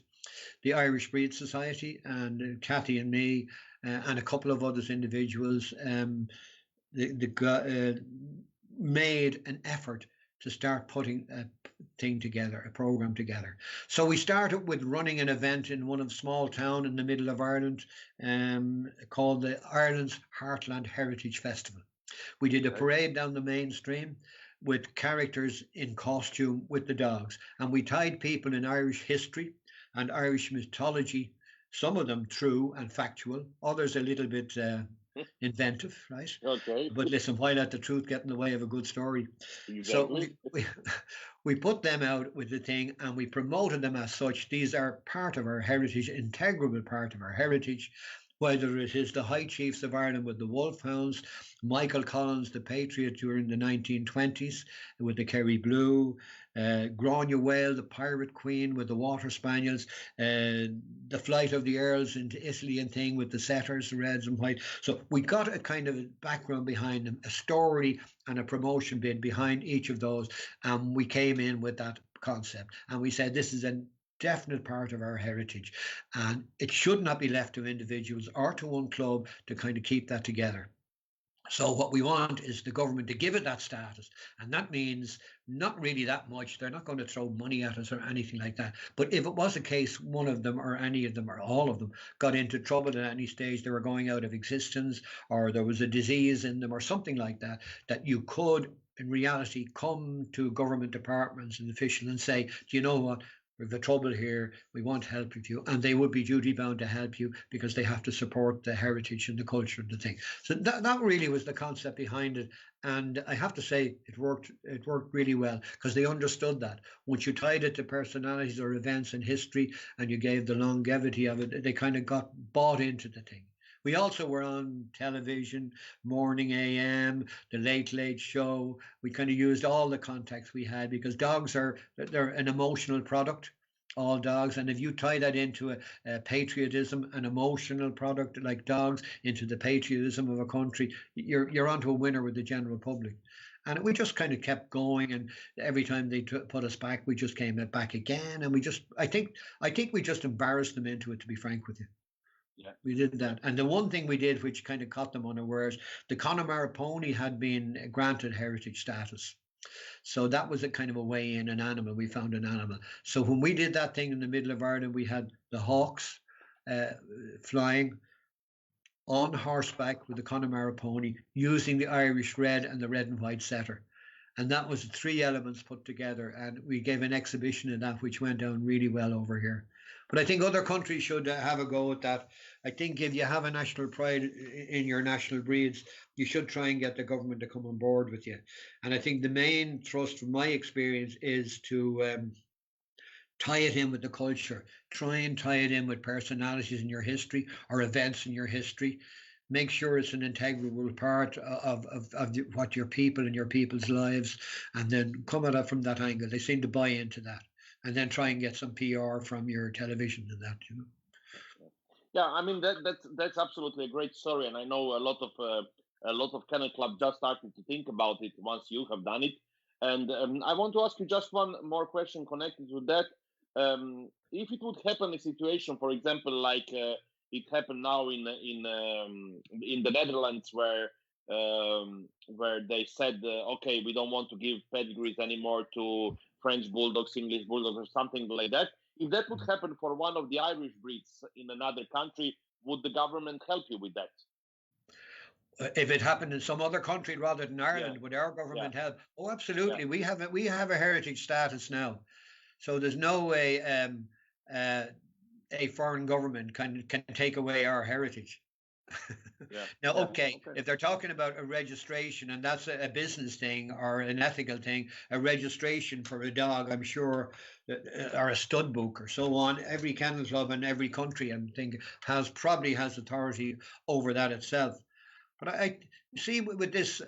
the Irish Breed Society and Kathy and me and a couple of other individuals made an effort to start putting a thing together, a program together. So we started with running an event in one of small town in the middle of Ireland called the Ireland's Heartland Heritage Festival. We did a parade down the main stream with characters in costume with the dogs, and we tied people in Irish history and Irish mythology, some of them true and factual, others a little bit inventive, right? Okay. But listen, why let the truth get in the way of a good story? Exactly. So we put them out with the thing and we promoted them as such. These are part of our heritage, integral part of our heritage, whether it is the High Chiefs of Ireland with the Wolfhounds, Michael Collins, the Patriot during the 1920s with the Kerry Blue, Grania Whale, the Pirate Queen with the Water Spaniels, the Flight of the Earls into Italy and thing with the Setters, the Reds and White. So we got a kind of background behind them, a story and a promotion bid behind each of those. And we came in with that concept and we said this is a definite part of our heritage, and it should not be left to individuals or to one club to kind of keep that together. So what we want is the government to give it that status. And that means not really that much. They're not going to throw money at us or anything like that. But if it was a case one of them or any of them or all of them got into trouble at any stage, they were going out of existence or there was a disease in them or something like that, that you could in reality come to government departments and officials and say, do you know what? We've got trouble here, we want help with you, and they would be duty bound to help you because they have to support the heritage and the culture and the thing. So that really was the concept behind it. And I have to say it worked really well because they understood that. Once you tied it to personalities or events in history and you gave the longevity of it, they kind of got bought into the thing. We also were on television, morning AM, the Late Late Show. We kind of used all the context we had because they're an emotional product, all dogs. And if you tie that into a patriotism, an emotional product like dogs, into the patriotism of a country, you're onto a winner with the general public. And we just kind of kept going, and every time they put us back, we just came back again, and I think we just embarrassed them into it, to be frank with you. Yeah. We did that. And the one thing we did, which kind of caught them unawares, the Connemara pony had been granted heritage status. So that was a kind of a way in, an animal. We found an animal. So when we did that thing in the middle of Ireland, we had the hawks flying on horseback with the Connemara pony using the Irish red and the red and white setter. And that was the three elements put together. And we gave an exhibition of that, which went down really well over here. But I think other countries should have a go at that. I think if you have a national pride in your national breeds, you should try and get the government to come on board with you. And I think the main thrust from my experience is to tie it in with the culture. Try and tie it in with personalities in your history or events in your history. Make sure it's an integral part of what your people and your people's lives, and then come at it from that angle. They seem to buy into that. And then try and get some PR from your television and that, you know. Yeah, I mean that's absolutely a great story, and I know a lot of kennel clubs just started to think about it once you have done it. And I want to ask you just one more question connected to that. If it would happen a situation, for example, like it happened now in the Netherlands, where they said, okay, we don't want to give pedigrees anymore to French bulldogs, English bulldogs, or something like that. If that would happen for one of the Irish breeds in another country, would the government help you with that? If it happened in some other country rather than Ireland, would our government help? Oh, absolutely. Yeah. We have a heritage status now, so there's no way a foreign government can take away our heritage. Now, okay, if they're talking about a registration, and that's a business thing or an ethical thing, a registration for a dog, I'm sure, or a stud book or so on, every kennel club in every country, I think, probably has authority over that itself. But I see with this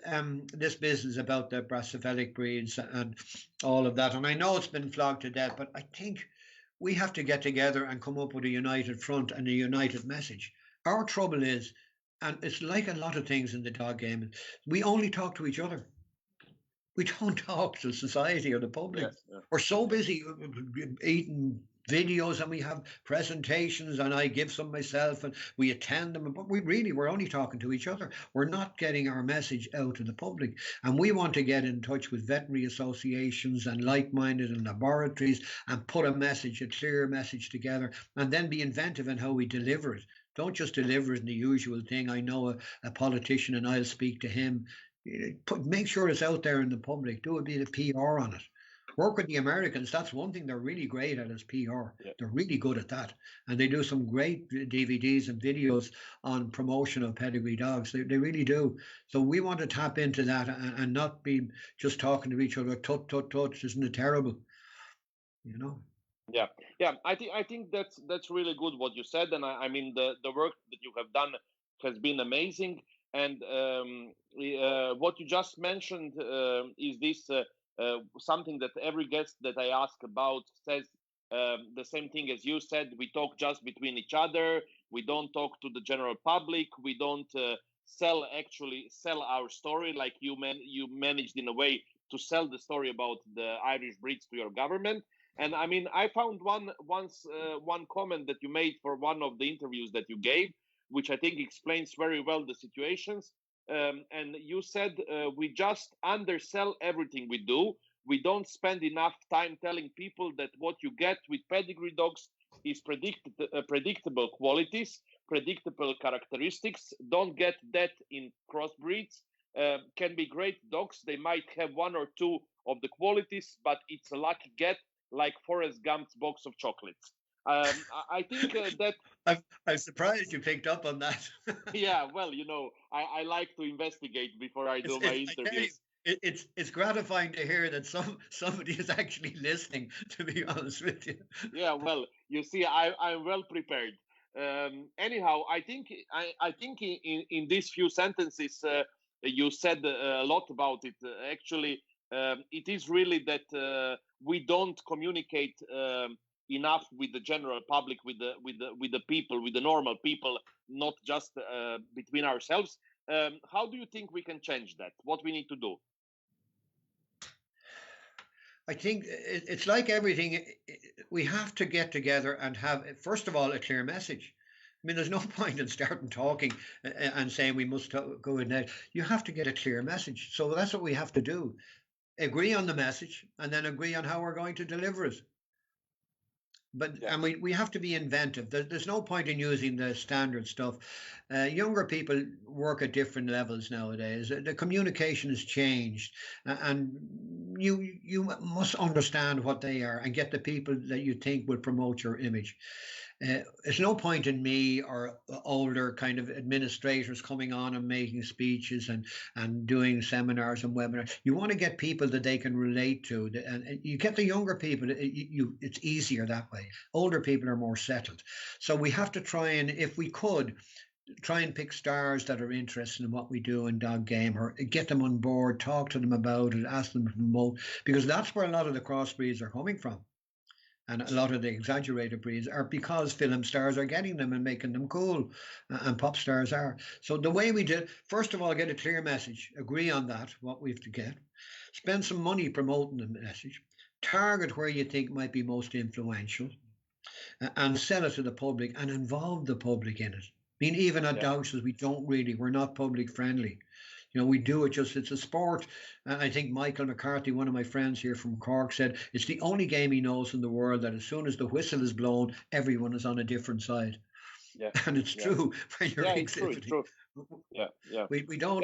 this business about the Brachycephalic breeds and all of that, and I know it's been flogged to death, but I think we have to get together and come up with a united front and a united message. Our trouble is, and it's like a lot of things in the dog game, we only talk to each other. We don't talk to society or the public. We're so busy eating videos, and we have presentations, and I give some myself, and we attend them, but we're only talking to each other. We're not getting our message out to the public, and we want to get in touch with veterinary associations and like-minded and laboratories and put a clear message together, and then be inventive in how we deliver it. Don't just deliver it in the usual thing. I know a politician and I'll speak to him. Make sure it's out there in the public. Do a bit of PR on it. Work with the Americans. That's one thing they're really great at, is PR. They're really good at that. And they do some great DVDs and videos on promotion of pedigree dogs. They really do. So we want to tap into that and not be just talking to each other. Tut, tut, tut. Isn't it terrible? You know? Yeah. I think that's really good what you said. And I mean, the work that you have done has been amazing. And what you just mentioned is this something that every guest that I ask about says the same thing as you said. We talk just between each other. We don't talk to the general public. We don't sell our story, like you managed in a way to sell the story about the Irish breeds to your government. And I mean, I found one comment that you made for one of the interviews that you gave, which I think explains very well the situations. and you said we just undersell everything we do. We don't spend enough time telling people that what you get with pedigree dogs is predictable qualities, predictable characteristics. Don't get that in crossbreeds. Can be great dogs. They might have one or two of the qualities, but it's a lucky get, like Forrest Gump's box of chocolates. I think that I'm surprised you picked up on that. Yeah, well, I like to investigate before I do my interviews. It's gratifying to hear that somebody is actually listening, to be honest with you. Yeah, well, you see, I'm well prepared. Anyhow, I think in these few sentences you said a lot about it. Actually, it is really that we don't communicate enough with the general public, with the people, with the normal people, not just between ourselves. How do you think we can change that? What we need to do? I think it's like everything. We have to get together and have, first of all, a clear message. I mean, there's no point in starting talking and saying we must go in there. You have to get a clear message. So that's what we have to do. Agree on the message and then agree on how we're going to deliver it. But Yeah. and we have to be inventive. There's no point in using the standard stuff. Younger people work at different levels nowadays. The communication has changed, and you must understand what they are and get the people that you think will promote your image. There's no point in me or older kind of administrators coming on and making speeches and doing seminars and webinars. You want to get people that they can relate to, and you get the younger people. It's easier that way. Older people are more settled, so we have to try and, if we could, try and pick stars that are interested in what we do in dog game, or get them on board, talk to them about it, ask them to promote, because that's where a lot of the crossbreeds are coming from. And a lot of the exaggerated breeds are because film stars are getting them and making them cool, and pop stars are. So the way we did, first of all, get a clear message, agree on that, what we have to get, spend some money promoting the message, target where you think might be most influential, and sell it to the public and involve the public in it. I mean, even at dog shows, we're not public friendly. We do it just, it's a sport. And I think Michael McCarthy, one of my friends here from Cork, said it's the only game he knows in the world that as soon as the whistle is blown, everyone is on a different side. Yeah. And it's true when you're exhibiting. True. Yeah. We don't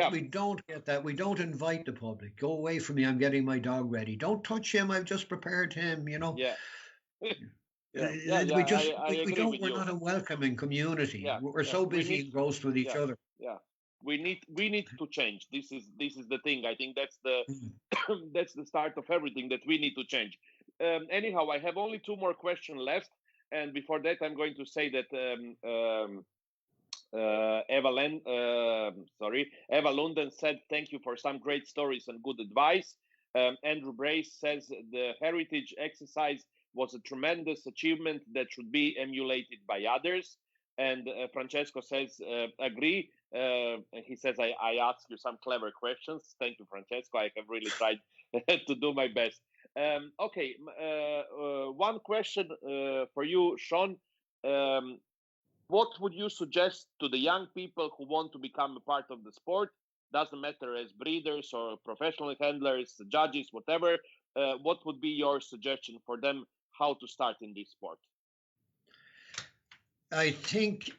get that. We don't invite the public. Go away from me. I'm getting my dog ready. Don't touch him. I've just prepared him, Yeah. We're not a welcoming community. We're so busy engrossed with each other. Yeah. We need to change. This is the thing. I think that's the that's the start of everything that we need to change. Anyhow, I have only two more questions left, and before that, I'm going to say that Eva Lunden said thank you for some great stories and good advice. Andrew Brace says the heritage exercise was a tremendous achievement that should be emulated by others. And Francesco says, agree. He says, I ask you some clever questions. Thank you, Francesco. I have really tried to do my best. Okay, one question for you, Sean. What would you suggest to the young people who want to become a part of the sport? Doesn't matter as breeders or professional handlers, judges, whatever. What would be your suggestion for them how to start in this sport? I think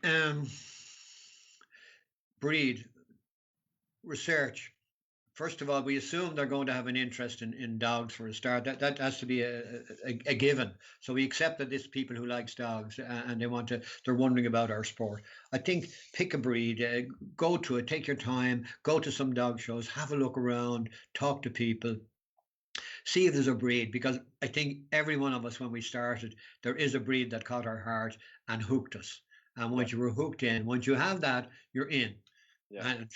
breed research. First of all, we assume they're going to have an interest in dogs for a start. That has to be a given. So we accept that it's people who likes dogs and they're wondering about our sport. I think pick a breed, go to it, take your time, go to some dog shows, have a look around, talk to people. See if there's a breed, because I think every one of us, when we started, there is a breed that caught our heart and hooked us. And once you were hooked in, once you have that, you're in. Yeah. And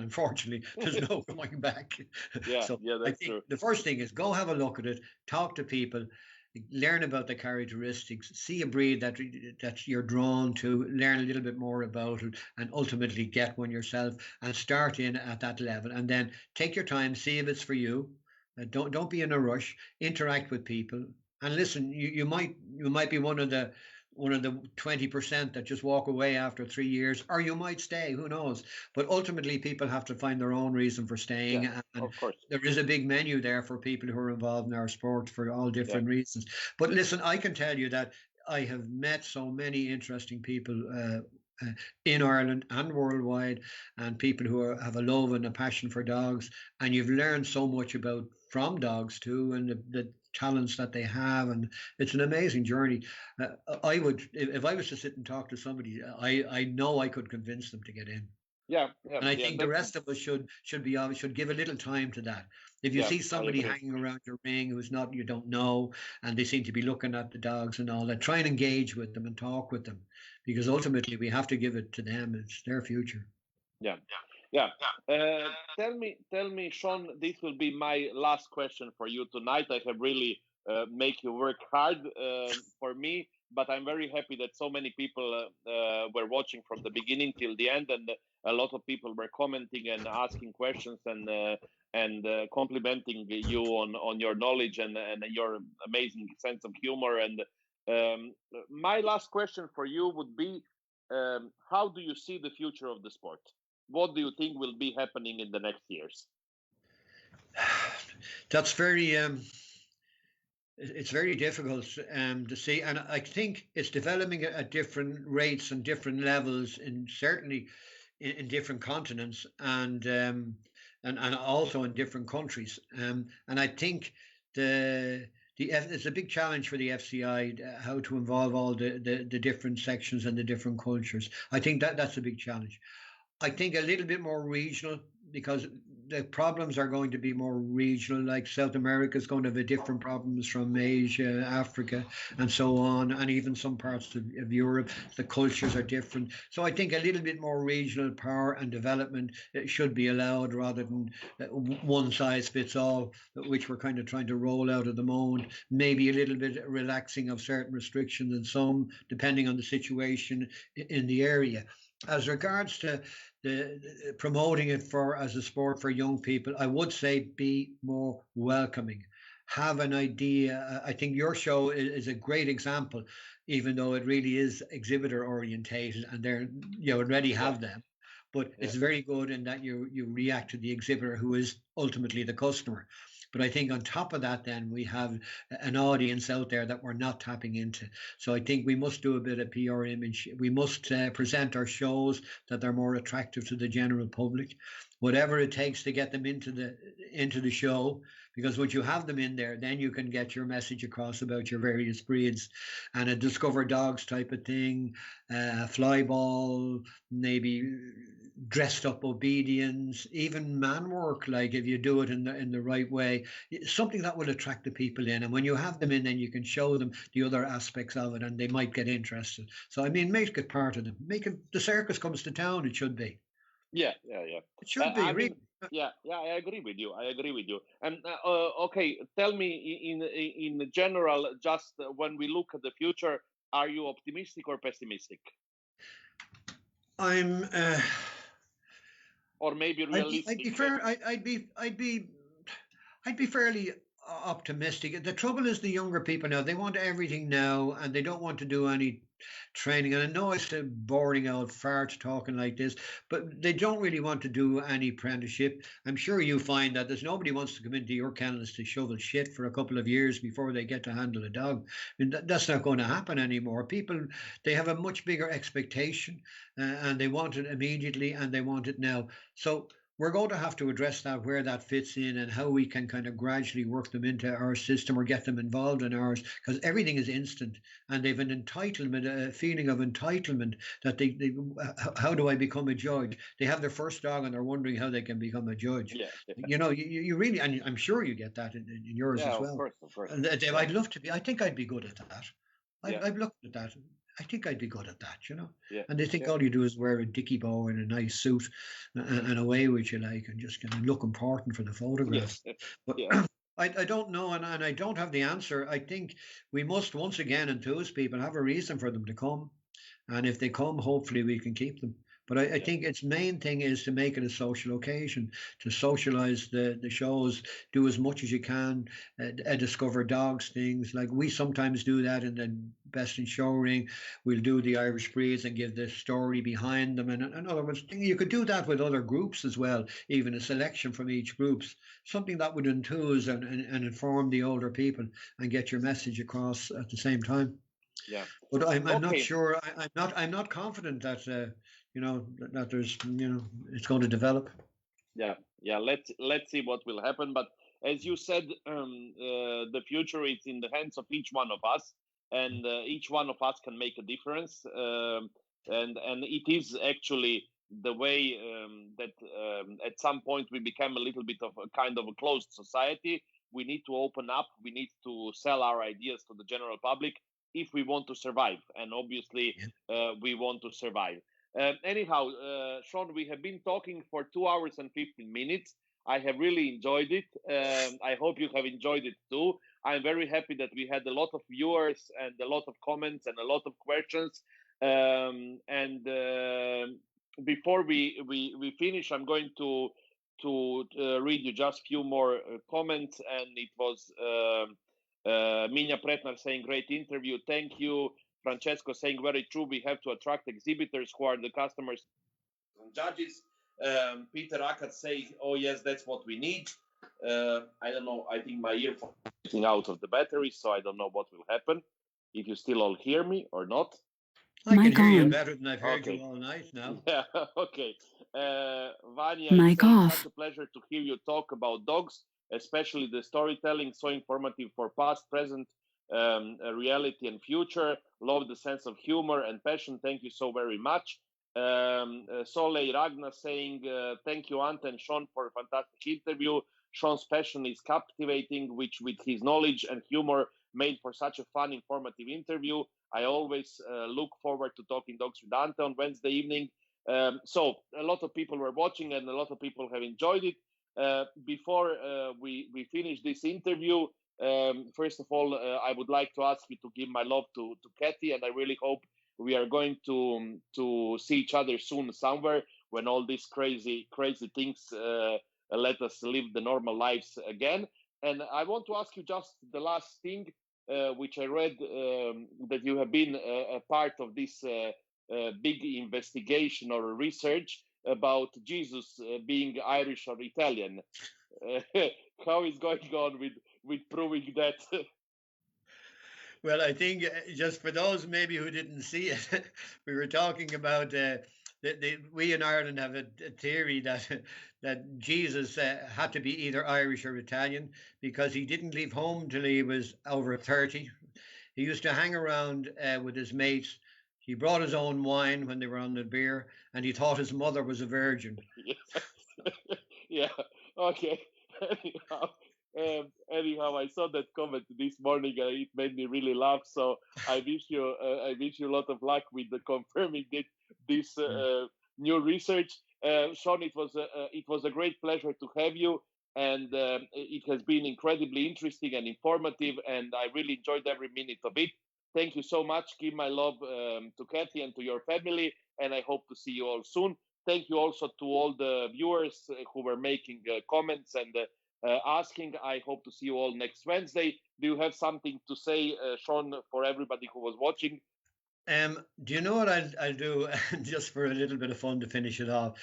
unfortunately, there's no going back. That's true. The first thing is go have a look at it, talk to people, learn about the characteristics, see a breed that you're drawn to, learn a little bit more about it, and ultimately get one yourself and start in at that level. And then take your time, see if it's for you. Don't be in a rush. Interact with people and listen. You might be one of the one of the 20% that just walk away after 3 years, or you might stay, who knows? But ultimately, people have to find their own reason for staying. Yeah, and of course. there is a big menu there for people who are involved in our sport for all different reasons. But listen, I can tell you that I have met so many interesting people in Ireland and worldwide, and people who have a love and a passion for dogs, and you've learned so much about from dogs too, and the talents that they have, and it's an amazing journey. I would, if I was to sit and talk to somebody, I know I could convince them to get in. Yeah, and I think the rest of us should give a little time to that. If you see somebody hanging around your ring who's not, you don't know, and they seem to be looking at the dogs and all that, try and engage with them and talk with them, because ultimately we have to give it to them. It's their future. Yeah. Tell me, Sean, this will be my last question for you tonight. I have really make you work hard for me, but I'm very happy that so many people were watching from the beginning till the end, and a lot of people were commenting and asking questions and complimenting you on your knowledge and your amazing sense of humor. And my last question for you would be, how do you see the future of the sport? What do you think will be happening in the next years? That's very it's very difficult to see, and I think it's developing at different rates and different levels, and certainly in different continents, and also in different countries. And I think it's a big challenge for the FCI how to involve all the different sections and the different cultures. I think that's a big challenge. I think a little bit more regional, because the problems are going to be more regional. Like South America is going to have different problems from Asia, Africa, and so on, and even some parts of Europe. The cultures are different. So I think a little bit more regional power and development should be allowed, rather than one size fits all, which we're kind of trying to roll out at the moment. Maybe a little bit relaxing of certain restrictions and some, depending on the situation in the area. As regards to the promoting it as a sport for young people, I would say be more welcoming. Have an idea. I think your show is a great example, even though it really is exhibitor orientated, and you already have them. But it's very good in that you react to the exhibitor, who is ultimately the customer. But I think on top of that, then we have an audience out there that we're not tapping into. So I think we must do a bit of PR image. We must present our shows that they're more attractive to the general public, whatever it takes to get them into the show. Because once you have them in there, then you can get your message across about your various breeds, and a Discover Dogs type of thing, fly ball, maybe dressed up obedience, even man work, like if you do it in the right way, something that will attract the people in. And when you have them in, then you can show them the other aspects of it, and they might get interested. So I mean, make it part of them. Make it, the circus comes to town. It should be. Yeah. It should be. Really. I agree with you. And okay, tell me in general, just when we look at the future, are you optimistic or pessimistic? I'm. Or maybe realistic. I'd be fairly optimistic. The trouble is the younger people now, they want everything now, and they don't want to do any training. And I know it's a boring old fart talking like this, but they don't really want to do any apprenticeship. I'm sure you find that there's nobody wants to come into your kennels to shovel shit for a couple of years before they get to handle a dog. I mean, that's not going to happen anymore. People, they have a much bigger expectation, and they want it immediately, and they want it now. So we're going to have to address that, where that fits in, and how we can kind of gradually work them into our system or get them involved in ours, because everything is instant, and they've an entitlement, a feeling of entitlement that they how do I become a judge? They have their first dog and they're wondering how they can become a judge. You know, you really, and I'm sure you get that in yours as well. Of course. And I'd love to be. I think I'd be good at that. I've looked at that. I think I'd be good at that, you know. And they think all you do is wear a dicky bow and a nice suit and away with you, like, and just kind of look important for the photograph. But I don't know, and I don't have the answer. I think we must once again enthuse people, have a reason for them to come, and if they come, hopefully we can keep them. But I think its main thing is to make it a social occasion, to socialize the shows, do as much as you can, discover dogs things. Like we sometimes do that in the Best in Show Ring. We'll do the Irish breeds and give the story behind them. And in other words, you could do that with other groups as well, even a selection from each groups, something that would enthuse and inform the older people and get your message across at the same time. Yeah, but I'm not sure. I'm not confident that that there's it's going to develop. Yeah. Let's see what will happen. But as you said, the future is in the hands of each one of us, and each one of us can make a difference. And it is actually the way that at some point we became a little bit of a kind of a closed society. We need to open up. We need to sell our ideas to the general public if we want to survive. And obviously, we want to survive. Anyhow, Sean, we have been talking for 2 hours and 15 minutes. I have really enjoyed it. I hope you have enjoyed it too. I'm very happy that we had a lot of viewers and a lot of comments and a lot of questions. Before we finish, I'm going to read you just a few more comments. And it was Minja Pretnar saying, great interview. Thank you. Francesco saying, very true. We have to attract exhibitors who are the customers and judges. Peter Akat saying, oh, yes, that's what we need. I don't know. I think my earphone is getting out of the battery, so I don't know what will happen. If you still all hear me or not. I can hear you better than I've heard you all night now. Yeah, okay. Vanya is saying, such a pleasure to hear you talk about dogs, especially the storytelling, so informative for past, present, reality and future. Love the sense of humor and passion. Thank you so very much. Soleil Ragna saying, thank you, Ante and Sean, for a fantastic interview. Sean's passion is captivating, which with his knowledge and humor made for such a fun, informative interview. I always look forward to talking dogs with Ante on Wednesday evening. So a lot of people were watching and a lot of people have enjoyed it. Before we finish this interview, first of all, I would like to ask you to give my love to Kathy, and I really hope we are going to see each other soon somewhere when all these crazy things let us live the normal lives again. And I want to ask you just the last thing, which I read that you have been a part of this big investigation or research about Jesus being Irish or Italian. How is going on with proving that? Well, I think just for those maybe who didn't see it, we were talking about we in Ireland have a theory that Jesus had to be either Irish or Italian because he didn't leave home till he was over 30. He used to hang around with his mates. He brought his own wine when they were on the beer, and he thought his mother was a virgin. Yeah. Okay. Anyhow, I saw that comment this morning, and it made me really laugh. So I wish you a lot of luck with confirming this new research. Sean, it was a great pleasure to have you, and it has been incredibly interesting and informative, and I really enjoyed every minute of it. Thank you so much. Give my love to Kathy and to your family, and I hope to see you all soon. Thank you also to all the viewers who were making comments and asking. I hope to see you all next Wednesday. Do you have something to say, Sean, for everybody who was watching? Do you know what I'll do just for a little bit of fun to finish it off?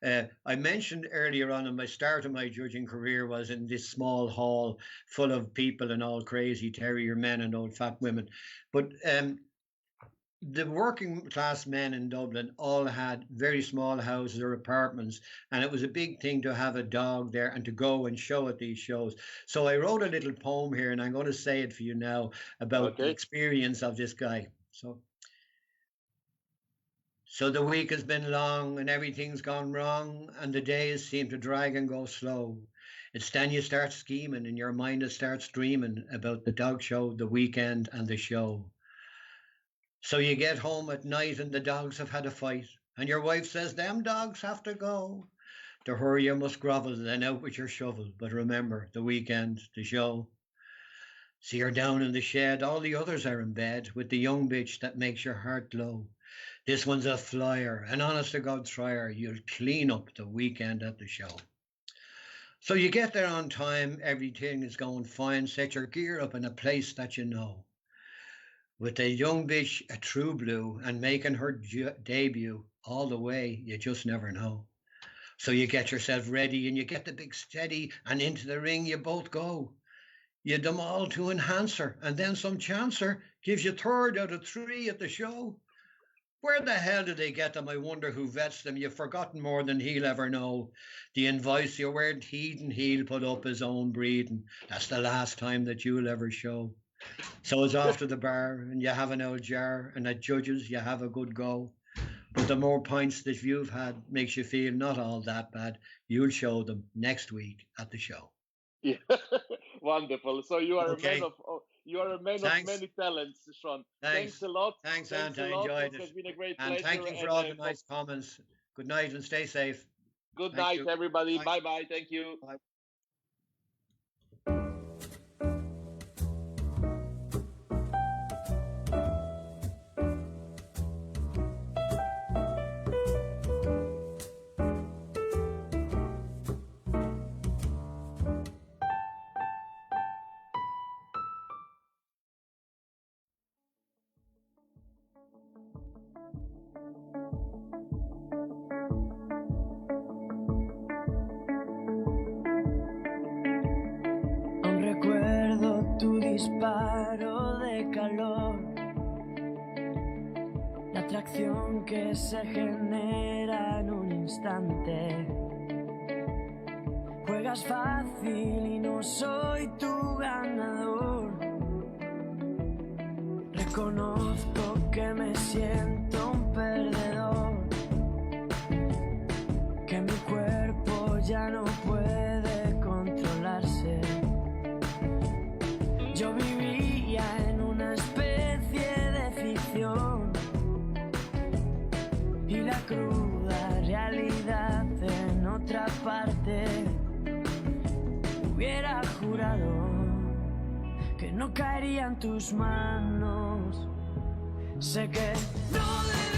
I mentioned earlier on in my start of my judging career was in this small hall full of people and all crazy terrier men and old fat women. But the working class men in Dublin all had very small houses or apartments, and it was a big thing to have a dog there and to go and show at these shows. So I wrote a little poem here, and I'm going to say it for you now about the experience of this guy. So the week has been long and everything's gone wrong, and the days seem to drag and go slow. It's then you start scheming and your mind starts dreaming about the dog show, the weekend and the show. So you get home at night and the dogs have had a fight, and your wife says, them dogs have to go. To her you must grovel, then out with your shovel. But remember, the weekend, the show. So you're down in the shed, all the others are in bed, with the young bitch that makes your heart glow. This one's a flyer, an honest-to-God tryer. You'll clean up the weekend at the show. So you get there on time, everything is going fine, set your gear up in a place that you know. With a young bitch, a true blue, and making her debut all the way, you just never know. So you get yourself ready and you get the big steady, and into the ring you both go. You them all to enhance her, and then some chancer gives you 3rd out of 3 at the show. Where the hell did they get them? I wonder who vets them. You've forgotten more than he'll ever know. The invoice you weren't heeding, he'll put up his own breeding. That's the last time that you'll ever show. So it's off to the bar, and you have an old jar, and at judges you have a good go. But the more pints that you've had makes you feel not all that bad. You'll show them next week at the show. Yeah, wonderful. So you are a man of many talents, Sean. Thanks a lot. Thanks, Ante. I enjoyed it. It's been a great pleasure. And thank you for all the nice comments. Good night and stay safe. Good night, everybody. Bye-bye. Thank you. Bye. Disparo de calor, la atracción que se genera en un instante. Juegas fácil y no soy tu ganador. Reconozco que me siento un perdedor, que mi cuerpo ya no puede controlarse. Yo vivía en una especie de ficción y la cruda realidad en otra parte. Hubiera jurado que no caería en tus manos. Sé que no debes